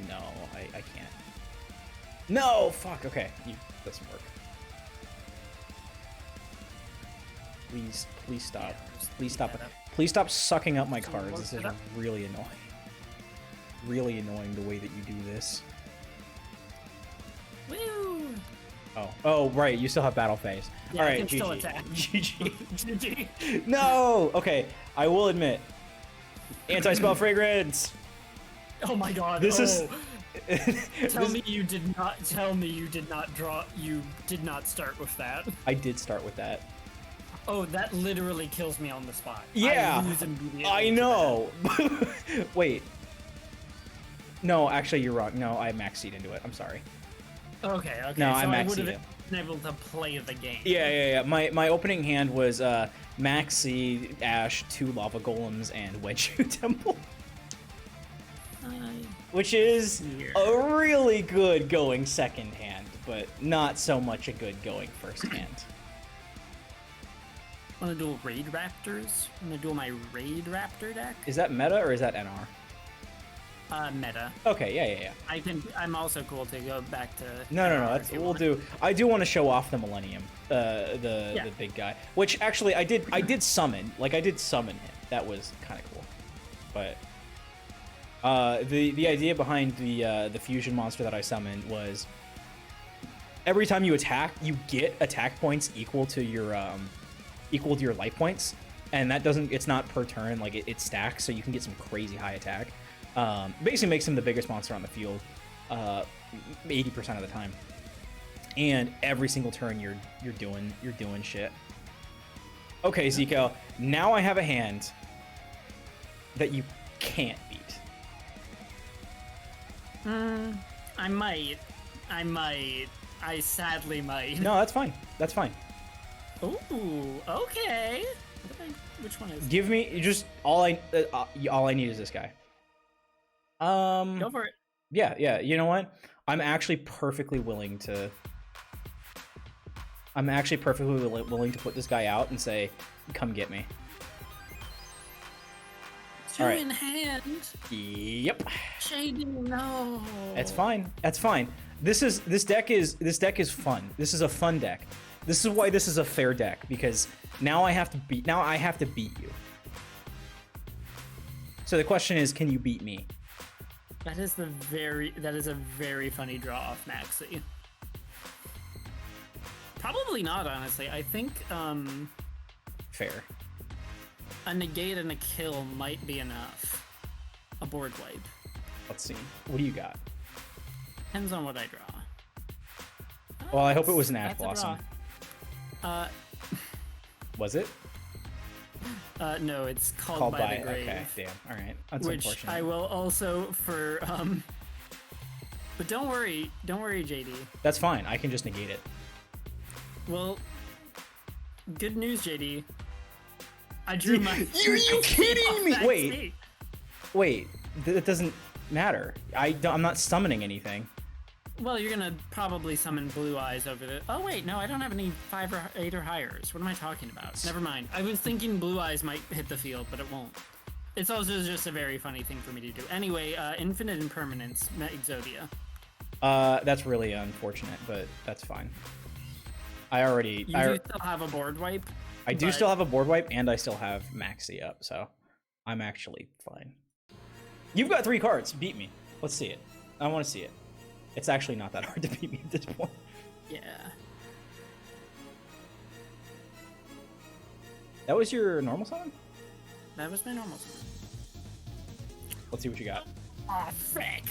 No, I can't. No, fuck. Okay, doesn't work. Please stop. Please stop. Please stop sucking up my cards. This is really annoying. Really annoying the way that you do this. Woo! Oh, right. You still have battle phase. Yeah, all right, I can GG. still attack. GG. GG. No. Okay, I will admit. Anti-spell fragrance. Oh my god. This is. Tell me you did not draw. You did not start with that. I did start with that. Oh, that literally kills me on the spot. Yeah, I lose immediately I know. Wait. No, actually, you're wrong. No, I maxed seed into it. I'm sorry. Okay. No, so I I maxed would seed have it. been able to play the game. Yeah. My opening hand was Max Seed, Ash, 2 Lava Golems, and Wedge Temple. Which is a really good going second hand, but not so much a good going first hand. Want to duel Raid Raptors? Want to duel my Raid Raptor deck? Is that meta or is that NR? Meta. Okay, yeah. I'm also cool to go back to. No. We'll do. I do want to show off the Millennium, the big guy. Which actually I did summon. Like I did summon him. That was kind of cool. But the idea behind the fusion monster that I summoned was every time you attack, you get attack points equal to your life points, and that it's not per turn. Like it stacks, so you can get some crazy high attack. Basically makes him the biggest monster on the field 80% of the time, and every single turn you're doing shit. Okay, Zico, now I have a hand that you can't beat. I might. I sadly might. No, that's fine. That's fine. Ooh, okay. Which one is? Give me just all I need is this guy. Go for it. Yeah. You know what? I'm actually perfectly willing to put this guy out and say, "Come get me." Two All right. in hand. Yep. Shady, no. That's fine. This deck is fun. This is a fun deck. This is why this is a fair deck, because now I have to beat you. So the question is, can you beat me? That is a very funny draw off Maxi. Probably not, honestly. I think Fair. a negate and a kill might be enough. A board wipe. Let's see. What do you got? Depends on what I draw. Well, I hope it was an Ash That's a Blossom. draw. Was it? No, it's called, Called by the Grave. Okay, damn. All right, that's which unfortunate. I will also for But don't worry, JD. That's fine. I can just negate it. Well, good news, JD. I drew my. You kidding me? Wait. Wait. That doesn't matter. I'm not summoning anything. Well, you're gonna probably summon Blue Eyes over the. Oh wait, no, I don't have any 5 or 8 or highers. What am I talking about? Never mind. I was thinking Blue Eyes might hit the field, but it won't. It's also just a very funny thing for me to do. Anyway, Infinite Impermanence, met Exodia. That's really unfortunate, but that's fine. You do still have a board wipe? I do still have a board wipe, and I still have Maxi up, so I'm actually fine. You've got 3 cards. Beat me. Let's see it. I want to see it. It's actually not that hard to beat me at this point. Yeah. That was your normal summon? That was my normal summon. Let's see what you got. Aw, frick.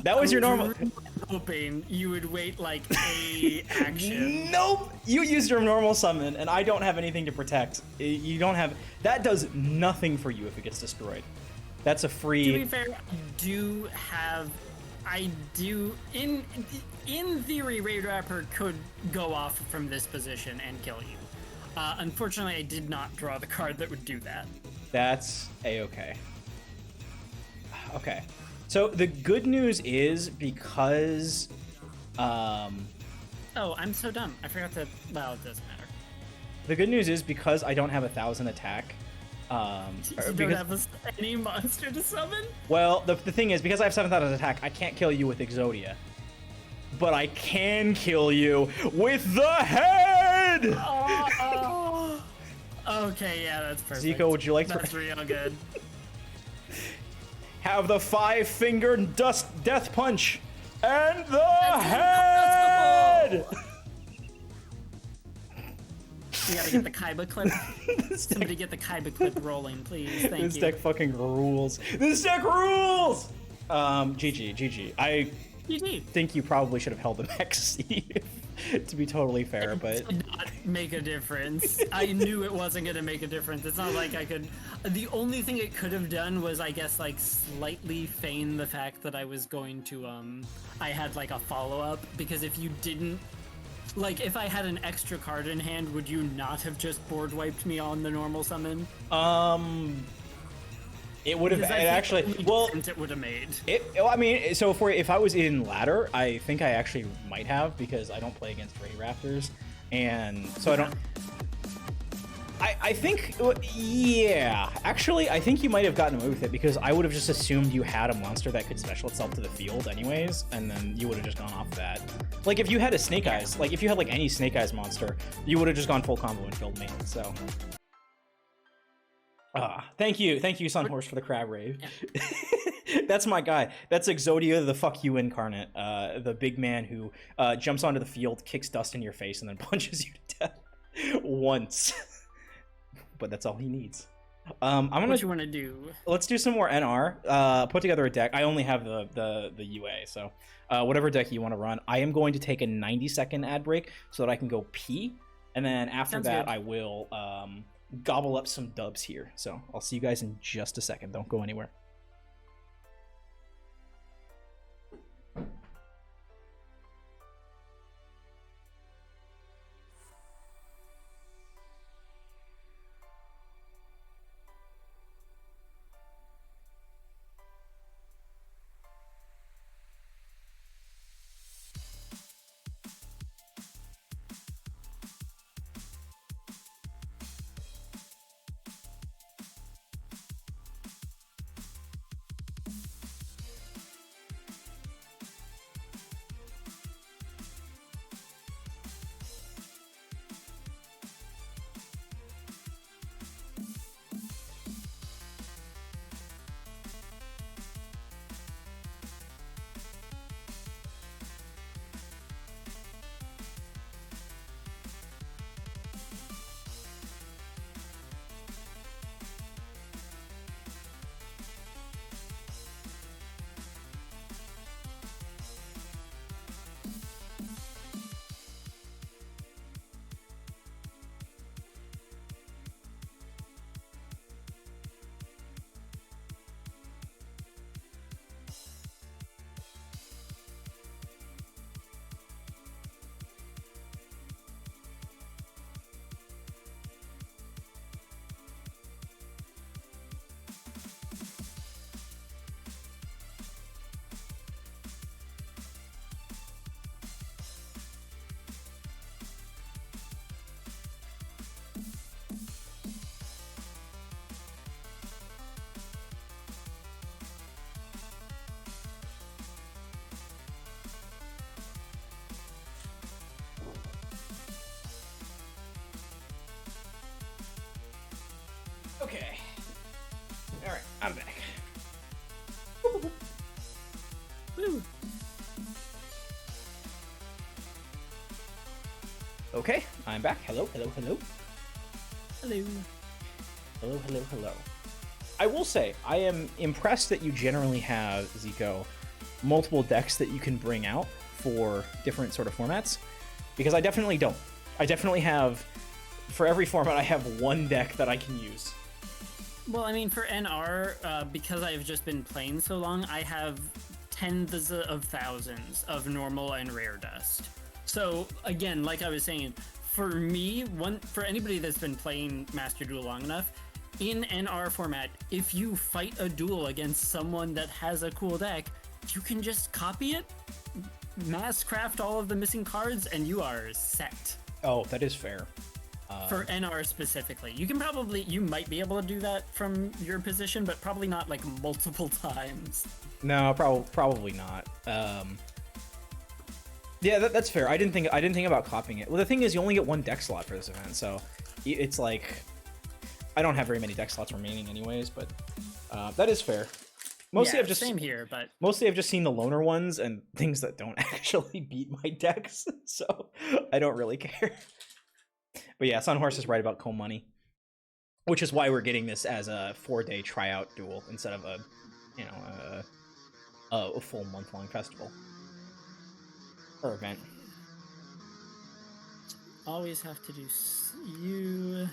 That was your normal. Hoping you would wait like a action. Nope. You used your normal summon, and I don't have anything to protect. You don't have. That does nothing for you if it gets destroyed. That's a free. To be fair, I do. In theory, Raid Rapper could go off from this position and kill you. Unfortunately, I did not draw the card that would do that. That's a-okay. Okay. So the good news is because Oh, I'm so dumb. I forgot to. Well, it doesn't matter. The good news is because I don't have 1,000 attack. You don't have any monster to summon? Well, the thing is, because I have 7,000 attack, I can't kill you with Exodia. But I can kill you with the head! Oh. Okay, yeah, that's perfect. Zico, would you like That's real good. Have the 5-finger death punch and the head! You gotta get the Kaiba clip. Somebody get the Kaiba clip rolling, please. Thank you. This deck fucking rules. This deck rules! GG. I think you probably should have held the Maxi, to be totally fair, but... It did not make a difference. I knew it wasn't gonna make a difference. It's not like I could... The only thing it could have done was, I guess, like, slightly feign the fact that I was going to, I had, like, a follow-up, because if you didn't... Like, if I had an extra card in hand, would you not have just board wiped me on the normal summon? It would have actually. Well, it would have made. I mean, so if I was in ladder, I think I actually might have because I don't play against Ray Raptors, and so I don't. I think, yeah. Actually, I think you might have gotten away with it because I would have just assumed you had a monster that could special itself to the field anyways, and then you would have just gone off that. Like, if you had a Snake Eyes, like, if you had, like, any Snake Eyes monster, you would have just gone full combo and killed me, so. Thank you, Sunhorse, for the crab rave. Yeah. That's my guy. That's Exodia, the fuck you incarnate. The big man who jumps onto the field, kicks dust in your face, and then punches you to death once. But that's all he needs. What you want to do? Let's do some more NR. Put together a deck. I only have the UA, so whatever deck you want to run. I am going to take a 90-second ad break so that I can go pee, and then after that, I will gobble up some dubs here. So I'll see you guys in just a second. Don't go anywhere. Okay. All right, I'm back. Woo. Okay, I'm back. Hello, hello, hello. Hello. Hello, hello, hello. I will say, I am impressed that you generally have, Zico, multiple decks that you can bring out for different sort of formats, because I definitely don't. I definitely have, for every format, I have one deck that I can use. Well, I mean, for NR, because I've just been playing so long, I have tens of thousands of normal and rare dust. So, again, like I was saying, for me, for anybody that's been playing Master Duel long enough, in NR format, if you fight a duel against someone that has a cool deck, you can just copy it, mass craft all of the missing cards, and you are set. Oh, that is fair. For NR specifically, you might be able to do that from your position, but probably not like multiple times. No, probably not. Yeah, that's fair. I didn't think about copying it. Well, the thing is, you only get one deck slot for this event, so it's like I don't have very many deck slots remaining, anyways. But that is fair. Mostly, yeah, same here, but mostly I've just seen the loner ones and things that don't actually beat my decks, so I don't really care. But yeah, Sunhorse is right about Comb Money, which is why we're getting this as a 4-day tryout duel instead of a, a full month-long festival or event. always have to do you.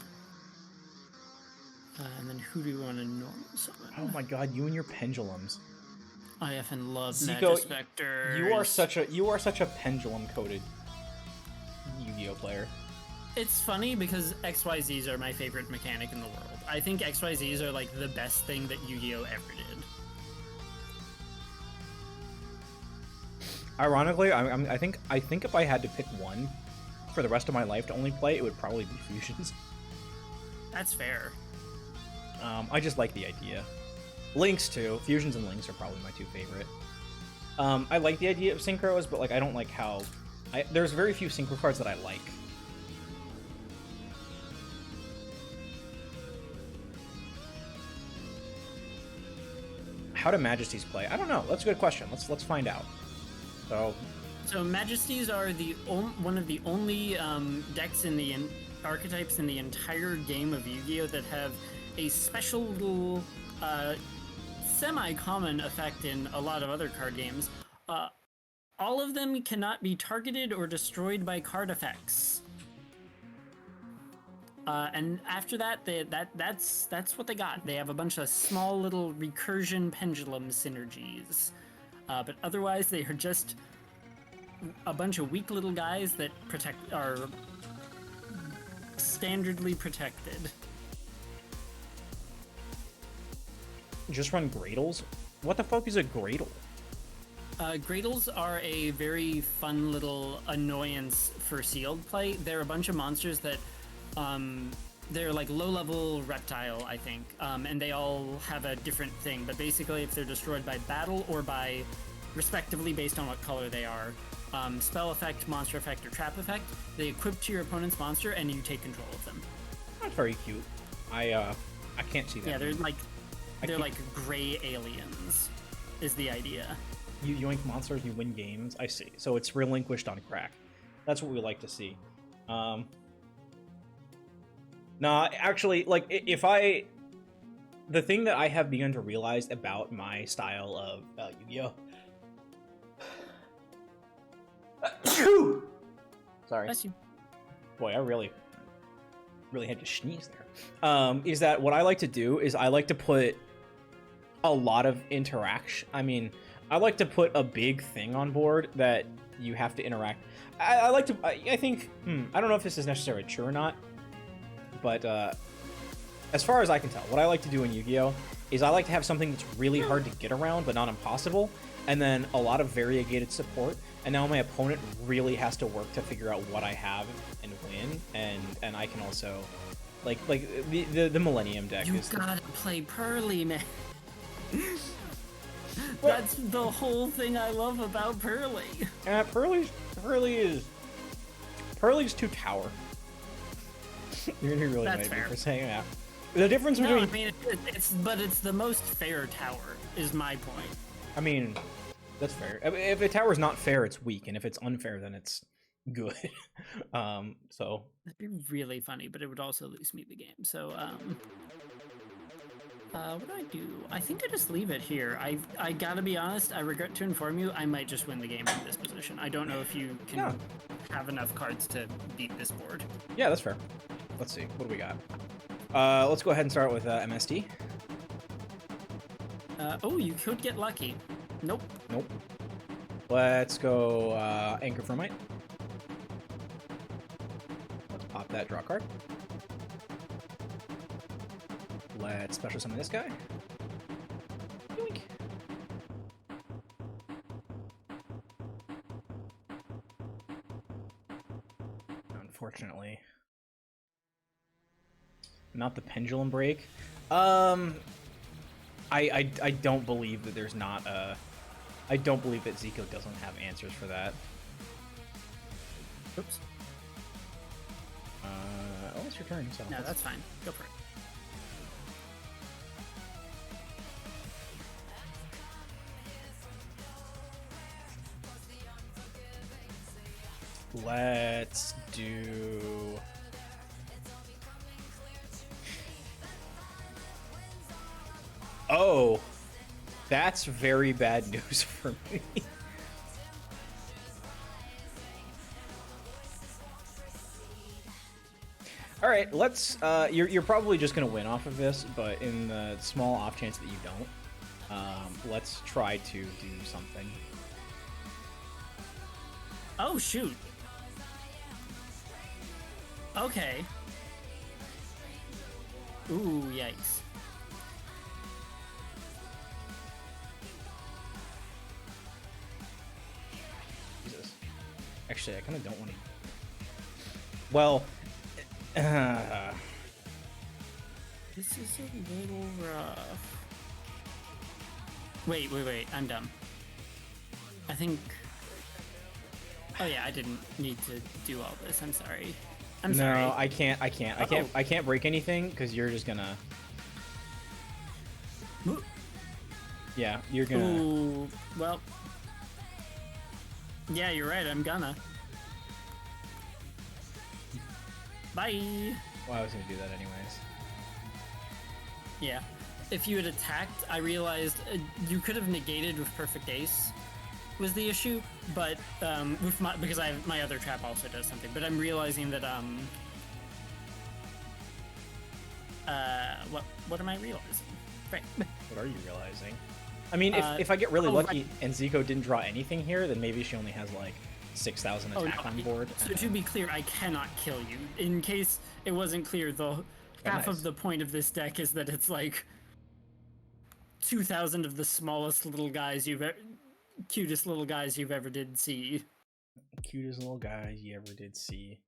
And then who do we want to normal summon? Oh my god, you and your pendulums. I effing love Zico, Magispectors. you are such a pendulum-coated Yu-Gi-Oh player. It's funny because XYZs are my favorite mechanic in the world. I think XYZs are like the best thing that Yu-Gi-Oh ever did. Ironically, I think if I had to pick one for the rest of my life to only play, it would probably be Fusions. That's fair. I just like the idea. Links too. Fusions and Links are probably my two favorite. I like the idea of synchros, but like I don't like how. There's very few synchro cards that I like. How do Majesties play? I don't know. That's a good question. Let's find out. So Majesties are one of the only decks in the archetypes in the entire game of Yu-Gi-Oh that have a special little semi-common effect in a lot of other card games. All of them cannot be targeted or destroyed by card effects. And after that, that's what they got. They have a bunch of small little recursion pendulum synergies. But otherwise, they are just a bunch of weak little guys that are standardly protected. Just run Gradles? What the fuck is a Gradle? Gradles are a very fun little annoyance for sealed play. They're a bunch of monsters that they're like low-level reptile, I think, and they all have a different thing. But basically, if they're destroyed by battle or by, respectively, based on what color they are, spell effect, monster effect, or trap effect, they equip to your opponent's monster, and you take control of them. That's very cute. I can't see that. Yeah, they're like gray aliens, is the idea. You yoink monsters, you win games. I see. So it's relinquished on crack. That's what we like to see. Nah, actually, like, the thing that I have begun to realize about my style of Yu-Gi-Oh! Sorry. Bless you. Boy, I really had to sneeze there. Is that what I like to do is I like to put a lot of interaction. I mean, I like to put a big thing on board that you have to interact. I think, I don't know if this is necessarily true or not, but as far as I can tell, what I like to do in Yu-Gi-Oh! Is I like to have something that's really hard to get around, but not impossible, and then a lot of variegated support, and now my opponent really has to work to figure out what I have and win, and I can also, like the Millennium deck You is... gotta play Pearly, man. That's the whole thing I love about Pearly. Pearly's too tower. You're gonna be really That's mad at me fair. for saying that. The difference No, between I mean it's the most fair tower is my point. I mean, that's fair. If a tower's not fair, it's weak, and if it's unfair, then it's good. So That'd be really funny, but it would also lose me the game. So what do I do? I think I just leave it here. I gotta be honest. I regret to inform you, I might just win the game from this position. I don't know if you can Yeah. have enough cards to beat this board. yeah, that's fair. Let's see. What do we got? Let's go ahead and start with MSD. Oh, you could get lucky. Nope. Nope. Let's go Anchor Thermite. Let's pop that draw card. Let's special summon this guy. Yoink. Unfortunately. Not the pendulum break. I don't believe that there's not a... I don't believe that Zico doesn't have answers for that. Oops. Oh, it's your turn. So No, that's fine. Go for it. Let's do... Oh, that's very bad news for me. All right, let's. You're probably just gonna win off of this, but in the small off chance that you don't, let's try to do something. Oh shoot. Okay. Ooh, yikes. Jesus. Actually, I kind of don't want to. Well. This is a little rough. Wait. I'm dumb. I think... Oh yeah, I didn't need to do all this. I'm sorry. I'm sorry. No, I can't break anything because you're just gonna. Yeah, you're gonna. Ooh, well. Yeah, you're right. I'm gonna. Bye. Well, I was gonna do that anyways. Yeah. If you had attacked, I realized you could have negated with Perfect Ace was the issue, but with because my other trap also does something. But I'm realizing that what am I realizing? Right. What are you realizing? I mean, if I get really lucky and Zico didn't draw anything here, then maybe she only has like 6,000 attack on board. So to be clear, I cannot kill you. In case it wasn't clear, half of the point of this deck is that it's like 2,000 of the smallest little guys cutest little guys you've ever did see. Cutest little guys you ever did see.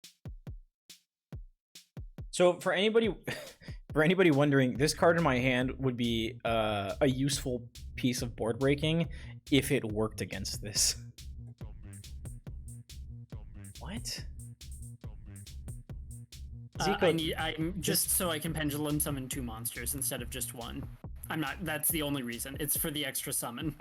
So for anybody wondering, this card in my hand would be a useful piece of board breaking if it worked against this. What? I'm just so I can pendulum summon 2 monsters instead of just 1. I'm not. That's the only reason. It's for the extra summon.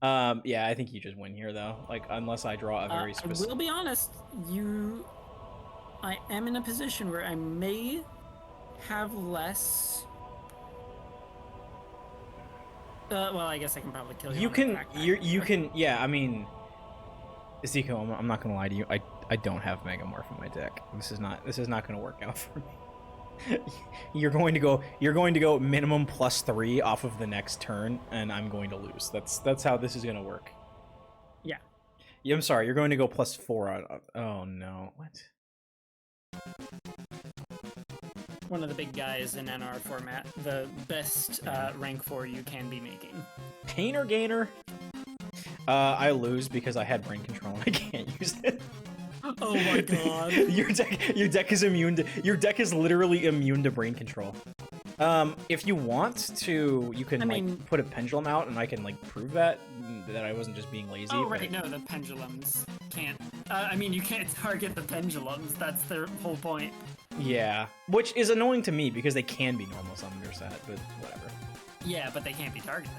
Yeah, I think you just win here though. Like unless I draw a very I specific. will be honest. I am in a position where I may have less. Well, I guess I can probably kill you. You on can. crack You can. Yeah, I mean, Zico, I'm not gonna lie to you. I don't have Megamorph in my deck. This is not gonna work out for me. You're going to go minimum +3 off of the next turn, and I'm going to lose. That's how this is gonna work. Yeah. Yeah, I'm sorry. You're going to go +4 on. Oh no! What? One of the big guys in NR format, the best rank 4 you can be making. Pain or Gainer? I lose because I had brain control and I can't use it. Oh my god. Your deck is immune to, your deck is literally immune to brain control. If you want to, you can like put a pendulum out and I can like prove that I wasn't just being lazy. Oh right, no, the pendulums can't. I mean, you can't target the pendulums. That's their whole point. Yeah, which is annoying to me because they can be normal summoned or set, but whatever. Yeah, but they can't be targeted.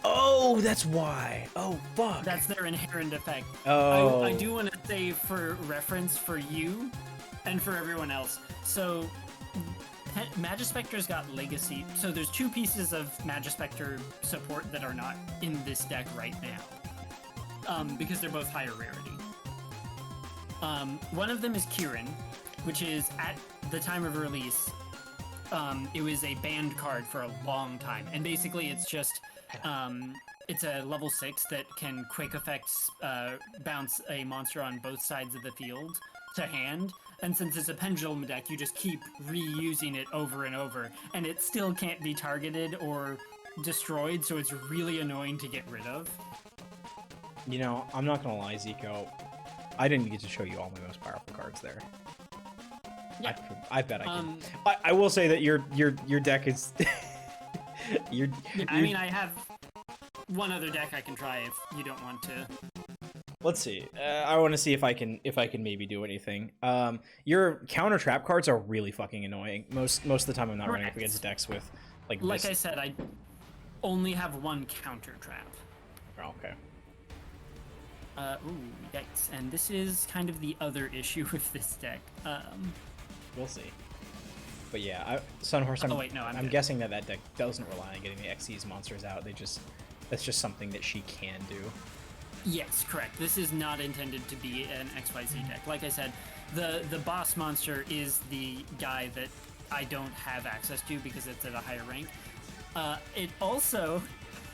Oh, that's why. Oh, fuck. That's their inherent effect. Oh. I do want to say for reference for you and for everyone else. So, Magispector's got Legacy. So there's two pieces of Magispector support that are not in this deck right now. Because they're both higher rarity. One of them is Kieran, which is at the time of release, it was a banned card for a long time. And basically it's just... it's a level 6 that can quick effects bounce a monster on both sides of the field to hand. And since it's a pendulum deck, you just keep reusing it over and over. And it still can't be targeted or destroyed, so it's really annoying to get rid of. You know, I'm not gonna lie, Zico. I didn't get to show you all my most powerful cards there. Yeah. I bet I can. I will say that your deck is... I mean, I have one other deck I can try if you don't want to. Let's see. I want to see if I can maybe do anything. Your counter trap cards are really fucking annoying. Most of the time, I'm not running up against decks with like. Like I said, I only have one counter trap. Oh, okay. Ooh, yikes! And this is kind of the other issue with this deck. We'll see. But yeah, Sunhorse. I'm guessing that deck doesn't rely on getting the Xyz monsters out. That's just something that she can do. Yes, correct. This is not intended to be an XYZ deck. Like I said, the boss monster is the guy that I don't have access to because it's at a higher rank. It also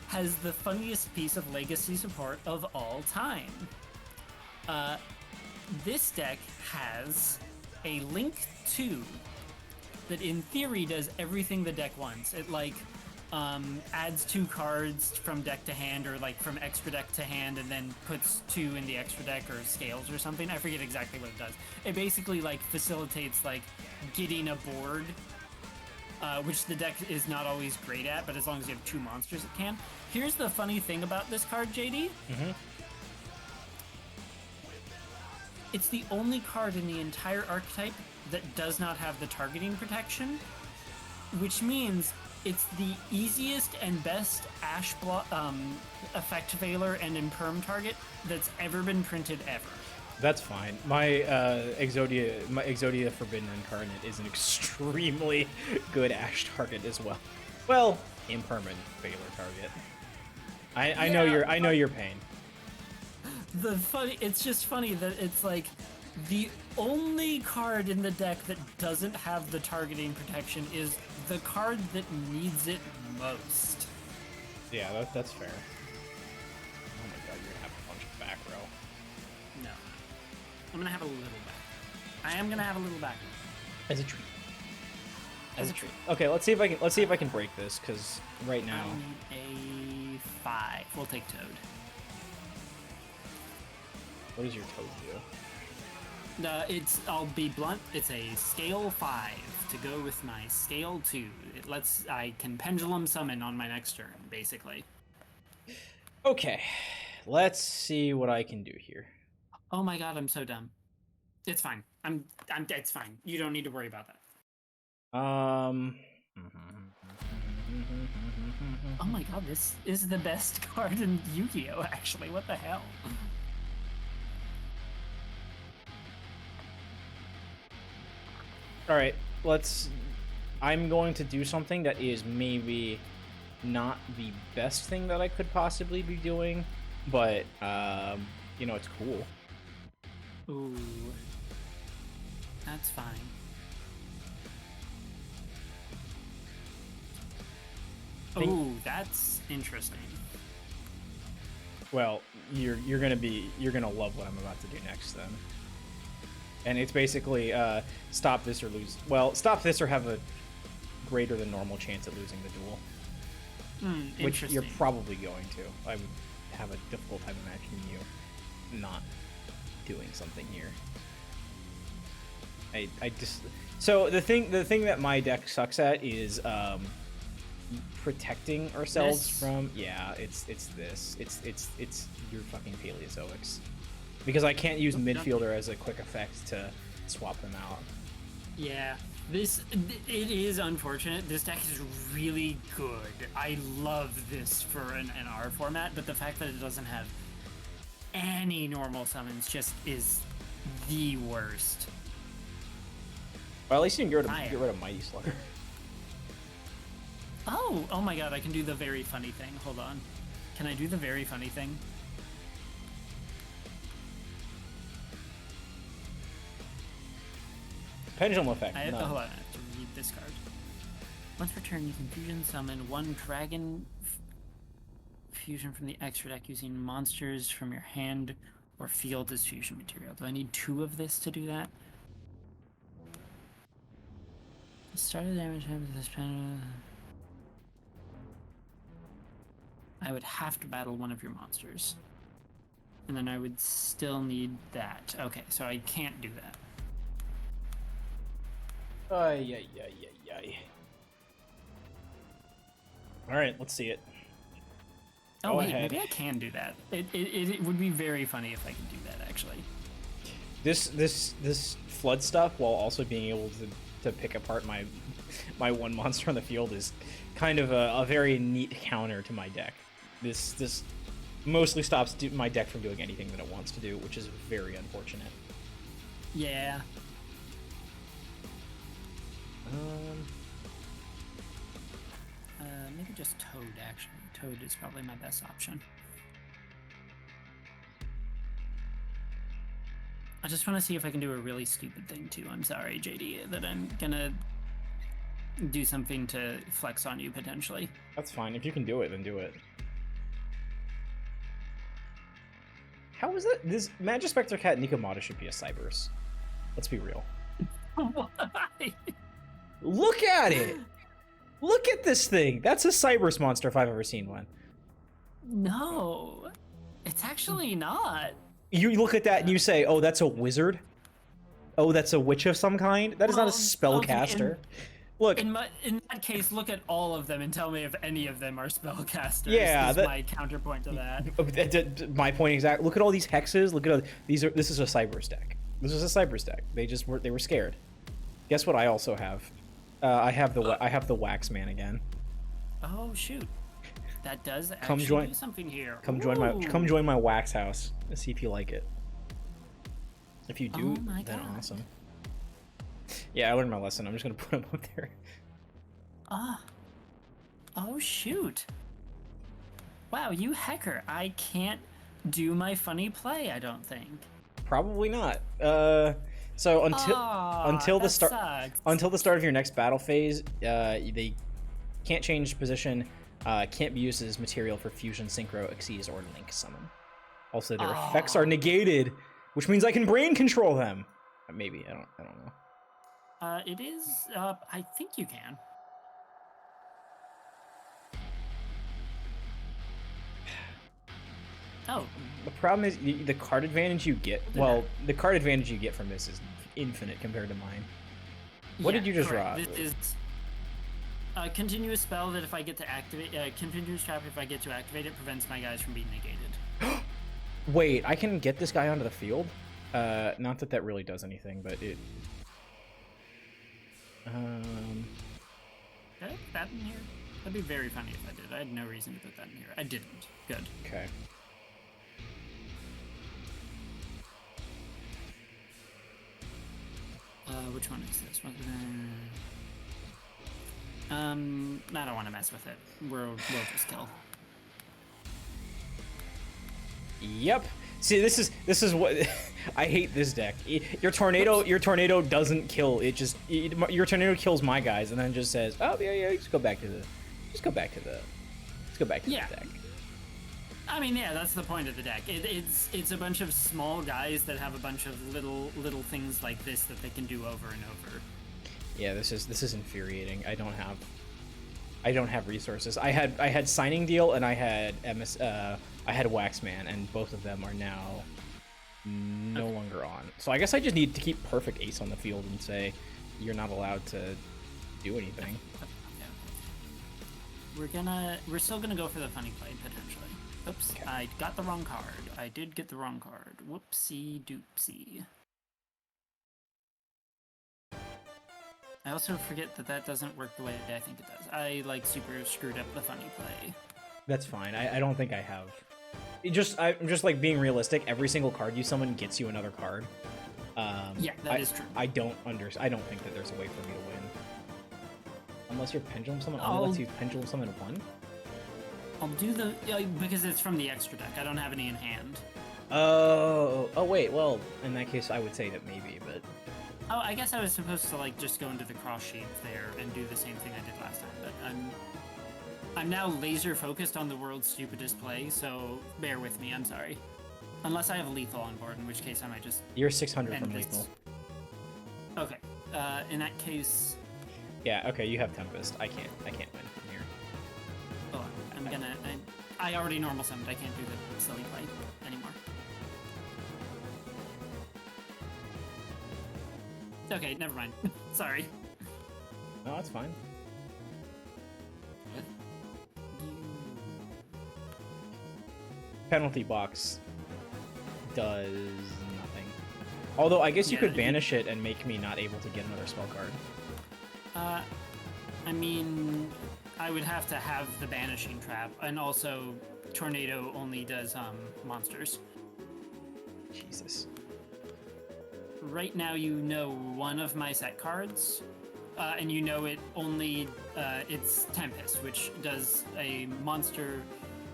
has the funniest piece of legacy support of all time. This deck has a Link 2 that in theory does everything the deck wants. It like adds 2 cards from deck to hand or like from extra deck to hand and then puts 2 in the extra deck or scales or something. I forget exactly what it does. It basically like facilitates like getting a board, which the deck is not always great at, but as long as you have 2 monsters it can. Here's the funny thing about this card, JD. Mm-hmm. It's the only card in the entire archetype that does not have the targeting protection, which means it's the easiest and best Ash effect veiler and imperm target that's ever been printed ever. That's fine. My Exodia Forbidden Incarnate is an extremely good Ash target as well. Well, impermanent veiler target. I know your pain. It's just funny that it's like the only card in the deck that doesn't have the targeting protection is the card that needs it most. Yeah, that's fair. Oh my god, you're gonna have a bunch of back row. No. I'm gonna have a little back. I am gonna have a little back. As a treat. As a treat. Okay, let's see if I can break this, because right now I need a 5. We'll take Toad. What does your Toad do? I'll be blunt, it's a scale 5 to go with my scale 2. I can pendulum summon on my next turn, basically. Okay, let's see what I can do here. Oh my god, I'm so dumb. It's fine. It's fine. You don't need to worry about that. Oh my god, this is the best card in Yu-Gi-Oh! Actually, what the hell? All right, I'm going to do something that is maybe not the best thing that I could possibly be doing, but you know, it's cool. Ooh, that's fine. Ooh, that's interesting. Well, you're gonna love what I'm about to do next then. And it's basically stop this or lose. Well, stop this or have a greater than normal chance at losing the duel. Which you're probably going to. I would have a difficult time imagining you not doing something here. I just so the thing that my deck sucks at is protecting ourselves from it's your fucking Paleozoics, because I can't use midfielder as a quick effect to swap them out. Yeah, it is unfortunate. This deck is really good. I love this for an NR format, but the fact that it doesn't have any normal summons just is the worst. Well, at least you can get rid of Mighty Slugger. Oh my god, I can do the very funny thing. Hold on. Can I do the very funny thing? Pendulum effect. Hold on, I have to read this card. Once per turn, you can fusion summon one dragon fusion from the extra deck using monsters from your hand or field as fusion material. Do I need 2 of this to do that? Start the damage time with this pen. I would have to battle one of your monsters. And then I would still need that. Okay, so I can't do that. Ay. Alright, let's see it. Oh, wait, maybe I can do that. It would be very funny if I could do that, actually. This flood stuff, while also being able to pick apart my one monster on the field, is kind of a very neat counter to my deck. This mostly stops my deck from doing anything that it wants to do, which is very unfortunate. Yeah. Maybe just Toad, actually. Toad is probably my best option. I just want to see if I can do a really stupid thing, too. I'm sorry, JD, that I'm gonna do something to flex on you, potentially. That's fine. If you can do it, then do it. How is that? This Magic Spectre Cat Nikomata should be a Cybers. Let's be real. Why? Look at it! Look at this thing! That's a Cybers monster if I've ever seen one. No, it's actually not. You look at that and you say, oh, that's a wizard? Oh, that's a witch of some kind? That is not a spellcaster. Look, in that case, look at all of them and tell me if any of them are spellcasters. Yeah, that's my counterpoint to that. My point exactly. Look at all these hexes. Look at all these. This is a Cybers deck. This is a Cybers deck. They were scared. Guess what? I also have. I have the Wax Man again. Oh shoot! That does actually do something here. Come join my Wax House and see if you like it. If you do, then awesome. Yeah, I learned my lesson. I'm just gonna put them up there. Oh shoot! Wow, you hacker! I can't do my funny play. I don't think. Probably not. So until the start of your next battle phase, they can't change position. Can't be used as material for fusion, synchro, exceeds, or link summon. Also, their effects are negated, which means I can brain control them. Maybe I don't know. It is. I think you can. Oh. The problem is the card advantage you get. Well, the card advantage you get from this is infinite compared to mine. What did you just draw? This is a continuous spell that if I get to activate, continuous trap if I get to activate it prevents my guys from being negated. Wait, I can get this guy onto the field? Not that really does anything, but it. That in here? That'd be very funny if I did. I had no reason to put that in here. I didn't. Good. Okay. Which one is this? I don't want to mess with it. We'll just kill. Yep. See, this is what I hate this deck. Your tornado doesn't kill. Your tornado kills my guys and then just says, "Oh yeah, just go back to the deck." I mean, yeah, that's the point of the deck. It's a bunch of small guys that have a bunch of little things like this that they can do over and over. Yeah, this is infuriating. I don't have resources. I had Signing Deal and I had Waxman, and both of them are now no longer on. So I guess I just need to keep Perfect Ace on the field and say you're not allowed to do anything. We're still gonna go for the funny play potentially. Oops, okay. I got the wrong card. I did get the wrong card. Whoopsie doopsie. I also forget that doesn't work the way I think it does. I super screwed up the funny play. That's fine. I don't think I have. I'm just being realistic. Every single card you summon gets you another card. Yeah, that is true. I don't think that there's a way for me to win. Unless you're Pendulum Summon, only lets you Pendulum Summon one. I'll do the because it's from the extra deck. I don't have any in hand. Oh wait. Well, in that case, I would say that maybe, but. Oh, I guess I was supposed to just go into the cross sheet there and do the same thing I did last time, but I'm now laser focused on the world's stupidest play, so bear with me. I'm sorry. Unless I have lethal on board, in which case I might just. You're 600 from lethal. Okay. In that case. Yeah. Okay. You have Tempest. I can't win from here. Hold on. I already normal summoned. I can't do the silly play anymore. Okay, never mind. Sorry. No, that's fine. Penalty box does nothing. Although I guess you could banish it and make me not able to get another spell card. I mean, I would have to have the banishing trap, and also Tornado only does monsters. Jesus. Right now, you know one of my set cards, and you know it only it's Tempest, which does a monster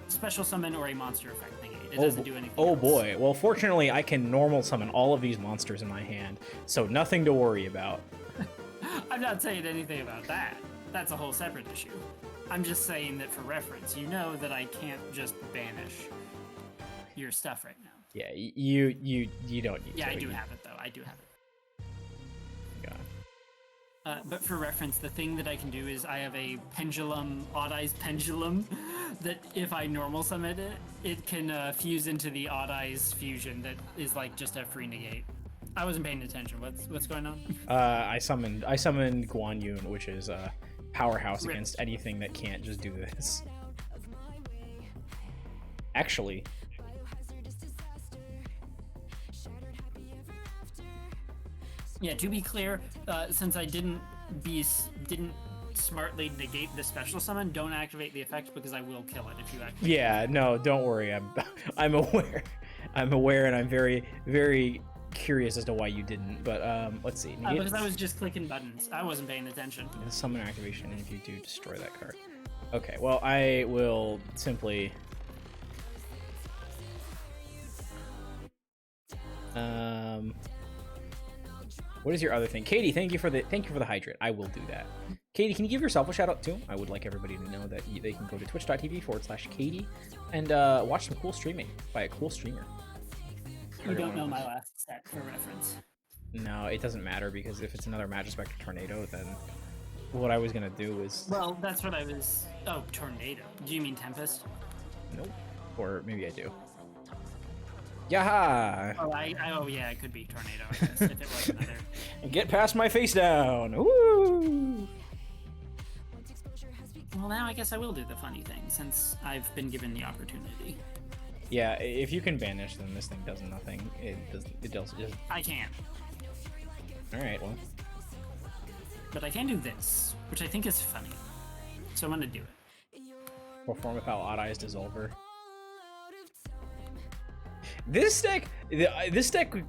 special summon or a monster effect negate. It doesn't do anything. Oh else. Boy! Well, fortunately, I can normal summon all of these monsters in my hand, so nothing to worry about. I'm not saying anything about that. That's a whole separate issue. I'm just saying that for reference, you know that I can't just banish your stuff right now. Yeah, you don't need to. Yeah, I do have it though. I do have it. God. But for reference, the thing that I can do is I have a pendulum, Odd Eyes pendulum, that if I normal summon it, it can fuse into the Odd Eyes fusion that is just a free negate. I wasn't paying attention. What's going on? I summoned Guan Yun, which is a powerhouse against anything that can't just do this. Actually. Yeah, to be clear, since I didn't smartly negate the special summon, don't activate the effect because I will kill it if you activate. Yeah, no, don't worry. I'm aware. I'm aware, and I'm very, very curious as to why you didn't. But let's see. Because I was just clicking buttons. I wasn't paying attention. Summon activation, and if you do, destroy that card. Okay. Well, I will simply. What is your other thing? Katie, thank you for the hydrate. I will do that. Katie, can you give yourself a shout out too? I would like everybody to know that they can go to twitch.tv/Katie and watch some cool streaming by a cool streamer. You don't know my last set for reference. No, it doesn't matter because if it's another Magispector Tornado, then what I was gonna do is. Well, that's what I was. Oh, Tornado. Do you mean Tempest? Nope. Or maybe I do. Yaha! Oh yeah, it could be Tornado, I guess, if it was another. And get past my face down! Woo! Well, now I guess I will do the funny thing, since I've been given the opportunity. Yeah, if you can banish, then this thing does nothing. It does just... I can't. Alright, well. But I can do this, which I think is funny. So I'm gonna do it. Perform without Odd Eyes Dissolver. This deck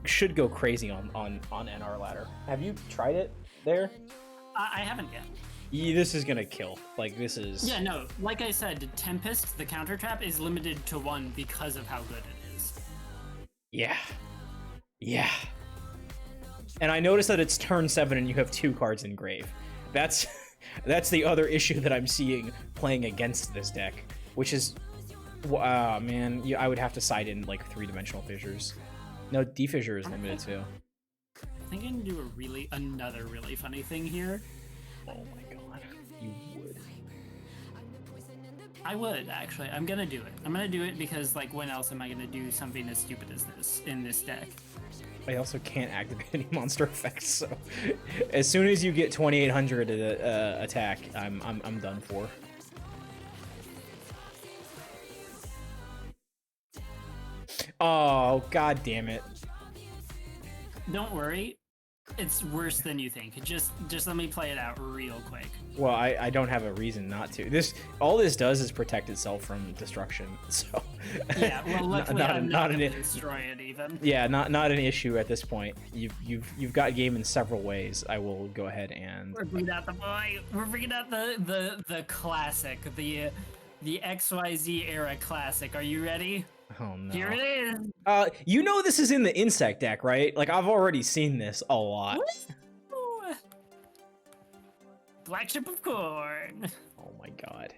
should go crazy on NR ladder. Have you tried it there? I haven't yet. This is gonna kill. Like, this is... Yeah, no, like I said, Tempest, the counter trap, is limited to 1 because of how good it is. Yeah. Yeah. And I noticed that it's turn 7 and you have 2 cards in grave. That's the other issue that I'm seeing playing against this deck, which is... man, I would have to side in, like, 3-dimensional fissures. No, D-fissure is limited too. I think I can do another really funny thing here. Oh my god, you would. I would, actually. I'm gonna do it. I'm gonna do it because, like, when else am I gonna do something as stupid as this in this deck? I also can't activate any monster effects, so as soon as you get 2800 attack, I'm done for. Oh, god damn it. Don't worry. It's worse than you think. Just let me play it out real quick. Well, I don't have a reason not to. All this does is protect itself from destruction. So yeah, well, luckily I'm not gonna destroy it even. Yeah, not an issue at this point. You've got game in several ways. I will go ahead and we're bringing out the boy. We're bringing out the classic, the XYZ era classic. Are you ready? Oh no. Here it is. You know this is in the insect deck, right? Like, I've already seen this a lot. Ooh. Black Chip of Corn. Oh my god.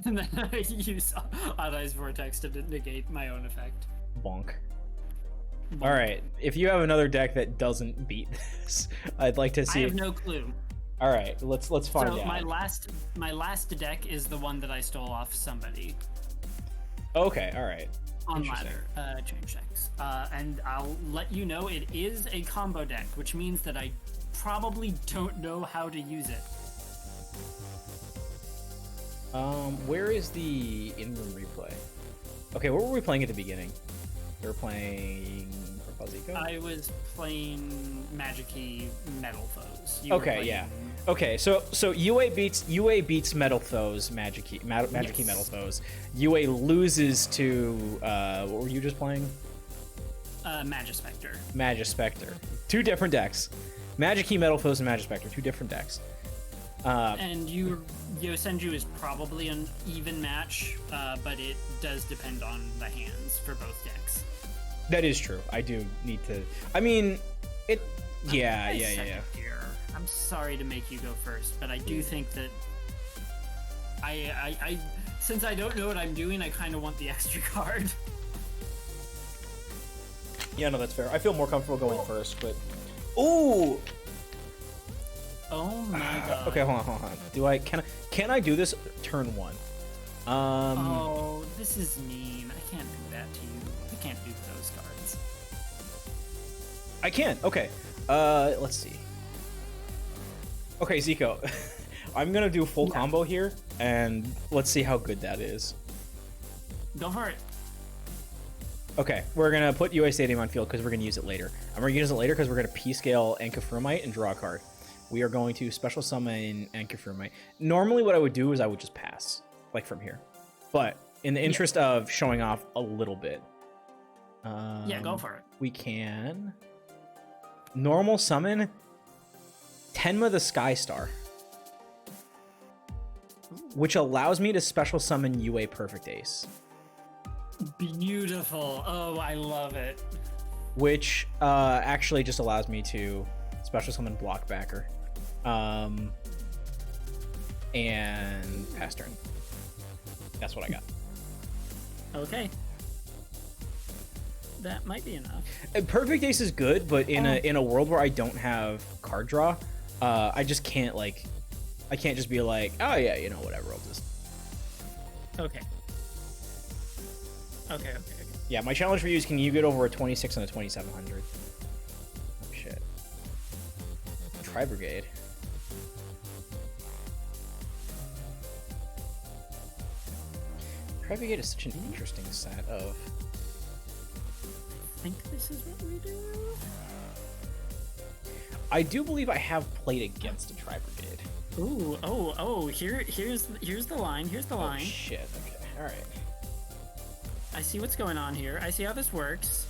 And then I use Odd Eyes Vortex to negate my own effect. Bonk. All right, if you have another deck that doesn't beat this, I'd like to see. I have no clue. All right, let's find out. So my last deck is the one that I stole off somebody. Okay, all right. On ladder, change decks. And I'll let you know it is a combo deck, which means that I probably don't know how to use it. Where is the in-room replay? Okay, what were we playing at the beginning? We were playing Fuzzico? I was playing Magic-y Metal Foes. Okay, yeah. Okay, so UA beats Metal Foes, Magic-y Metal Foes. UA loses to what were you just playing? Magispector. Magispector. 2 different decks. Magic-y Metal Foes and Magispector, 2 different decks. And Yosenju is probably an even match, but it does depend on the hands for both decks. That is true. I do need to. I mean, it. Yeah. Here. I'm sorry to make you go first, but I do think that I since I don't know what I'm doing, I kind of want the extra card. Yeah, no, that's fair. I feel more comfortable going first, but. Ooh. Oh my god. Okay, hold on. Can I do this turn 1? Oh, this is mean. I can't do that to you. I can't do those cards. I can. Okay. Let's see. Okay, Zico. I'm gonna do full combo here, and let's see how good that is. Go for it. Okay, we're gonna put UA Stadium on field because we're gonna use it later. I'm gonna use it later because we're gonna P-scale Ankofurmite and draw a card. We are going to special summon Ankofurmite. Normally what I would do is I would just pass, like from here. But in the interest of showing off a little bit. Yeah, go for it. We can normal summon Tenma the Sky Star, which allows me to special summon UA Perfect Ace. Beautiful. Oh, I love it. Which actually just allows me to special summon Blockbacker. And pass turn. That's what I got. Okay. That might be enough. Perfect Ace is good, but in a world where I don't have card draw, I just can't I can't just be like, oh yeah, you know, whatever, I'll just. Okay. Okay. Yeah, my challenge for you is, can you get over a 26 and a 2700? Oh shit. Tri-Brigade. Tri-Brigade is such an interesting set of... I think this is what we do. I do believe I have played against a Tri-Brigade. Ooh, here's the line. Here's the line. Oh, shit. Okay, all right. I see what's going on here. I see how this works.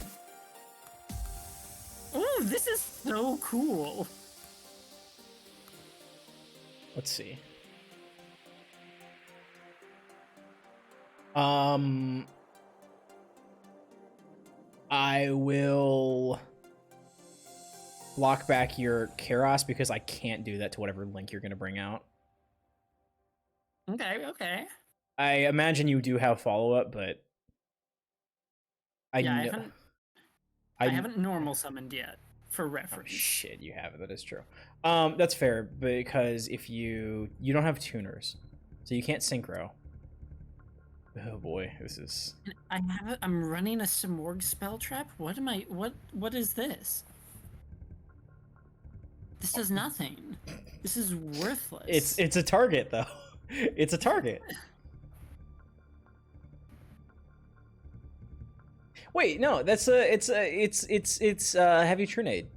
Ooh, this is so cool. Let's see. I will block back your Keras because I can't do that to whatever link you're going to bring out. Okay. I imagine you do have follow-up, but I haven't normal summoned yet, for reference. Oh, shit, you have it. That is true. That's fair, because if you don't have tuners, so you can't synchro. Oh boy, this is. I'm running a Simorg spell trap. What am I? What is this? This does nothing. This is worthless. It's a target though. It's a target. Wait, no, that's it's heavy Trinade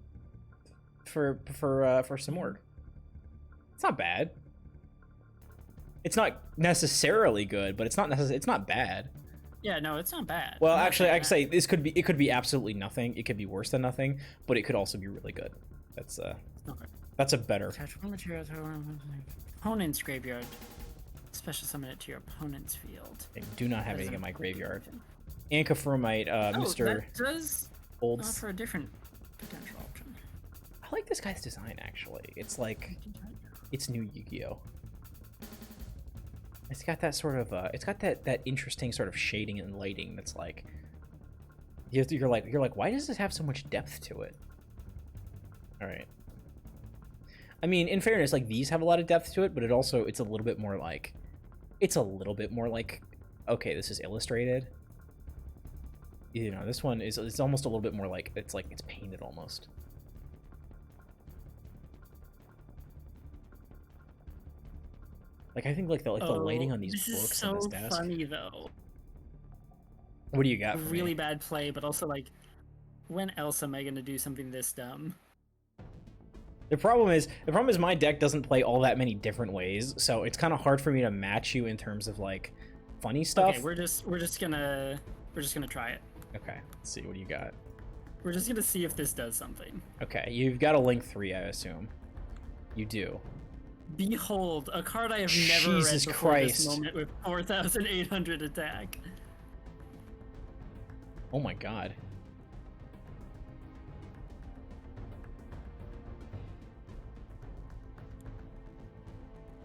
for Simorg. It's not bad. It's not necessarily good, but it's not bad. Yeah, no, it's not bad. Well, actually, I can say it could be absolutely nothing. It could be worse than nothing, but it could also be really good. That's okay. That's a better. Attach one material to opponent's graveyard. Special summon it to your opponent's field. I do not have anything in my graveyard. Ankaphromite, Mr. That does Old. offer a different potential option. I like this guy's design actually. It's like it's new Yu-Gi-Oh. It's got that sort of it's got that interesting sort of shading and lighting that's like you're like why does this have so much depth to it? All right. I mean, in fairness, like these have a lot of depth to it, but it's a little bit more like okay, this is illustrated. You know, this one it's almost a little bit more like it's painted almost. Like I think the lighting on these books on this desk. This is so funny though. What do you got? For really me? bad play, but also like, when else am I gonna do something this dumb? The problem is my deck doesn't play all that many different ways, so it's kind of hard for me to match you in terms of like funny stuff. Okay, we're just gonna try it. Okay, let's see what do you got. We're just gonna see if this does something. Okay, you've got a Link 3, I assume. You do. Behold, a card I have never Jesus read before Christ. this moment with 4,800 attack. Oh my god.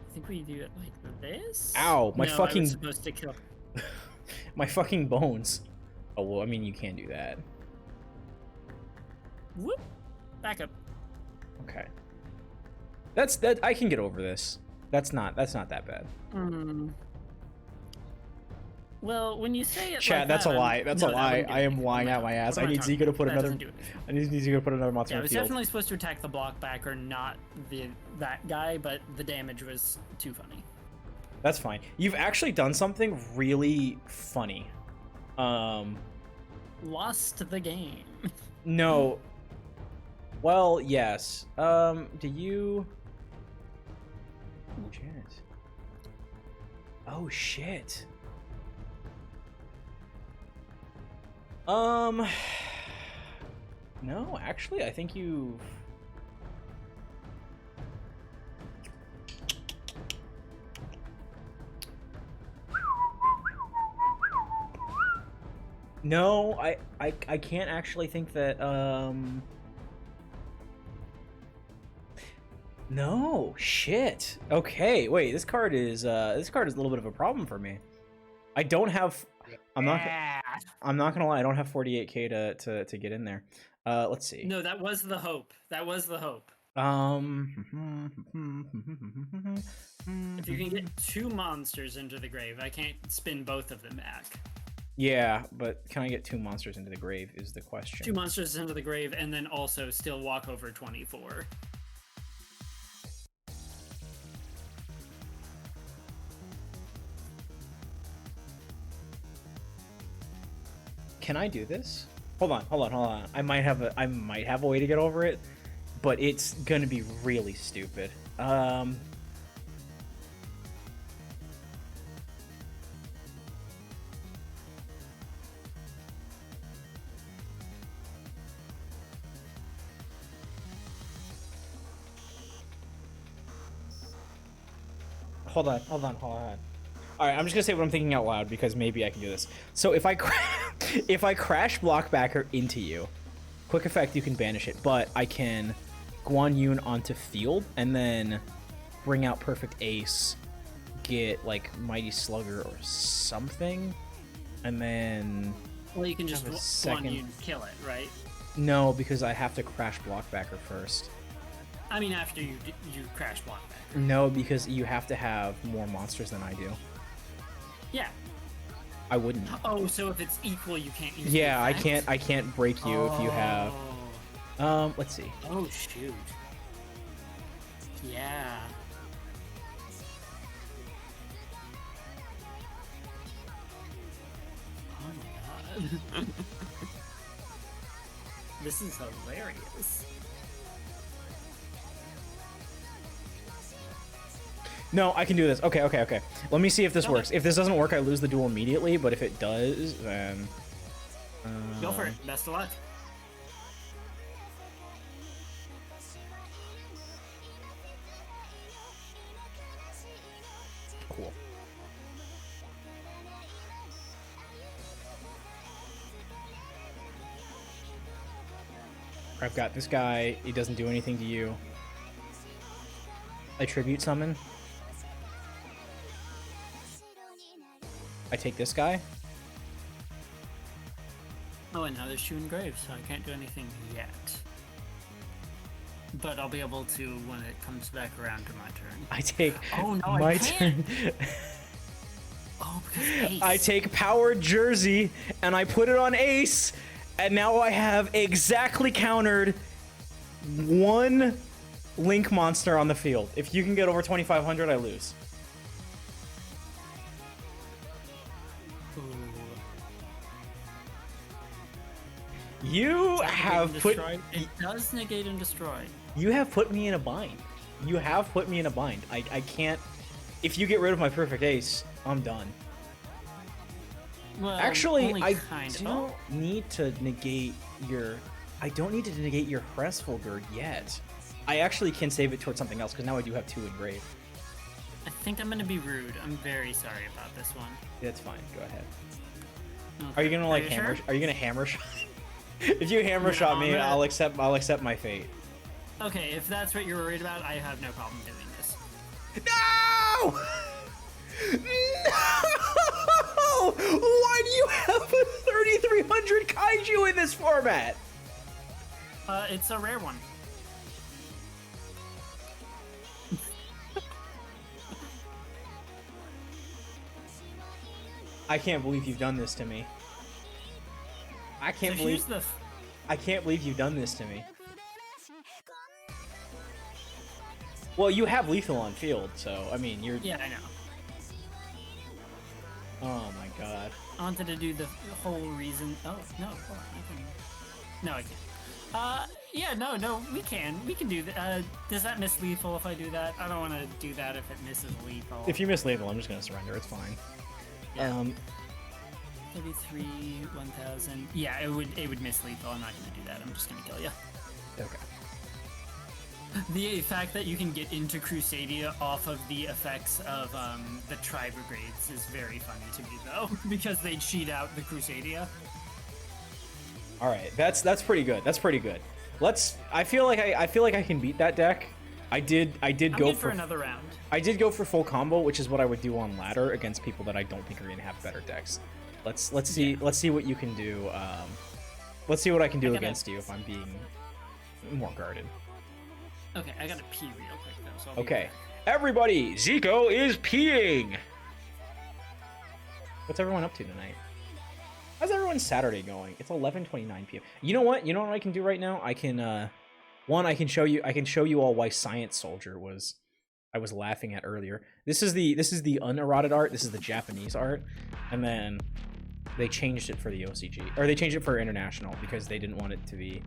I think we do it like this. Ow, my no, fucking. I was supposed to kill. My fucking bones. Oh well, I mean you can do that. Whoop! Back up. Okay. That I can get over this. That's not that bad. Well, when you say it Chat, like that's that, a lie. That's a lie. I am lying out out my ass. I need Zika to put another. I need Zika to put another monster Yeah, I in the was field. definitely supposed to attack the block backer, not that guy, but the damage was too funny. That's fine. You've actually done something really funny. Lost the game. No. Well, yes. Do you? Oh shit. Oh shit. No, actually, I think you. No, I can't actually think that. No, shit. Okay, wait. This card is a little bit of a problem for me. I don't have. I'm not gonna lie. I don't have 48k to get in there. Let's see. No, that was the hope. That was the hope. If you can get 2 monsters into the grave, I can't spin both of them back. Yeah, but can I get 2 monsters into the grave is the question. 2 monsters into the grave and then also still walk over 24. Can I do this? Hold on. I might have a way to get over it, but it's gonna be really stupid. Hold on. All right, I'm just gonna say what I'm thinking out loud because maybe I can do this. So if I if I crash Blockbacker into you, quick effect, you can banish it, but I can Guan Yun onto field and then bring out Perfect Ace, get like Mighty Slugger or something, and then. Well, you can just second. Guan Yun kill it, right? No, because I have to crash Blockbacker first. I mean, after you crash Blockbacker. No, because you have to have more monsters than I do. Yeah. I wouldn't. Oh, so if it's equal, you can't use. Yeah, I can't break you if you have. Let's see. Oh shoot. Yeah. Oh my god. This is hilarious. No, I can do this. Okay. Let me see if this works. If this doesn't work, I lose the duel immediately, but if it does, then... Go for it. Best of luck. Cool. I've got this guy. He doesn't do anything to you. I tribute summon. I take this guy. Oh, and now there's Shu Grave, so I can't do anything yet. But I'll be able to when it comes back around to my turn. I take oh, no, my I can't. turn. Oh, because Ace. I take Power Jersey and I put it on Ace, and now I have exactly countered one Link monster on the field. If you can get over 2,500, I lose. You have put... It does negate and destroy. You have put me in a bind. You have put me in a bind. I can't... If you get rid of my Perfect Ace, I'm done. Well, actually, I kind don't need to negate your... I don't need to negate your Hresvelgard yet. I actually can save it towards something else, because now I do have 2 engraved. I think I'm gonna be rude. I'm very sorry about this one. That's fine. Go ahead. Okay. Are you gonna like you hammer? Sure? Are you gonna hammer shot? If you hammer No, shot me, I'm gonna- I'll accept my fate. Okay, if that's what you're worried about, I have no problem doing this. No! No! Why do you have a 3,300 kaiju in this format? It's a rare one. I can't believe you've done this to me. I can't believe you've done this to me. Well, you have lethal on field, so I mean you're. Yeah, I know. Oh my god. I wanted to do the whole reason. Oh no, hold on. I can. No, I can't. Yeah, no, we can do that. Does that miss lethal if I do that? I don't want to do that if it misses lethal. If you miss lethal, I'm just gonna surrender. It's fine. Yeah. 33, 1,000. Yeah, it would miss lethal. I'm not gonna do that. I'm just gonna kill you. Okay. The fact that you can get into Crusadia off of the effects of the Tribrigades is very funny to me, though, because they cheat out the Crusadia. All right, that's pretty good. That's pretty good. I feel like I can beat that deck. I did go for another round. I did go for full combo, which is what I would do on ladder against people that I don't think are gonna have better decks. Let's see what you can do. Let's see what I can do against you if I'm being more guarded. Okay, I gotta pee real quick though. So I'll be Okay, right everybody, Zico is peeing. What's everyone up to tonight? How's everyone's Saturday going? It's 11:29 p.m. You know what? You know what I can do right now? I can I can show you all why Science Soldier was I was laughing at earlier. This is the uneroded art. This is the Japanese art, and then they changed it for the OCG, or they changed it for international because they didn't want it to be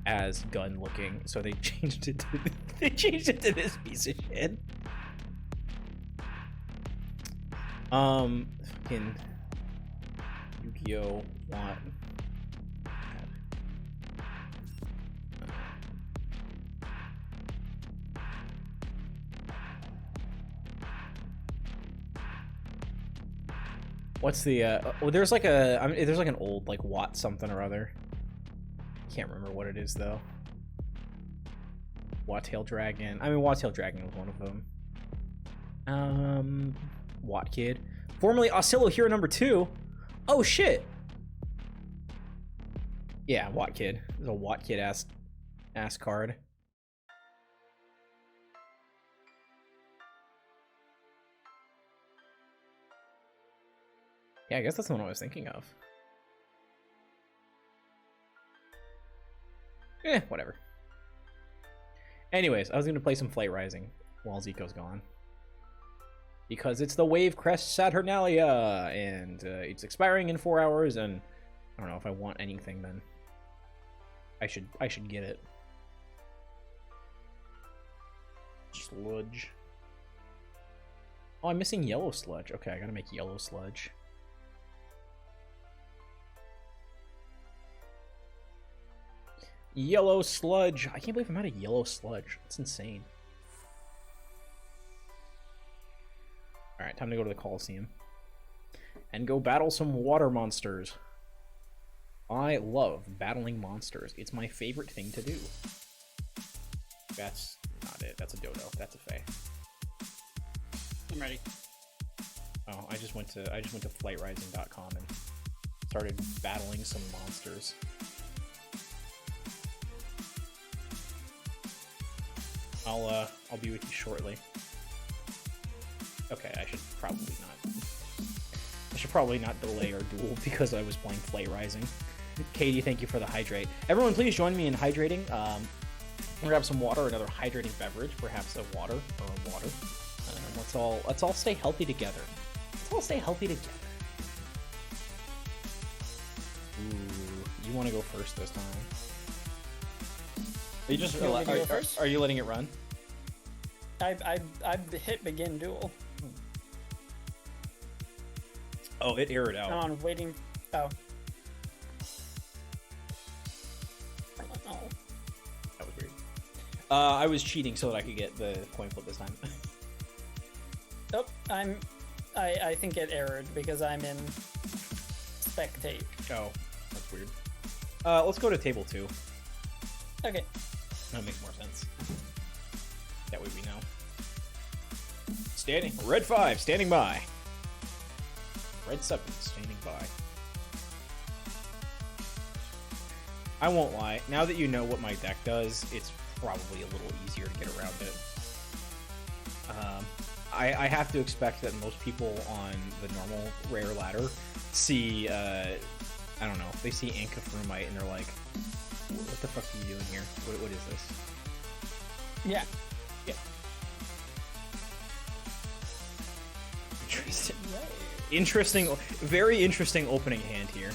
as gun looking, so they changed it to this piece of shit. Fucking Yu-Gi-Oh! Want. What's the there's like there's like an old like Watt something or other. Can't remember what it is though. Watt-tail Dragon. I mean, Watt-tail Dragon was one of them. Watt Kid. Formerly Oscillo Hero number 2. Oh shit. Yeah, Watt Kid. There's a Watt Kid ass card. Yeah, I guess that's the one I was thinking of. Whatever. Anyways, I was going to play some Flight Rising while Zico's gone. Because it's the Wave Crest Saturnalia, and it's expiring in 4 hours, and I don't know if I want anything then. I should get it. Sludge. Oh, I'm missing Yellow Sludge. Okay, I gotta make Yellow Sludge. Yellow Sludge. I can't believe I'm out of Yellow Sludge. That's insane. Alright, time to go to the Coliseum. And go battle some water monsters. I love battling monsters. It's my favorite thing to do. That's not it. That's a dodo. That's a fae. I'm ready. Oh, I just went to flightrising.com and started battling some monsters. I'll be with you shortly. Okay, I should probably not delay our duel because I was playing Flight Rising. Katie, thank you for the hydrate. Everyone, please join me in hydrating. We'll grab some water, another hydrating beverage, perhaps a water or a water. Let's all stay healthy together. Let's all stay healthy together. Ooh, you want to go first this time? Are you just are you letting it run? I've hit begin duel. Oh, it errored out. I'm on waiting. Oh. That was weird. I was cheating so that I could get the coin flip this time. Nope, I think it errored because I'm in spectate. Oh, that's weird. Let's go to table 2. Okay. That makes more sense. That way we know. Standing. Red 5, standing by. Red 7, standing by. I won't lie. Now that you know what my deck does, it's probably a little easier to get around it. I have to expect that most people on the normal rare ladder see, I don't know, they see Ankafrumite and they're like, what the fuck are you doing here? What is this? Yeah. Yeah. Interesting. Interesting, very interesting opening hand here.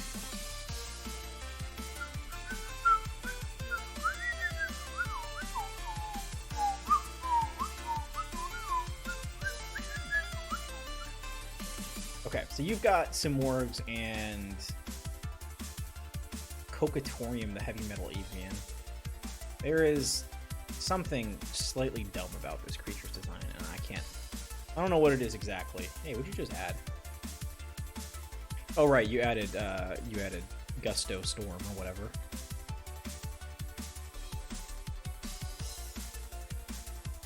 Okay, so you've got Simorgs and Cocatorium, the heavy metal avian. There is something slightly dumb about this creature's design, and I don't know what it is exactly. Hey, what'd you just add? Oh right, you added Gusto Storm or whatever.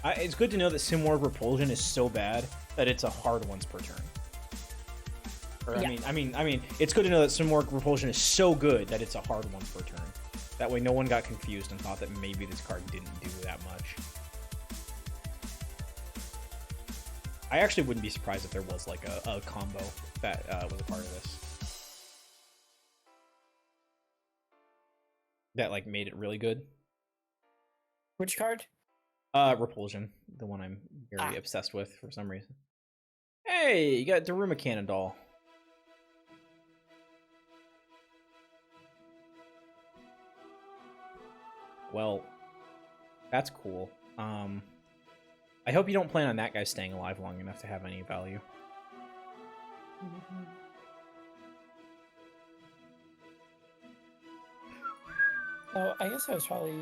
It's good to know that Simorg Repulsion is so bad that it's a hard once per turn. Or, yeah. I mean, it's good to know that Simorg Repulsion is so good that it's a hard once per turn. That way, no one got confused and thought that maybe this card didn't do that much. I actually wouldn't be surprised if there was like a combo that was a part of this. That like made it really good. Which card? Repulsion, the one I'm very obsessed with for some reason. Hey, you got Daruma Cannonball. Well, that's cool. I hope you don't plan on that guy staying alive long enough to have any value. Oh, I guess I was probably...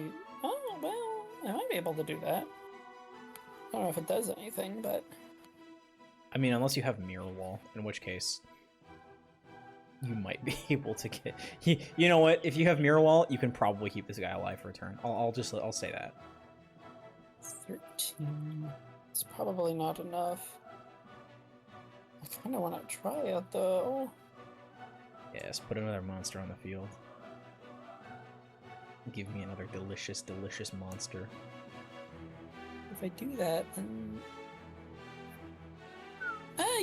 Oh, well, I might be able to do that. I don't know if it does anything, but... I mean, unless you have Mirror Wall, in which case you might be able to get... You know what? If you have Mirror Wall, you can probably keep this guy alive for a turn. I'll say that. 13... It's probably not enough. I kind of want to try it, though. Yes, put another monster on the field. Give me another delicious, delicious monster. If I do that, then...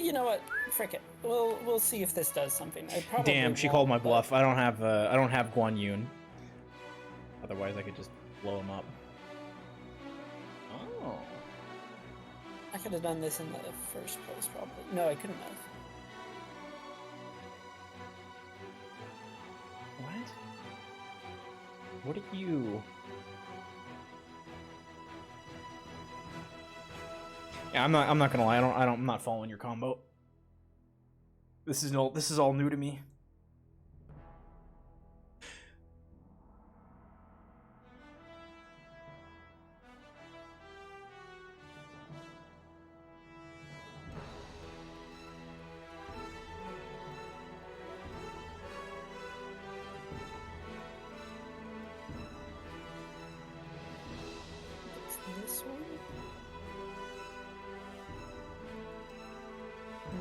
you know what? Frick it. We'll see if this does something. I probably Damn, she won't, called my but- bluff. I don't have Guan Yun. Otherwise, I could just blow him up. Oh. I could have done this in the first place, probably. No, I couldn't have. What are you? Yeah, I'm not gonna lie. I'm not following your combo. This is all new to me. This one?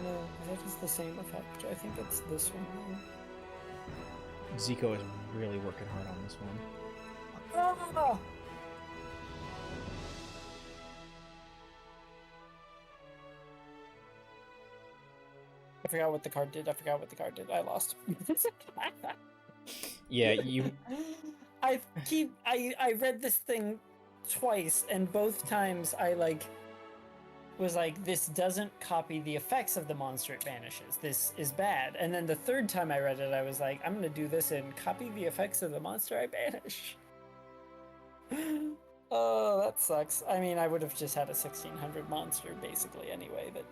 No, that is the same effect. I think it's this one. Zico is really working hard on this one. Oh! I forgot what the card did. I lost. Yeah, you. I read this thing twice, and both times I was like, this doesn't copy the effects of the monster, it vanishes. This is bad. And then the third time I read it, I was like, I'm gonna do this and copy the effects of the monster, I banish. Oh, that sucks. I mean, I would have just had a 1600 monster basically anyway, but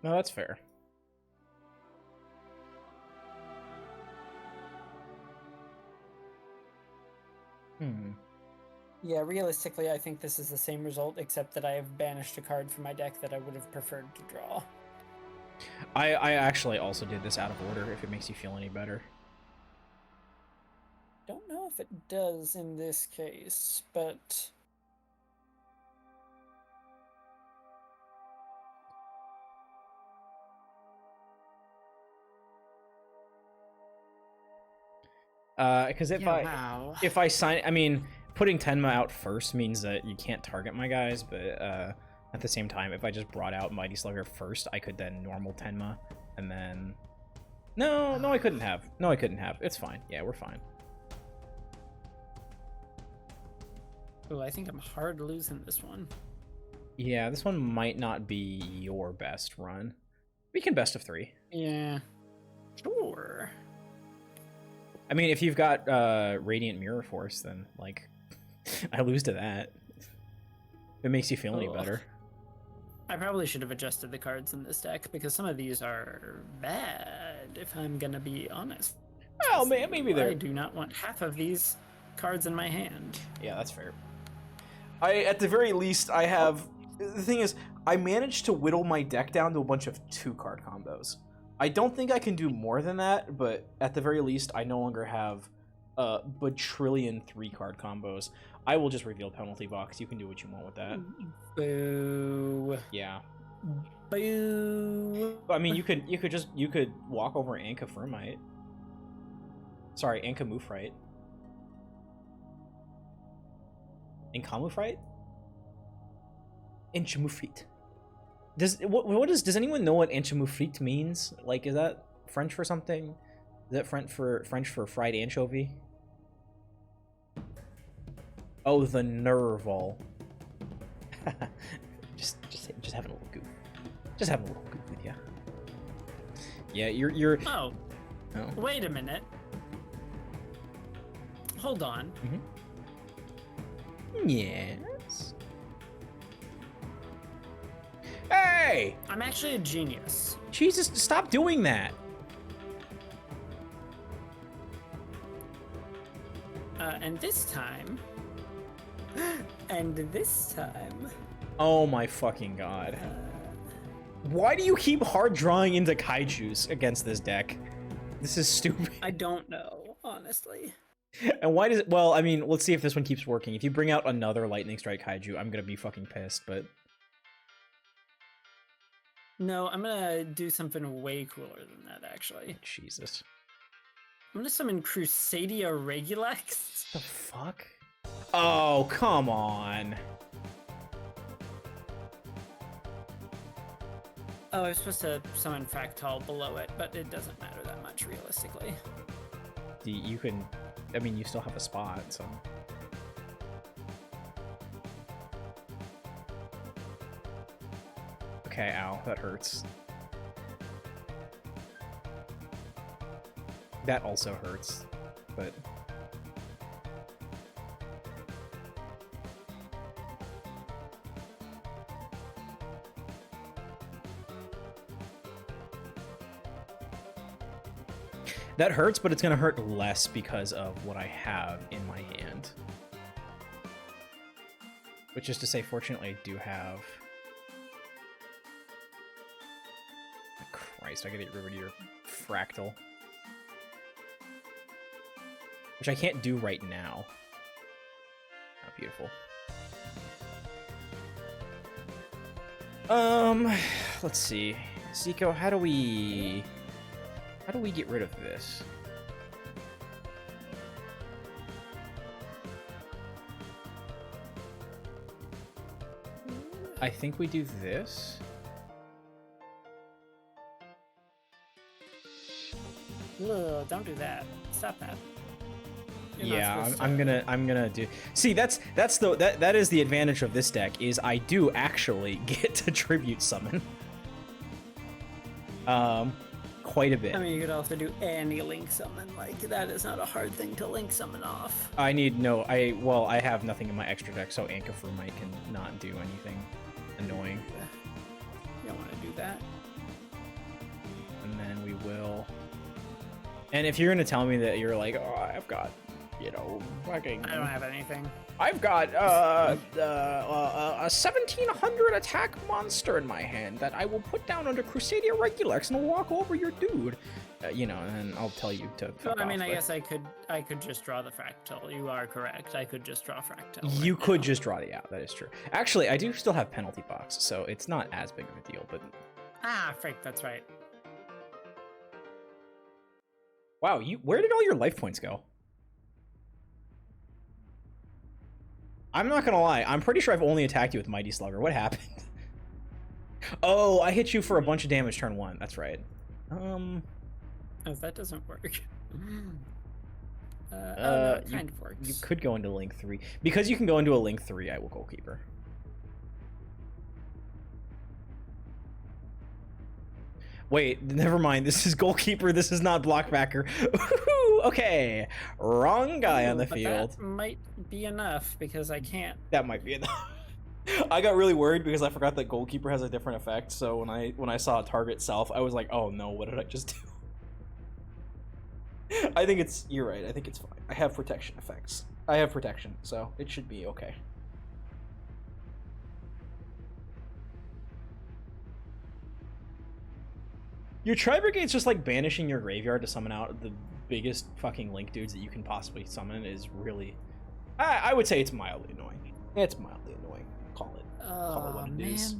No, that's fair. yeah, realistically, I think this is the same result, except that I have banished a card from my deck that I would have preferred to draw. I actually also did this out of order, if it makes you feel any better. Don't know if it does in this case, but... Because if wow. if I sign, I mean, putting Tenma out first means that you can't target my guys, but at the same time, if I just brought out Mighty Slugger first, I could then normal Tenma, and then... No, I couldn't have. No, I couldn't have. It's fine. Yeah, we're fine. Oh, I think I'm hard losing this one. Yeah, this one might not be your best run. We can best of 3. Yeah. Sure. I mean, if you've got Radiant Mirror Force, then, like, I lose to that. If it makes you feel any better. I probably should have adjusted the cards in this deck, because some of these are bad, if I'm gonna be honest. Well, maybe they're... I do not want half of these cards in my hand. Yeah, that's fair. At the very least, I have... The thing is, I managed to whittle my deck down to a bunch of 2-card combos. I don't think I can do more than that, but at the very least, I no longer have a bajillion 3-card combos. I will just reveal Penalty Box. You can do what you want with that. Boo. Yeah. Boo. I mean, you could walk over Anka Firmite. Sorry, Anka Mufrite. Inkamufrite? Inchamufrite. Does anyone know what Inchamufrite means? Like, is that French for something? Is that French for fried anchovy? Oh, the Nerval. just having a little goof. Just having a little goof with ya. Yeah, you're. Oh. Oh. Wait a minute. hold on. Yes. Hey! I'm actually a genius. Jesus, stop doing that. And this time... and this time... Oh my fucking god. Why do you keep hard drawing into kaijus against this deck? This is stupid. I don't know, honestly. And why does it... Well, I mean, let's see if this one keeps working. If you bring out another Lightning Strike kaiju, I'm gonna be fucking pissed, but... No, I'm gonna do something way cooler than that, actually. Jesus. I'm gonna summon Crusadia Regulax. The fuck? Oh, come on. Oh, I was supposed to summon Fractal below it, but it doesn't matter that much, realistically. You can... I mean, you still have a spot, so... Okay, ow, that hurts. That also hurts, but... That hurts, but it's gonna hurt less because of what I have in my hand. Which is to say, fortunately, I do have... Christ, I gotta get rid of your Fractal. Which I can't do right now. Oh, beautiful. Let's see. Zico, how do we get rid of this? I think we do this. Ugh, don't do that. Stop that. Yeah, I'm gonna do. See, that is the advantage of this deck, is I do actually get to tribute summon. Quite a bit. I mean, you could also do any link summon. Like, that is not a hard thing to link summon off. I have nothing in my extra deck, so Ankafrumite can not do anything annoying. You don't want to do that. And then we will. And if you're gonna tell me that you're like, oh, I've got, fucking. I don't have anything. I've got a 1700 attack monster in my hand that I will put down under Crusadia Regulax and walk over your dude. And then I'll tell you to. Well, I mean, I guess I could just draw the Fractal. You are correct. I could just draw Fractal. You could just draw the out. That is true. Actually, I do still have penalty box, so it's not as big of a deal. But frick, that's right. Wow, where did all your life points go? I'm not gonna lie, I'm pretty sure I've only attacked you with Mighty Slugger. What happened? Oh, I hit you for a bunch of damage turn 1. That's right. Oh, that doesn't work. No, it kind of works. You could go into Link 3. Because you can go into a Link 3, I will Goalkeeper. Wait, never mind. This is Goalkeeper. This is not Blockbacker. Okay, wrong guy on the field. That might be enough because I can't. That might be enough. I got really worried because I forgot that Goalkeeper has a different effect. So when I saw target self, I was like, oh no, what did I just do? I think you're right. I think it's fine. I have protection effects. I have protection, so it should be okay. Your Tri-Brigade's just like banishing your graveyard to summon out the biggest fucking Link dudes that you can possibly summon is really... I would say it's mildly annoying. It's mildly annoying. Call it what it is.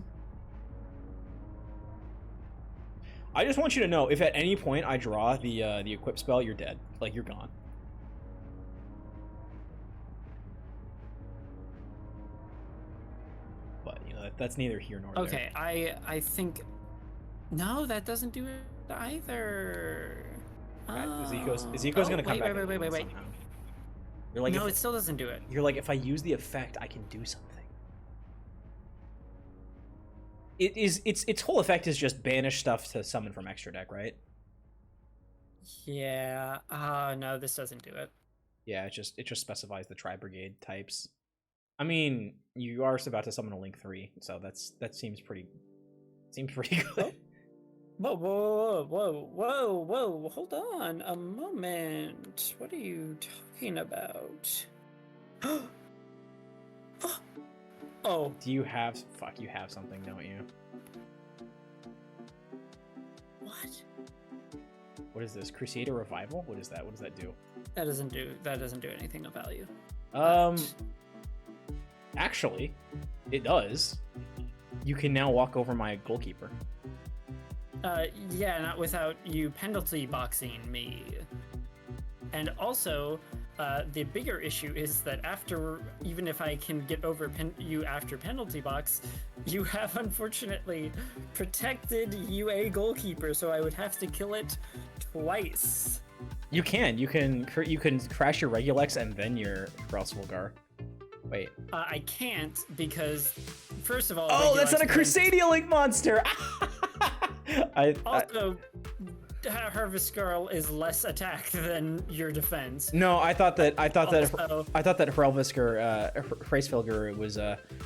I just want you to know, if at any point I draw the equip spell, you're dead. Like, you're gone. But, that's neither here nor there. Okay, I think... No, that doesn't do it either. Ezeko's gonna come back. Wait. You're like, no, it still doesn't do it. You're like, if I use the effect, I can do something. Its whole effect is just banish stuff to summon from extra deck, right? Yeah. No, this doesn't do it. Yeah, it just specifies the Tri-Brigade types. I mean, you are about to summon a Link 3, so that seems pretty good. Whoa, whoa, whoa, whoa, whoa, hold on a moment. What are you talking about? Oh. Do you have... Fuck, you have something, don't you? What? What is this? Crusader Revival? What is that? What does that do? That doesn't do anything of value. Actually, it does. You can now walk over my goalkeeper. Yeah, not without you penalty boxing me. And also, the bigger issue is that even if I can get over you after penalty box, you have unfortunately protected UA goalkeeper, so I would have to kill it twice. You can crash your Regulex and then your Grelsvulgar. Wait. I can't because, first of all, oh, that's not a Crusadia Link monster. Also, Harvest-Girl is less attack than your defense. No, I thought that Hraesvelgr was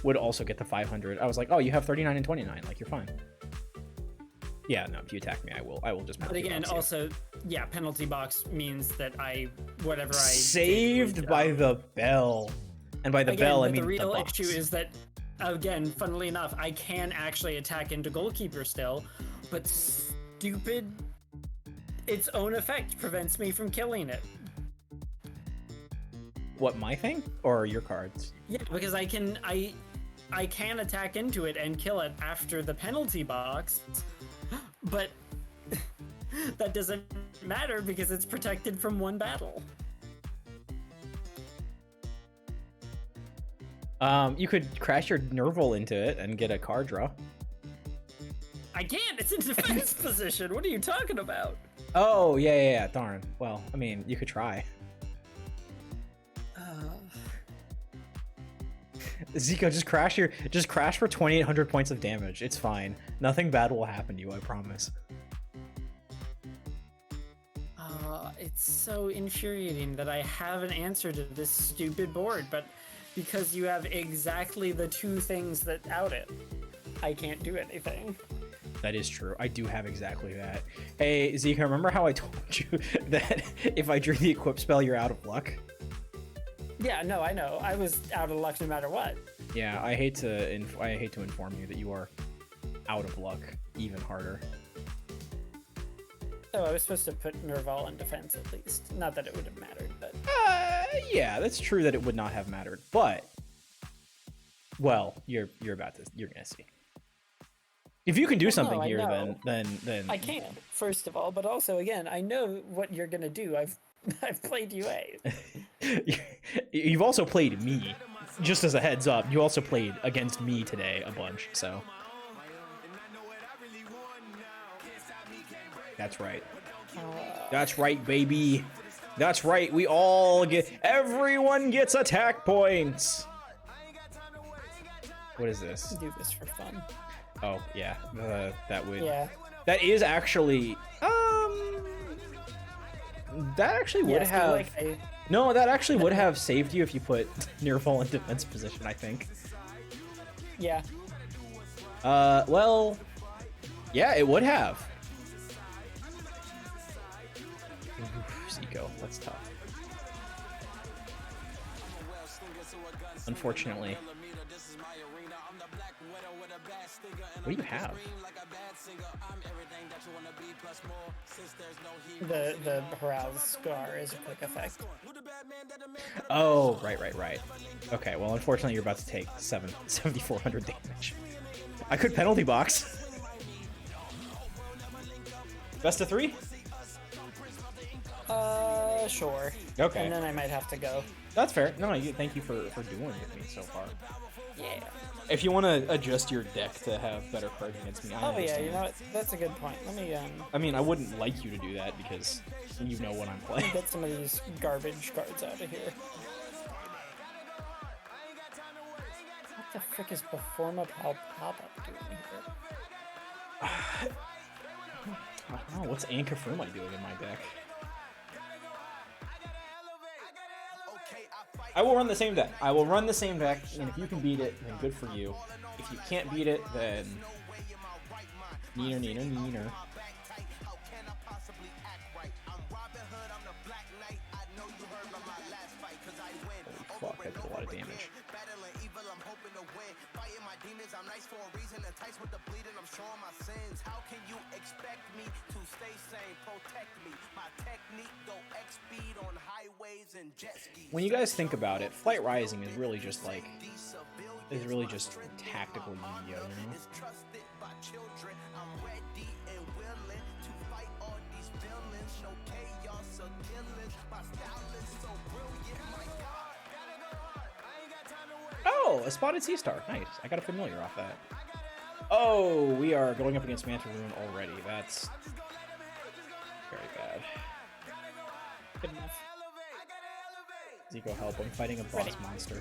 would also get the 500. I was like, oh, you have 39 and 29, like you're fine. Yeah, no, if you attack me, I will just. But again, also, yeah, penalty box means that whatever I saved by the bell, and by the bell I mean the real box. issue is that, again, funnily enough, I can actually attack into goalkeeper still, but stupid. Its own effect prevents me from killing it. What, my thing? Or your cards? Yeah, because I can attack into it and kill it after the penalty box, but that doesn't matter because it's protected from one battle. You could crash your Nerval into it and get a card draw. I can't! It's in defense position! What are you talking about? Oh, yeah, darn. Well, I mean, you could try. Zico, just crash for 2,800 points of damage. It's fine. Nothing bad will happen to you, I promise. It's so infuriating that I have an answer to this stupid board, but because you have exactly the two things that out it, I can't do anything. That is true. I do have exactly that. Hey, Zika, remember how I told you that if I drew the equip spell, you're out of luck? Yeah, no, I know. I was out of luck no matter what. Yeah, I hate to inform you that you are out of luck even harder. Oh, I was supposed to put Nerval in defense at least. Not that it would have mattered, but... Yeah, that's true that it would not have mattered, but... Well, you're gonna see. If you can do something here, then I can, first of all, but also, again, I know what you're gonna do. I've played UA. You've also played me. Just as a heads up, you also played against me today a bunch, so... That's right. That's right, baby. That's right, everyone gets attack points! What is this? Do this for fun. Oh, yeah. That would... Yeah. That is actually... That actually would have... No, that actually would have saved you if you put Nerval in defense position, I think. Yeah. Well... Yeah, it would have. Zico, that's tough. Unfortunately. What do you have? The Haraz Scar is a quick effect. Oh, right. Okay, well, unfortunately, you're about to take 7,400 damage. I could penalty box. Best of 3? Sure. Okay. And then I might have to go. That's fair. No, thank you for dueling with me so far. Yeah. If you want to adjust your deck to have better cards against me, I understand. Yeah, you know what? That's a good point. Let me, I mean, I wouldn't like you to do that because you know what I'm playing. Get some of these garbage cards out of here. What the frick is Performa pop-up doing here? I don't know. What's Ankafurma doing in my deck? I will run the same deck. I will run the same deck, and if you can beat it, then good for you. If you can't beat it, then neener, neener, neener. Holy fuck, that did a lot of damage. When you guys think about it, Flight Rising is really just like tactical Yu-Gi-Oh, you know? Oh, a spotted sea star. Nice. I got a familiar off that. Oh, we are going up against Manta Rune already. That's very bad. Good enough. Zico, help. I'm fighting a boss monster.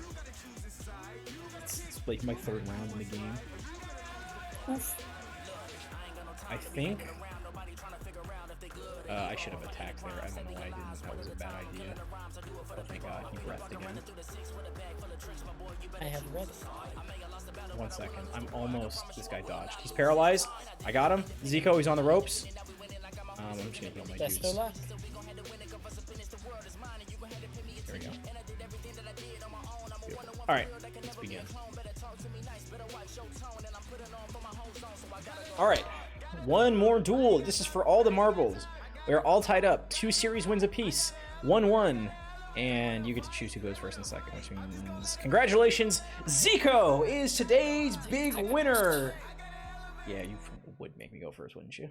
It's like my third round in the game. Oof. I think I should have attacked there. I don't know why I didn't. That was a bad idea. Oh my god, he breathed again. I have read. 1 second. I'm almost... This guy dodged. He's paralyzed. I got him. Zico, he's on the ropes. I'm just gonna heal my Best juice. of luck. There we go. Beautiful. Alright, let's begin. Alright, one more duel. This is for all the marbles. We're all tied up. 2 series wins apiece. 1-1. And you get to choose who goes first and second, which means congratulations, Zico is today's big winner. Yeah, you would make me go first, wouldn't you?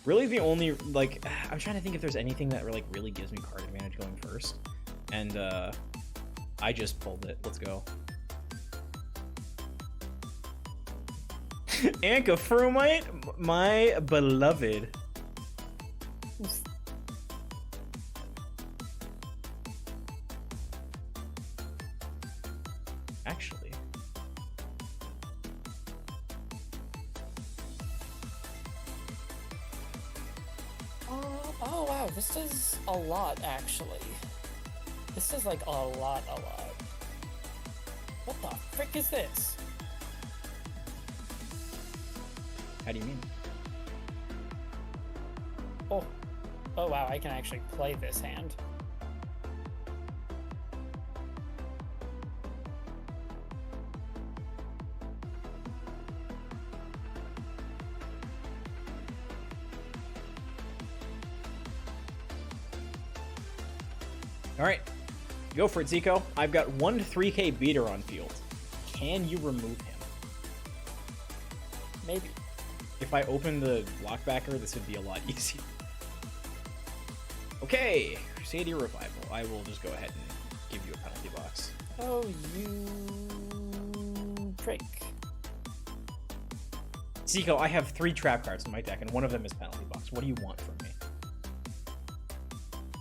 Really, the only, like, I'm trying to think if there's anything that like really gives me card advantage going first, and I just pulled it. Let's go. Anka Frumite, my beloved. Actually, Oh wow, this does a lot actually. This is like a lot. What the frick is this? how do you mean? Oh wow, I can actually play this hand. All right, go for it, Zico. I've got 1 to 3K beater on field. Can you remove him? Maybe. If I open the lockbacker, this would be a lot easier. Okay, Crusadia Revival. I will just go ahead and give you a penalty box. Oh, you prick. Zico, I have 3 trap cards in my deck, and one of them is penalty box. What do you want from me?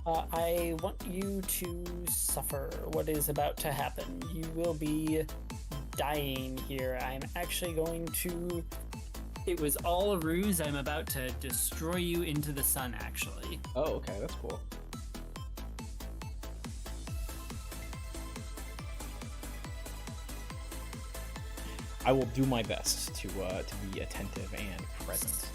I want you to suffer what is about to happen. You will be dying here. I'm actually going to... It was all a ruse. I'm about to destroy you into the sun, actually. Oh, okay, that's cool. I will do my best to be attentive and present.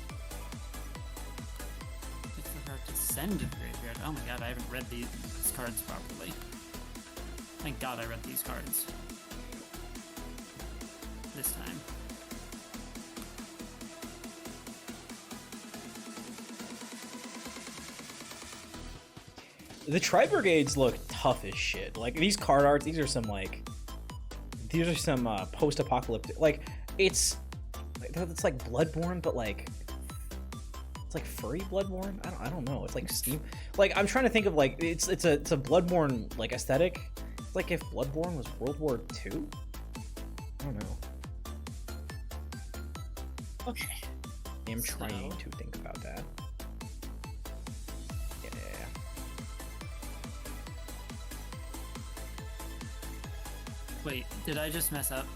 It's about to send to the graveyard. Oh my god, I haven't read these cards properly. Thank god I read these cards. This time. The Tri-Brigades look tough as shit. Like, these card arts, these are some post-apocalyptic, like, it's like Bloodborne, but like, it's like furry Bloodborne? I don't know. It's like Steam. Like, I'm trying to think of, like, it's a Bloodborne, like, aesthetic. It's like if Bloodborne was World War II? I don't know. Okay. I'm trying to think about that. Yeah. Wait, did I just mess up?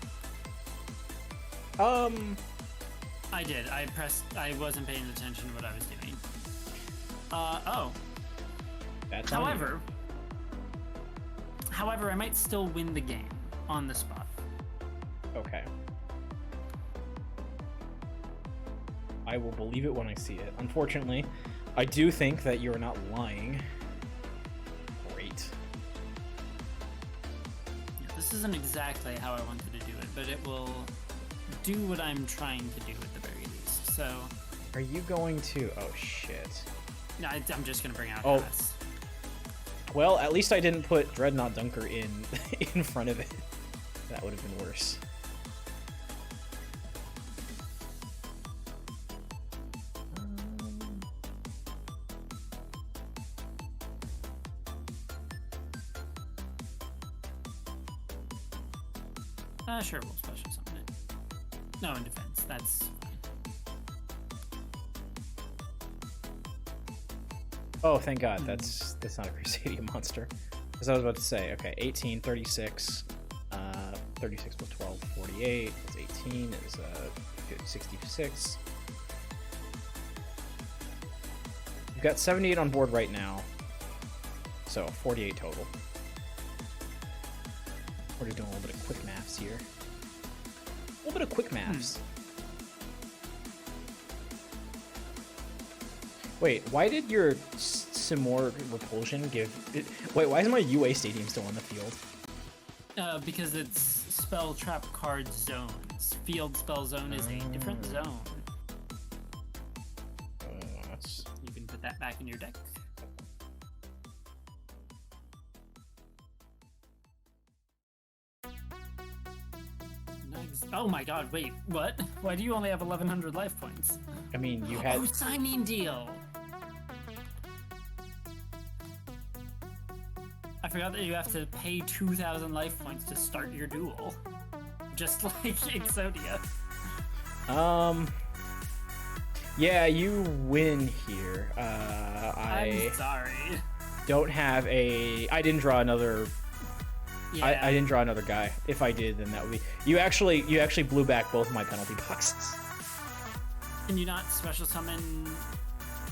I did. I wasn't paying attention to what I was doing. Oh. That's on you. However, I might still win the game on the spot. Okay. I will believe it when I see it. Unfortunately, I do think that you're not lying. Great. Yeah, this isn't exactly how I wanted to do it, but it will do what I'm trying to do at the very least. So. Are you going to? Oh shit. No, I'm just gonna bring out. Oh. Pass. Well, at least I didn't put Dreadnought Dunker in front of it. That would have been worse. Sure, we'll special summon it. No, in defense, that's fine. Oh, thank God, that's not a Crusadia monster. As I was about to say, okay, 18, 36, 36 plus 12, 48, plus 18 is 66. You've got 78 on board right now, so 48 total. We're just doing a little bit of quick maths here. A little bit of quick maths. Wait, why did your Simor Repulsion give... Wait, why is my UA Stadium still on the field? Because it's spell trap card zones. Field spell zone is a different zone. You can put that back in your deck. Oh my god, wait, what? Why do you only have 1100 life points? I mean, you had... Oh, signing deal! I forgot that you have to pay 2,000 life points to start your duel. Just like Exodia. Yeah, you win here. I'm sorry. Don't have a... I didn't draw another... Yeah. I didn't draw another guy. If I did, then that would be... You actually blew back both my penalty boxes. Can you not special summon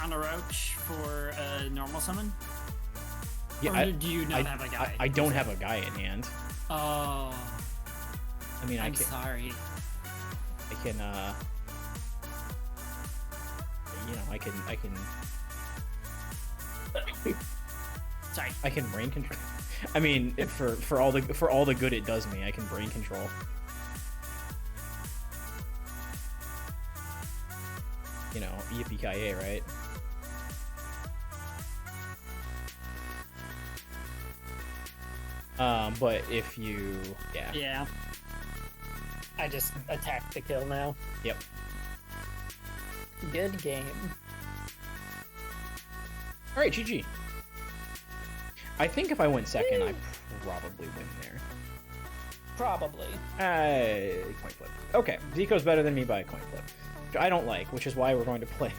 on a roach for a normal summon? Yeah, or do you not have a guy? I don't have a guy in hand. Oh. I mean, I'm sorry. I can, you know, I can... Sorry. I can brain control. I mean, for all the good it does me, I can brain control. You know, yippee-ki-yay, right? But if you, yeah. Yeah. I just attacked the kill now. Yep. Good game. All right, GG. I think if I went second, I probably win there. Probably. Coin flip. Okay, Zico's better than me by a coin flip. Which I don't like, which is why we're going to play.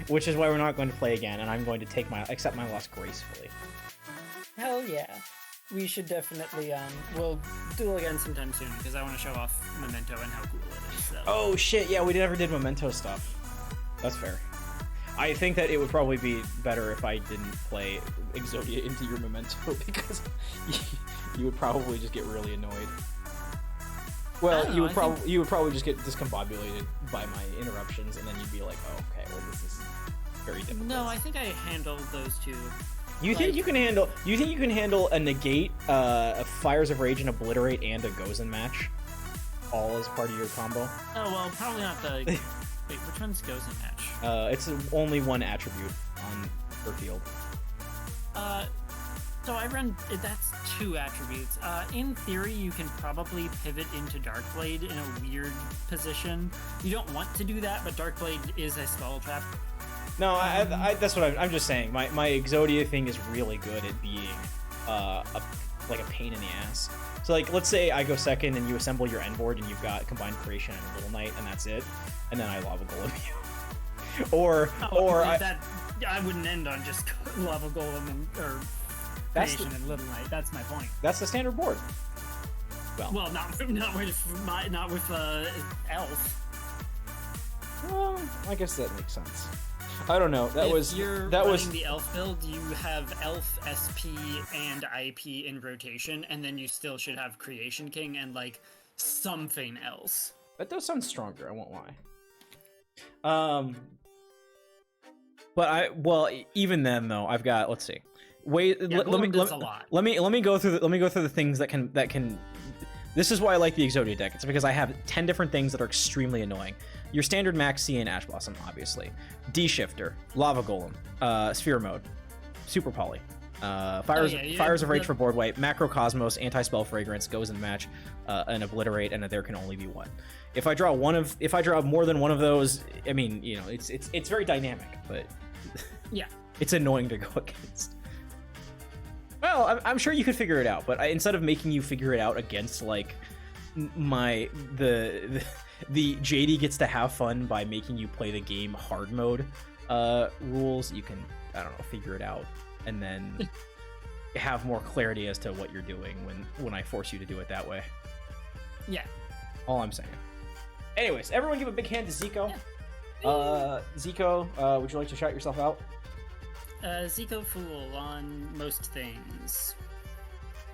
Which is why we're not going to play again, and I'm going to accept my loss gracefully. Hell yeah. We should definitely, we'll duel again sometime soon, because I want to show off Memento and how cool it is, so. Oh shit, yeah, we never did Memento stuff. That's fair. I think that it would probably be better if I didn't play Exodia into your Memento, because you would probably just get really annoyed. Well, you would probably just get discombobulated by my interruptions, and then you'd be like, oh, okay, well, this is very difficult. No, I think I handled those two. You think you can handle a negate, a Fires of Rage and Obliterate, and a Gozen match, all as part of your combo? Oh well, probably not the. Wait, which one's Gozen match? It's only one attribute on per field. So I run. That's two attributes. In theory, you can probably pivot into Darkblade in a weird position. You don't want to do that, but Darkblade is a spell trap. No, that's what I'm just saying. My Exodia thing is really good at being like a pain in the ass. So like, let's say I go second and you assemble your end board and you've got Combined Creation and Little Knight and that's it, and then I Lava Golem you. I wouldn't end on just Lava Golem or Creation and Little Knight. That's my point. That's the standard board. Well, not with Elf. Well, I guess that makes sense. I don't know. If you're running the elf build, you have elf, SP, and IP in rotation, and then you still should have Creation King and like something else. That does sound stronger, I won't lie. But even then though, I've got, let's see. Wait, Yeah, let me go through the things that can. This is why I like the Exodia deck. It's because I have 10 different things that are extremely annoying. Your standard Maxi and Ash Blossom, obviously. D-Shifter, Lava Golem, Sphere Mode, Super Poly, Fires of Rage for board wipe, Macrocosmos, Anti-Spell Fragrance goes in the match, and Obliterate, and there can only be one. If I draw more than one of those, I mean, you know, it's very dynamic, but yeah, it's annoying to go against. Well, I'm sure you could figure it out, but instead of making you figure it out against like the JD gets to have fun by making you play the game hard mode rules, you can, I don't know, figure it out and then have more clarity as to what you're doing when I force you to do it that way. Yeah. All I'm saying. Anyways, everyone give a big hand to Zico. Yeah. Zico, would you like to shout yourself out? Zico Fool on most things.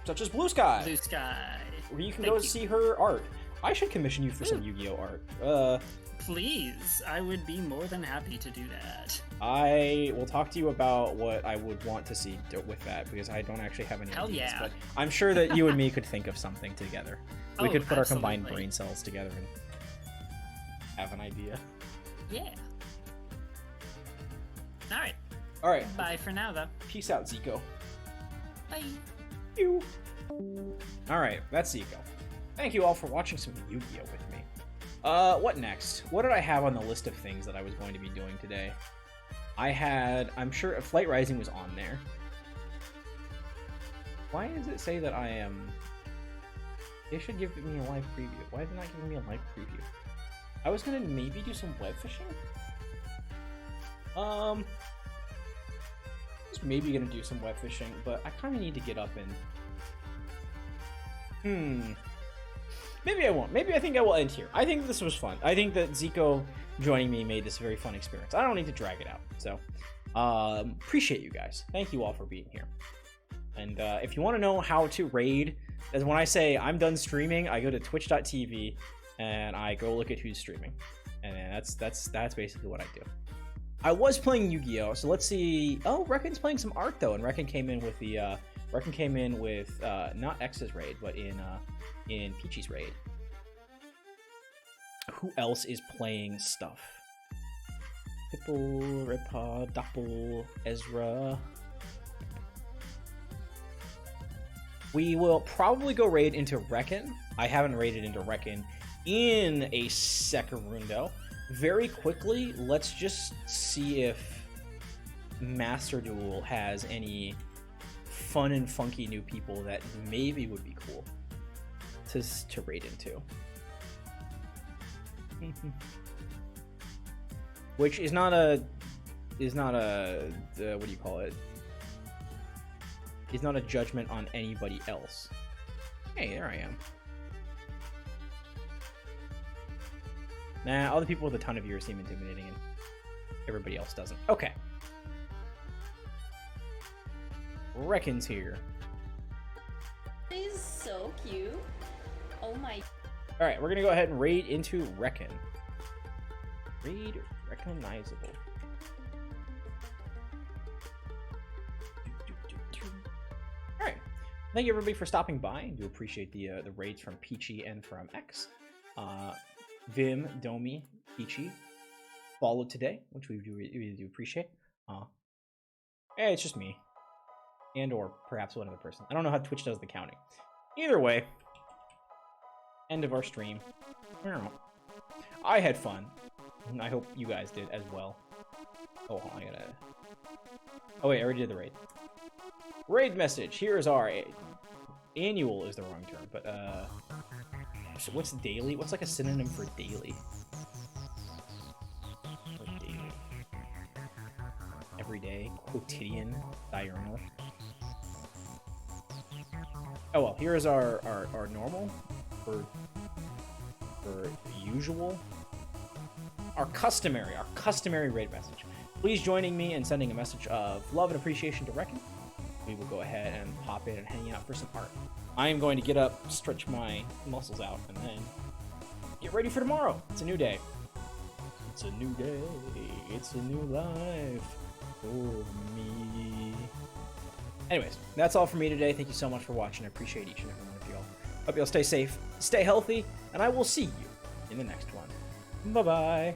Such as Blue Sky. Blue Sky. Where you can go see her art. I should commission you for some Yu-Gi-Oh art. Please, I would be more than happy to do that. I will talk to you about what I would want to see with that, because I don't actually have any ideas. Yeah. But I'm sure that you and me could think of something together. We could put absolutely. our combined brain cells together and have an idea. Yeah. Alright. Alright. Bye for now, though. Peace out, Zico. Bye. You. Alright, that's Zico. Thank you all for watching some Yu-Gi-Oh with me. What next? What did I have on the list of things that I was going to be doing today? I'm sure Flight Rising was on there. Why does it say that I am... They should give me a live preview. Why is it not giving me a live preview? I was gonna maybe do some web fishing? Just maybe gonna do some web fishing, but I kinda need to get up and... Maybe I won't. Maybe I think I will end here. I think this was fun. I think that Zico joining me made this a very fun experience. I don't need to drag it out. So, appreciate you guys. Thank you all for being here. And if you want to know how to raid, as when I say I'm done streaming, I go to twitch.tv and I go look at who's streaming. And that's basically what I do. I was playing Yu-Gi-Oh! So let's see. Oh, Reckon's playing some art though, and Reckon came in with the not X's raid, but in Peachy's raid. Who else is playing stuff? Pipple, Redpaw, Doppel, Ezra. We will probably go raid into Reckon. I haven't raided into Reckon in a second rundo. Very quickly, let's just see if Master Duel has any fun and funky new people that maybe would be cool to raid into. Which is not a what do you call it? Is not a judgment on anybody else. Hey, there I am. Nah, other people with a ton of viewers seem intimidating and everybody else doesn't. Okay. Reckon's here. He's so cute. Oh my. Alright, we're gonna go ahead and raid into Reckon. Raid recognizable. Alright. Thank you everybody for stopping by. I do appreciate the raids from Peachy and from X. Vim, Domi, Peachy followed today, which we do appreciate. It's just me. And or perhaps one other person. I don't know how Twitch does the counting. Either way, end of our stream. I had fun. I hope you guys did as well. Oh, hold on, oh wait, I already did the raid. Raid message. Here is our annual is the wrong term, but so what's daily? What's like a synonym for daily? Like daily. Everyday, quotidian, diurnal. Oh well, here is our normal for usual. our customary raid message. Please joining me in sending a message of love and appreciation to Reckon. We will go ahead and pop in and hang out for some art. I am going to get up, stretch my muscles out, and then get ready for tomorrow. It's a new day. It's a new day. It's a new life for me. Anyways, that's all for me today. Thank you so much for watching. I appreciate each and every one of you all. Hope you all stay safe, stay healthy, and I will see you in the next one. Bye-bye.